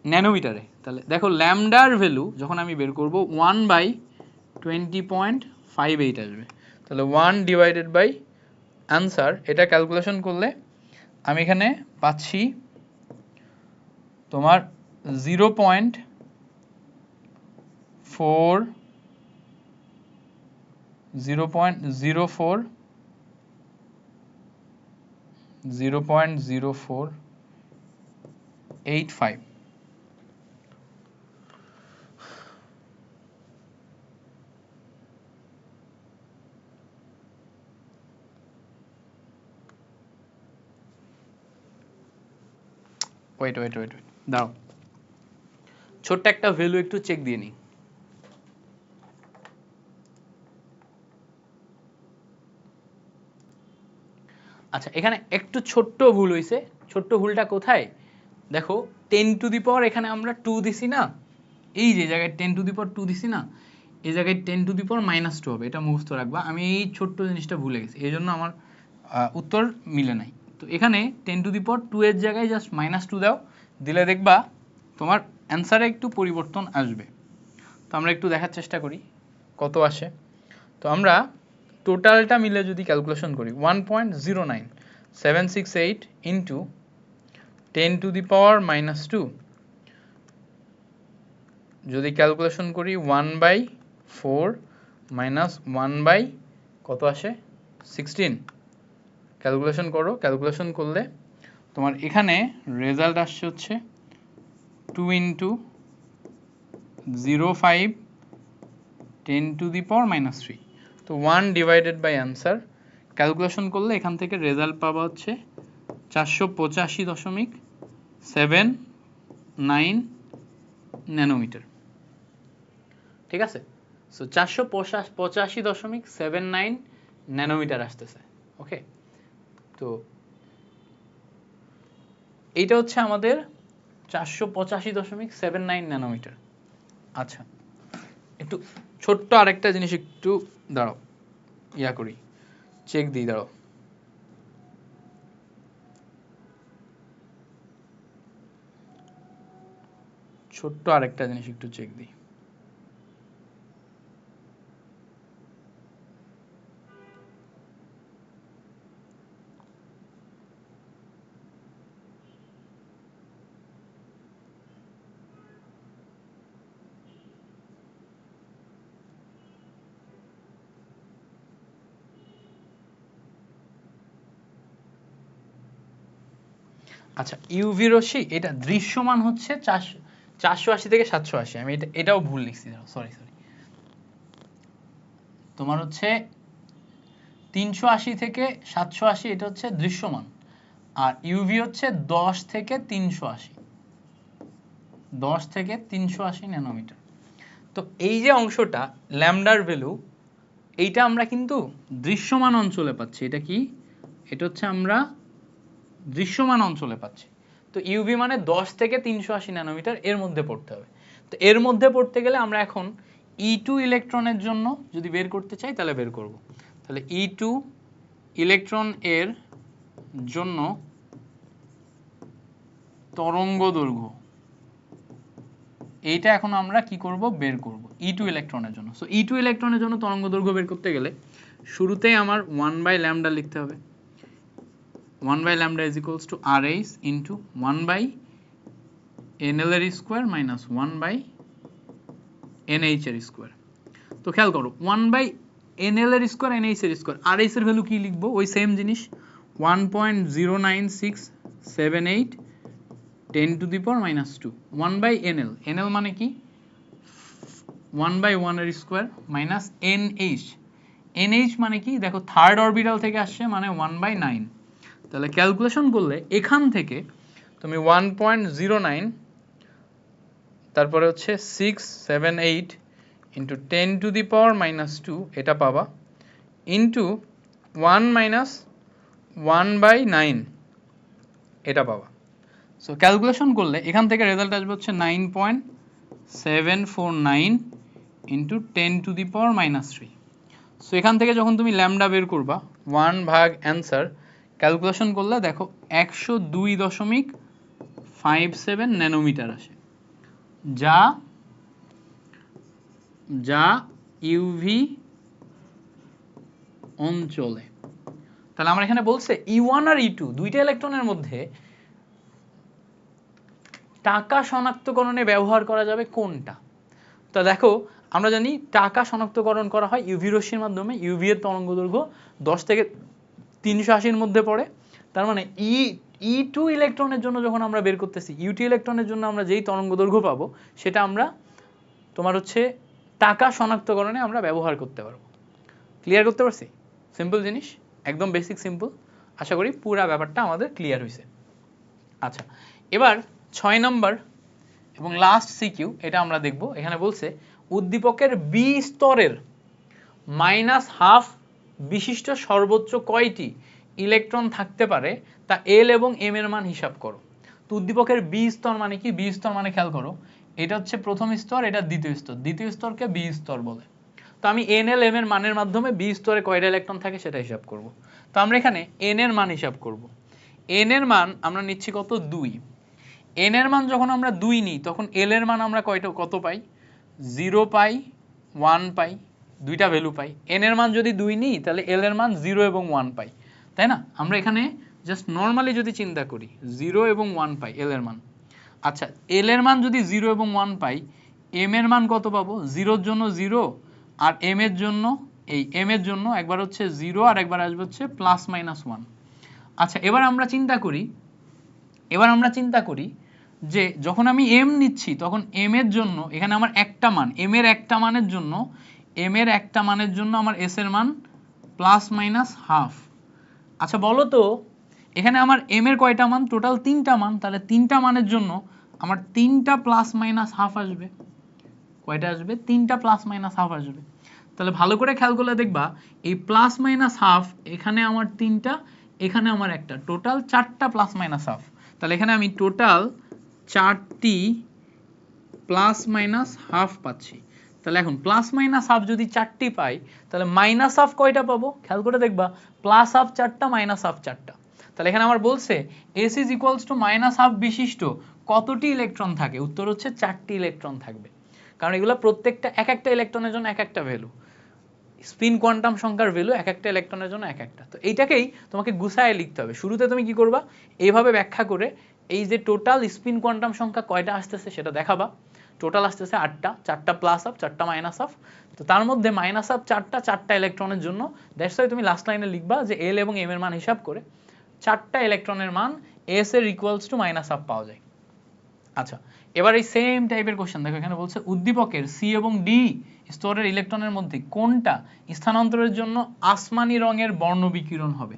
ন্যানোমিটারে। তাহলে দেখো ল্যামডার ভ্যালু যখন আমি বের করব 1/20.58 আসবে। তাহলে 1 ডিভাইডেড বাই অ্যান্সার, এটা ক্যালকুলেশন করলে আমি এখানে পাচ্ছি তোমার 0.04 0.0485। ওয়েট দাঁড়াও, ছোট্ট একটা ভ্যালু একটু চেক দিয়ে নিই। আচ্ছা, এখানে একটু ছোট্ট ভুল হয়েছে। ছোট্ট ভুলটা কোথায় দেখো, 10⁻, এখানে আমরা 2 দিছি না, এই যে জায়গায় 10⁻² দিছি না, এই জায়গায় 10⁻⁻² হবে, এটা মুখস্থ রাখবা। আমি এই ছোট্ট জিনিসটা ভুলে গেছি, এই জন্য আমার উত্তর মিলে নাই। তো এখানে 10⁻² এর জায়গায় জাস্ট -2 দাও, দিলে দেখবা তোমার অ্যান্সারে একটু পরিবর্তন আসবে। তো আমরা একটু দেখার চেষ্টা করি কত আসে। তো আমরা টোটালটা মিলে যদি ক্যালকুলেশন করি 1.09768 ইন্টু 10⁻², যদি ক্যালকুলেশন করি 1/4 মাইনাস 1 কত আসে 16। ক্যালকুলেশন করো, ক্যালকুলেশন করলে তোমার এখানে রেজাল্ট আসছে হচ্ছে 2 ইন্টু 0.5 10⁻³ তো 1 ডিভাইডেড বাই অ্যান্সার, ক্যালকুলেশন করলে এখান থেকে রেজাল্ট পাবা হচ্ছে 485.79 ন্যানোমিটার। ঠিক আছে, সো 485.79 ন্যানোমিটার আসতেছে। ওকে, তো এইটা হচ্ছে আমাদের 485.79 ন্যানোমিটার। আচ্ছা, একটু ছোট্ট আরেকটা জিনিস একটু দাঁড়াও ইয়া করি, চেক দিই, দাঁড়াও। ছোট্ট আরেকটা জিনিস একটু চেক দিই। আচ্ছা, ইউভি রশ্মি এটা দৃশ্যমান হচ্ছে 480 থেকে 780। আমি এটাও ভুল লিখছি, সরি। তোমার হচ্ছে 380 থেকে 780, এটা হচ্ছে দৃশ্যমান, আর ইউভি হচ্ছে 10 থেকে 380 ন্যানোমিটার। তো এই যে অংশটা ল্যামডার ভ্যালু, এইটা আমরা কিন্তু দৃশ্যমান অঞ্চলে পাচ্ছি। এটা কি, এটা হচ্ছে আমরা দৃশ্যমান অঞ্চলে পাচ্ছি। তো ইউভি মানে 10 থেকে 380 ন্যানোমিটার, এর মধ্যে পড়তে হবে। তো এর মধ্যে পড়তে গেলে আমরা এখন E2 ইলেকট্রনের জন্য যদি বের করতে চাই তাহলে বের করব। তাহলে E2 ইলেকট্রন এর জন্য তরঙ্গ দৈর্ঘ্য, এইটা এখন আমরা কি করব, বের করব E2 ইলেকট্রনের জন্য। সো E2 ইলেকট্রনের জন্য তরঙ্গ দৈর্ঘ্য বের করতে গেলে শুরুতেই আমার 1/λ লিখতে হবে। 1/λ is equals to RH into 1/NL এর স্কোয়ার মাইনাস 1/NH এর স্কোয়ার। তো খেয়াল করো 1/NL এর স্কোয়ার NH এর স্কোয়ার, RH এর ভ্যালু কি লিখবো, ওই সেম জিনিস 1.09678 10⁻²। 1/NL, NL মানে কি 1/1 এর স্কোয়ার মাইনাস NH। NH মানে কি দেখো থার্ড অরবিটাল থেকে আসছে মানে 1/9। তাহলে ক্যালকুলেশন করলে এখান থেকে তুমি 1.09 তারপরে হচ্ছে 678 ইন্টু 10⁻⁻2 এটা পাবা ইন্টু 1 মাইনাস 1/9 এটা পাবা। সো ক্যালকুলেশন করলে এখান থেকে রেজাল্ট আসবে হচ্ছে 9.749 ইন্টু 10⁻⁻3। সো এখান থেকে যখন তুমি ল্যামডা বের করবা 1 ভাগ অ্যান্সার ক্যালকুলেশন করলে দেখো 102.57 ন্যানোমিটার আসে, যা যা ইউভি অঞ্চলে। তাহলে আমরা এখানে বলছে E1 আর E2 দুইটা ইলেকট্রনের মধ্যে টাকা শনাক্তকরণে ব্যবহার করা যাবে কোনটা। তো দেখো আমরা জানি টাকা শনাক্তকরণ করা হয় ইউভি রশ্মির মাধ্যমে। ইউভি এর তরঙ্গ দৈর্ঘ্য 10 থেকে 380 এর মধ্যে পড়ে। তার মানে E2 ইলেকট্রনের জন্য যখন আমরা বের করতেছি, ইউ2 ইলেকট্রনের জন্য আমরা যেই তরঙ্গ দৈর্ঘ্য পাবো সেটা আমরা তোমার হচ্ছে টাকা শনাক্তকরণে আমরা ব্যবহার করতে পারবো। ক্লিয়ার করতে পারছি? সিম্পল জিনিস, একদম বেসিক সিম্পল। আশা করি পুরো ব্যাপারটা আমাদের ক্লিয়ার হয়েছে। আচ্ছা, এবার 6 নম্বর এবং লাস্ট সিকিউ এটা আমরা দেখব। এখানে বলছে উদ্দীপকের বি স্তরের -½ বিশিষ্ট সর্বোচ্চ কয়টি ইলেকট্রন থাকতে পারে তা এল এবং এম এর মান হিসাব করো। তো উদ্দীপকের বি স্তর মানে কি? বি স্তর মানে খেয়াল করো, এটা হচ্ছে প্রথম স্তর, এটা দ্বিতীয় স্তর, দ্বিতীয় স্তরকে বি স্তর বলে। তো আমি এন এল এম এর মানের মাধ্যমে বি স্তরে কয়টা ইলেকট্রন থাকে সেটা হিসাব করব। তো আমরা এখানে এন এর মান হিসাব করব। এন এর মান আমরা নিচ্ছি কত? 2। এন এর মান যখন আমরা 2 নিই তখন এল এর মান আমরা কত পাই? 0 পাই, 1 পাই, দুইটা ভ্যালু পাই। এন এর মান যদি 2 নিই তাহলে এল এর মান 0 এবং 1 পাই, তাই না? আমরা এখানে জাস্ট নর্মালি যদি চিন্তা করি 0 এবং 1 পাই এল এর মান। আচ্ছা, এল এর মান যদি 0 এবং 1 পাই, এম এর মান কত পাবো? 0 এর জন্য 0 আর এম এর জন্য এম এর জন্য একবার হচ্ছে 0 আর একবার আসবে হচ্ছে +-1। আচ্ছা, এবার আমরা চিন্তা করি যে যখন আমি এম নিচ্ছি তখন এম এর জন্য এখানে আমার একটা মান, এম এর একটা মানের জন্য আমার এস এর মান +-½ আচ্ছা বলো তো এখানে আমার এম এর কয়টা মান? টোটাল 3টা মান। তাহলে 3টা মানের জন্য আমার 3টা +-½ আসবে। কয়টা আসবে? 3টা +-½ আসবে। তাহলে ভালো করে খেয়াল করলে দেখবা এই +-½ এখানে আমার 3টা, এখানে আমার একটা, টোটাল 4টা +-½ তাহলে এখানে আমি টোটাল 4টি +-½ পাচ্ছি। তাহলে এখন +-½ যদি 4টি পাই তাহলে -½ কয়টা পাবো? খেয়াল করে দেখবা +½ 4টা, -½ 4টা। তাহলে এখানে আমার বলছে S is equals to -½ বিশিষ্ট কতটি ইলেকট্রন থাকে? উত্তর হচ্ছে 4টি ইলেকট্রন থাকবে, কারণ এগুলো প্রত্যেকটা এক একটা ইলেকট্রনের জন্য এক একটা ভ্যালু। স্পিন কোয়ান্টাম সংখ্যার ভ্যালু এক একটা ইলেকট্রনের জন্য এক একটা। তো এইটাকেই তোমাকে গুছায় লিখতে হবে। শুরুতে তুমি কি করবা? এইভাবে ব্যাখ্যা করে এই যে টোটাল স্পিন কোয়ান্টাম সংখ্যা কয়টা আসতেছে সেটা দেখাবা। টোটাল আসতেছে 8টা, 4টা +-½ 4টা -½ তো তার মধ্যে -½ 4টা 4টা ইলেকট্রনের জন্য। দ্যাটস ওয়াই তুমি লাস্ট লাইনে লিখবা যে এল এবং এম এর মান হিসাব করে 4টা ইলেকট্রনের মান এস এর ইকুয়ালস টু -½ পাওয়া যায়। আচ্ছা, এবার এই সেম টাইপের কোশ্চেন দেখো, এখানে বলছে উদ্দীপকের সি এবং ডি স্তরের ইলেকট্রনের মধ্যে কোনটা স্থানান্তরের জন্য আসমানি রঙের বর্ণবিকিরণ হবে?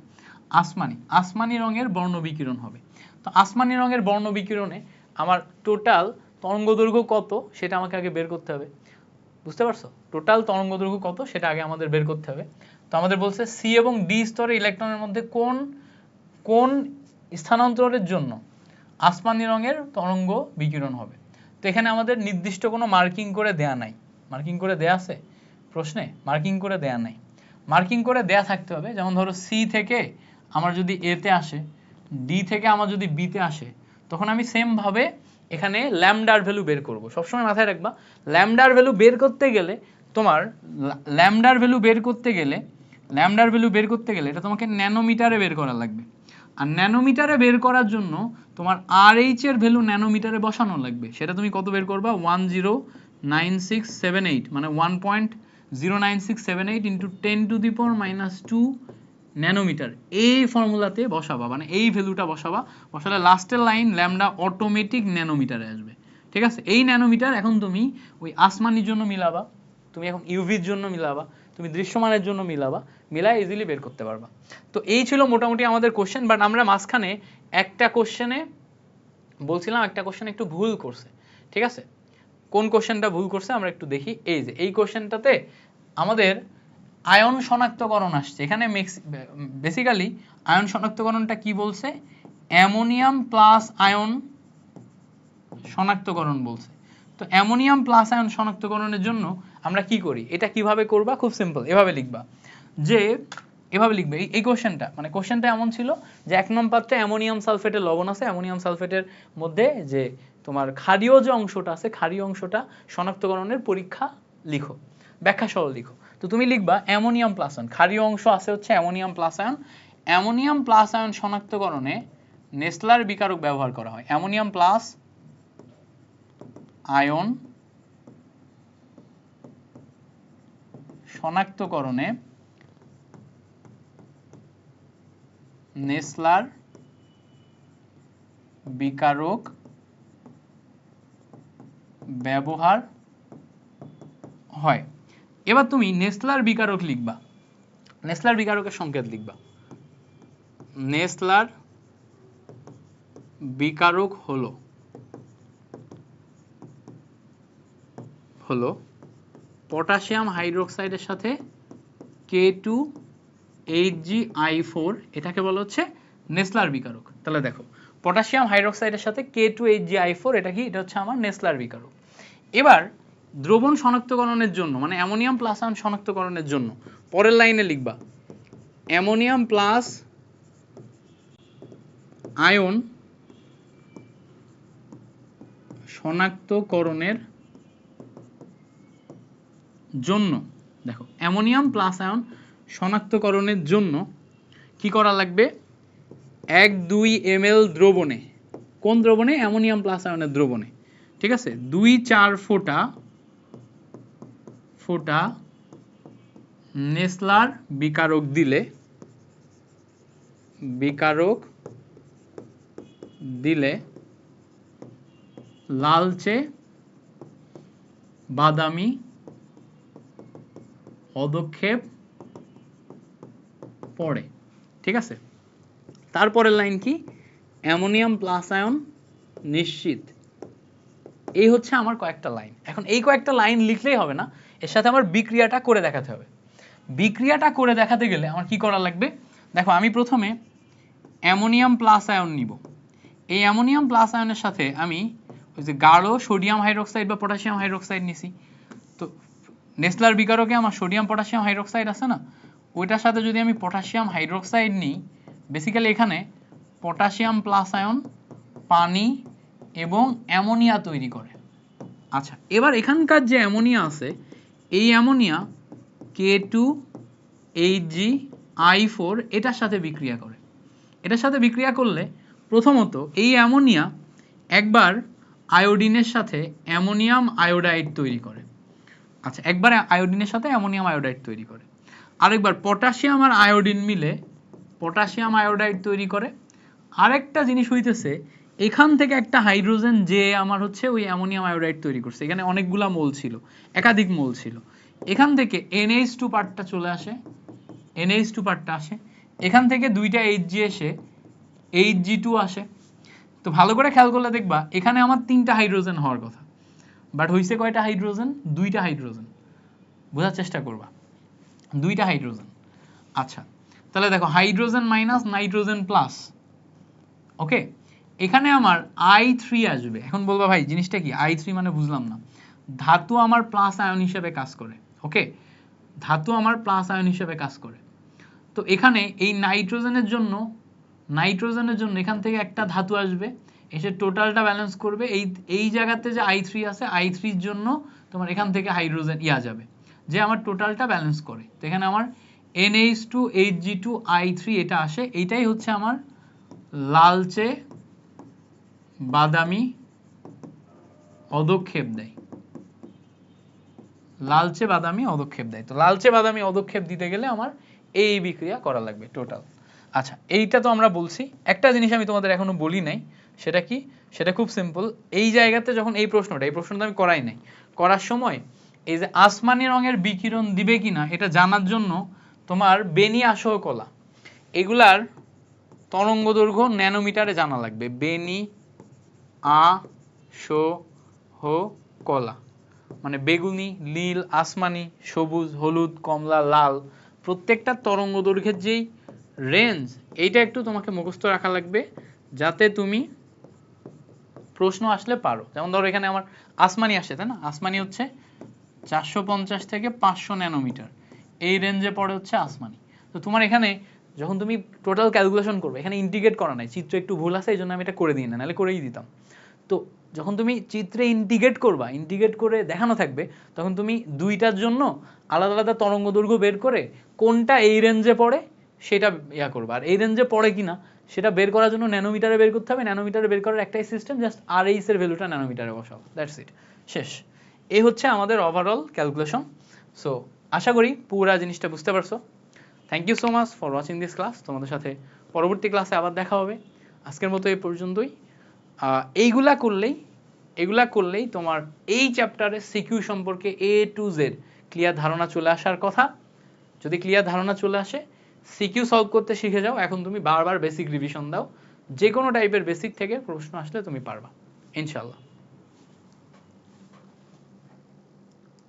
আসমানি রঙের বর্ণবিকিরণ হবে। তো আসমানি রঙের বর্ণবিকিরণে আমার টোটাল তরঙ্গদৈর্ঘ্য কত সেটা আমাকে আগে বের করতে হবে। বুঝতে পারছো? টোটাল তরঙ্গদৈর্ঘ্য কত সেটা আগে আমাদের বের করতে হবে। তো আমাদের বলছে সি এবং ডি স্তরের ইলেকট্রনের মধ্যে কোন স্থানান্তরের জন্য আসমানি রঙের তরঙ্গ বিকিরণ হবে। তো এখানে আমাদের নির্দিষ্ট কোনো মার্কিং করে দেয়া নাই। মার্কিং করে দেয়া আছে প্রশ্নে? মার্কিং করে দেয়া নাই। মার্কিং করে দেয়া থাকতে হবে। যেমন ধরো সি থেকে আমার যদি এ তে আসে, ডি থেকে আমার যদি বি তে আসে, তখন আমি সেম ভাবে এখানে ল্যামডার ভ্যালু বের করব। সবসময় মাথায় রাখবা ল্যামডার ভ্যালু বের করতে গেলে তোমার ল্যামডার ভ্যালু বের করতে গেলে এটা তোমাকে ন্যানোমিটারে বের করা লাগবে। আর ন্যানোমিটারে বের করার জন্য তোমার RH এর ভ্যালু ন্যানোমিটারে বসানো লাগবে। সেটা তুমি কত বের করবা? 109678 মানে 1.09678 ইন্টু 10⁻⁻2 ন্যানোমিটার। এই ফর্মুলাতে বসাবা, মানে এই ভ্যালুটা বসাবা। বসালে লাস্টের লাইন ল্যামডা অটোমেটিক ন্যানোমিটারে আসবে। ঠিক আছে, এই ন্যানোমিটার এখন তুমি ওই আসমানির জন্য মিলাবা, তুমি এখন ইউভির জন্য মিলাবা, তুমি দৃশ্যমানের জন্য মিলাবা, মিলাই ইজিলি বের করতে পারবা। তো এই ছিল মোটামুটি আমাদের কোশ্চেন। বাট আমরা মাঝখানে একটা কোশ্চেনে বলছিলাম, একটা কোশ্চেনে একটু ভুল করছে। ঠিক আছে, কোন কোশ্চেনটা ভুল করছে আমরা একটু দেখি। এই যে এই কোশ্চেনটাতে আমাদের আয়ন শনাক্তকরণ আসছে। এখানে বেসিক্যালি আয়ন শনাক্তকরণটা কি বলছে, অ্যামোনিয়াম প্লাস আয়ন শনাক্তকরণ বলছে। তো অ্যামোনিয়াম প্লাস আয়ন শনাক্তকরণের জন্য আমরা কি করি, এটা কিভাবে করবা, খুব সিম্পল, এভাবে লিখবা যে, এভাবে লিখবে এই কোশ্চেনটা, মানে কোশ্চেনটা এমন ছিল যে 1 নং পাত্রে অ্যামোনিয়াম সালফেটের লবণ আছে, অ্যামোনিয়াম সালফেটের মধ্যে যে তোমার ক্ষারীয় যে অংশটা আছে, ক্ষারীয় অংশটা শনাক্তকরণের পরীক্ষা লিখো, ব্যাখ্যা সহ লিখো। তো তুমি লিখবা অ্যামোনিয়াম প্লাস আয়ন, ক্ষারীয় অংশ আছে হচ্ছে ammonium plus ion, ammonium plus ion শনাক্তকরণে নেসলার বিকারক ব্যবহার করা হয়। অ্যামোনিয়াম প্লাস আয়ন শনাক্তকরণে নেসলার বিকারক ব্যবহার হয়। এবার তুমি নেসলার বিকারক লিখবা, নেসলার বিকারকের সংকেত লিখবা, নেসলার বিকারক হলো পটাশিয়াম হাইড্রোক্সাইডের সাথে K2HgI4, এটাকে বলা হচ্ছে নেসলার বিকারক। তাহলে দেখো পটাশিয়াম হাইড্রোক্সাইডের সাথে K2HgI4, এটা কি, এটা হচ্ছে আমার নেসলার বিকারক। এবার দ্রবণ শনাক্তকরণের জন্য, মানে অ্যামোনিয়াম প্লাস আয়ন শনাক্তকরণের জন্য পরের লাইনে লিখবা অ্যামোনিয়াম প্লাস আয়ন শনাক্তকরণের জন্য, দেখো অ্যামোনিয়াম প্লাস আয়ন শনাক্তকরণের জন্য কি করা লাগবে, 1-2 ml দ্রবণে, কোন দ্রবণে, অ্যামোনিয়াম প্লাস আয়নের দ্রবণে, ঠিক আছে, 2-4 ফোঁটা নেসলার বিকারক দিলে লালচে বাদামি পদক্ষেপ পড়ে। ঠিক আছে, তারপরের লাইন কি, অ্যামোনিয়াম প্লাস আয়ন নিশ্চিত। এই হচ্ছে আমার কয়েকটা লাইন। এখন এই কয়েকটা লাইন লিখলেই হবে না, এর সাথে আমার বিক্রিয়াটা করে দেখাতে হবে। বিক্রিয়াটা করে দেখাতে গেলে আমার কি করা লাগবে, দেখো আমি প্রথমে অ্যামোনিয়াম প্লাস আয়ন নিব, এই অ্যামোনিয়াম প্লাস আয়নের সাথে আমি ওই যে গাঢ় সোডিয়াম হাইড্রোক্সাইড বা পটাশিয়াম হাইড্রোক্সাইড নিছি। তো নেসলার বিকারকে আমার সোডিয়াম পটাশিয়াম হাইড্রোক্সাইড আছে না, ওইটার সাথে যদি আমি পটাশিয়াম হাইড্রোক্সাইড নিই, বেসিক্যালি এখানে পটাশিয়াম প্লাস আয়ন পানি এবং অ্যামোনিয়া তৈরি করে। আচ্ছা, এবার এখানকার যে অ্যামোনিয়া আছে, এই অ্যামোনিয়া K2HgI4 এটার সাথে বিক্রিয়া করে। এটার সাথে বিক্রিয়া করলে প্রথমত এই অ্যামোনিয়া একবার আয়োডিনের সাথে অ্যামোনিয়াম আয়োডাইড তৈরি করে। আচ্ছা, একবার আয়োডিনের সাথে অ্যামোনিয়াম আয়োডাইড তৈরি করে, আরেকবার পটাশিয়াম আর আয়োডিন মিলে পটাশিয়াম আয়োডাইড তৈরি করে। আরেকটা জিনিস হইতেছে, এখান থেকে একটা হাইড্রোজেন যে আমার হচ্ছে ওই অ্যামোনিয়াম আয়োডাইড তৈরি করছে, এখানে অনেকগুলা মোল ছিল, একাধিক মোল ছিল, এখান থেকে NH2 পার্টটা চলে আসে, NH2 পার্টটা আসে, এখান থেকে দুইটা Hg এসে Hg2 আসে। তো ভালো করে খেয়াল করলে দেখবা এখানে আমার 3টা হাইড্রোজেন হওয়ার কথা, বাট হইছে কয়টা হাইড্রোজেন, 2টা হাইড্রোজেন। বোঝার চেষ্টা করবা, 2টা হাইড্রোজেন। আচ্ছা, তাহলে দেখো হাইড্রোজেন মাইনাস নাইট্রোজেন প্লাস, ওকে, এখানে আমার I3 আসবে। এখন বলবা ভাই জিনিসটা কি, I3 মানে বুঝলাম না। ধাতু আমার প্লাস আয়ন হিসেবে কাজ করে, ওকে, ধাতু আমার প্লাস আয়ন হিসেবে কাজ করে। তো এখানে এই নাইট্রোজেনের জন্য এখান থেকে একটা ধাতু আসবে, এসে টোটালটা ব্যালেন্স করবে। এই জায়গাতে যে I3 আছে, I3 এর জন্য তোমার এখান থেকে হাইড্রোজেন যাবে, যে আমার টোটালটা ব্যালেন্স করে। তো এখানে আমার NH2 Hg2 I3 এটা আসে, এইটাই হচ্ছে আমার লালচে বাদামি অদক্ষেপ দেয়, লালচে বাদামি অদক্ষেপ দেয়। তো লালচে বাদামি অদক্ষেপ দিতে গেলে আমার এই বিক্রিয়া করা লাগবে টোটাল। আচ্ছা, এইটা তো আমরা বলছি। একটা জিনিস আমি তোমাদের এখনো বলি নাই, সেটা কি? সেটা খুব সিম্পল। এই জায়গাতে যখন এই প্রশ্নটা আমি করাই নাই, করার সময় এই যে আসমানি রঙের বিকিরণ দিবে কিনা এটা জানার জন্য তোমার বেনি আসহ কলা এগুলার তরঙ্গ দৈর্ঘ্য ন্যানোমিটারে জানা লাগবে। বেনি আসহ কলা মানে বেগুনি, নীল, আসমানি, সবুজ, হলুদ, কমলা, লাল প্রত্যেকটা তরঙ্গ দৈর্ঘ্যের যেই রেঞ্জ এইটা একটু তোমাকে মুখস্থ রাখা লাগবে যাতে তুমি প্রশ্ন আসলে পারো। যেমন ধরো এখানে আমার আসমানি আসে, তাই না? আসমানি হচ্ছে 450 থেকে 500 ন্যানোমিটার, এই রেঞ্জে পড়ে হচ্ছে আসমানি। তো তোমার এখানে যখন তুমি টোটাল ক্যালকুলেশন করবে, এখানে ইন্টিগ্রেট করা নাই, চিত্র একটু ভুল আছে এই জন্য আমি এটা করে দিই না, নাহলে করেই দিতাম। তো যখন তুমি চিত্রে ইন্টিগ্রেট করবা, ইন্টিগ্রেট করে দেখানো থাকবে, তখন তুমি দুইটার জন্য আলাদা আলাদা তরঙ্গ দৈর্ঘ্য বের করে কোনটা এই রেঞ্জে পড়ে সেটা ইয়া করবা। আর এই রেঞ্জে পড়ে কিনা সেটা বের করার জন্য ন্যানোমিটারে বের করতে হবে। ন্যানোমিটারে বের করার একটাই সিস্টেম, জাস্ট আরএইচ এর ভ্যালুটা ন্যানোমিটারে বসাও, দ্যাটস ইট, শেষ। এই হচ্ছে আমাদের ওভারঅল ক্যালকুলেশন। সো আশা করি পুরো জিনিসটা বুঝতে পারছো। Thank you so much for watching this class. তোমাদের সাথে পরবর্তী ক্লাসে আবার দেখা হবে। আজকের মতো এই পর্যন্তই। এগুলা করলেই তোমার এই চ্যাপ্টারে সিকিউ সম্পর্কে এ টু জেড ক্লিয়ার ধারণা চলে আসার কথা। যদি ক্লিয়ার ধারণা চলে আসে, সিকিউ সলভ করতে শিখে যাও। এখন তুমি বারবার বেসিক রিভিশন দাও, যে কোনো টাইপের বেসিক থেকে প্রশ্ন আসলে তুমি পারবা ইনশাল্লাহ।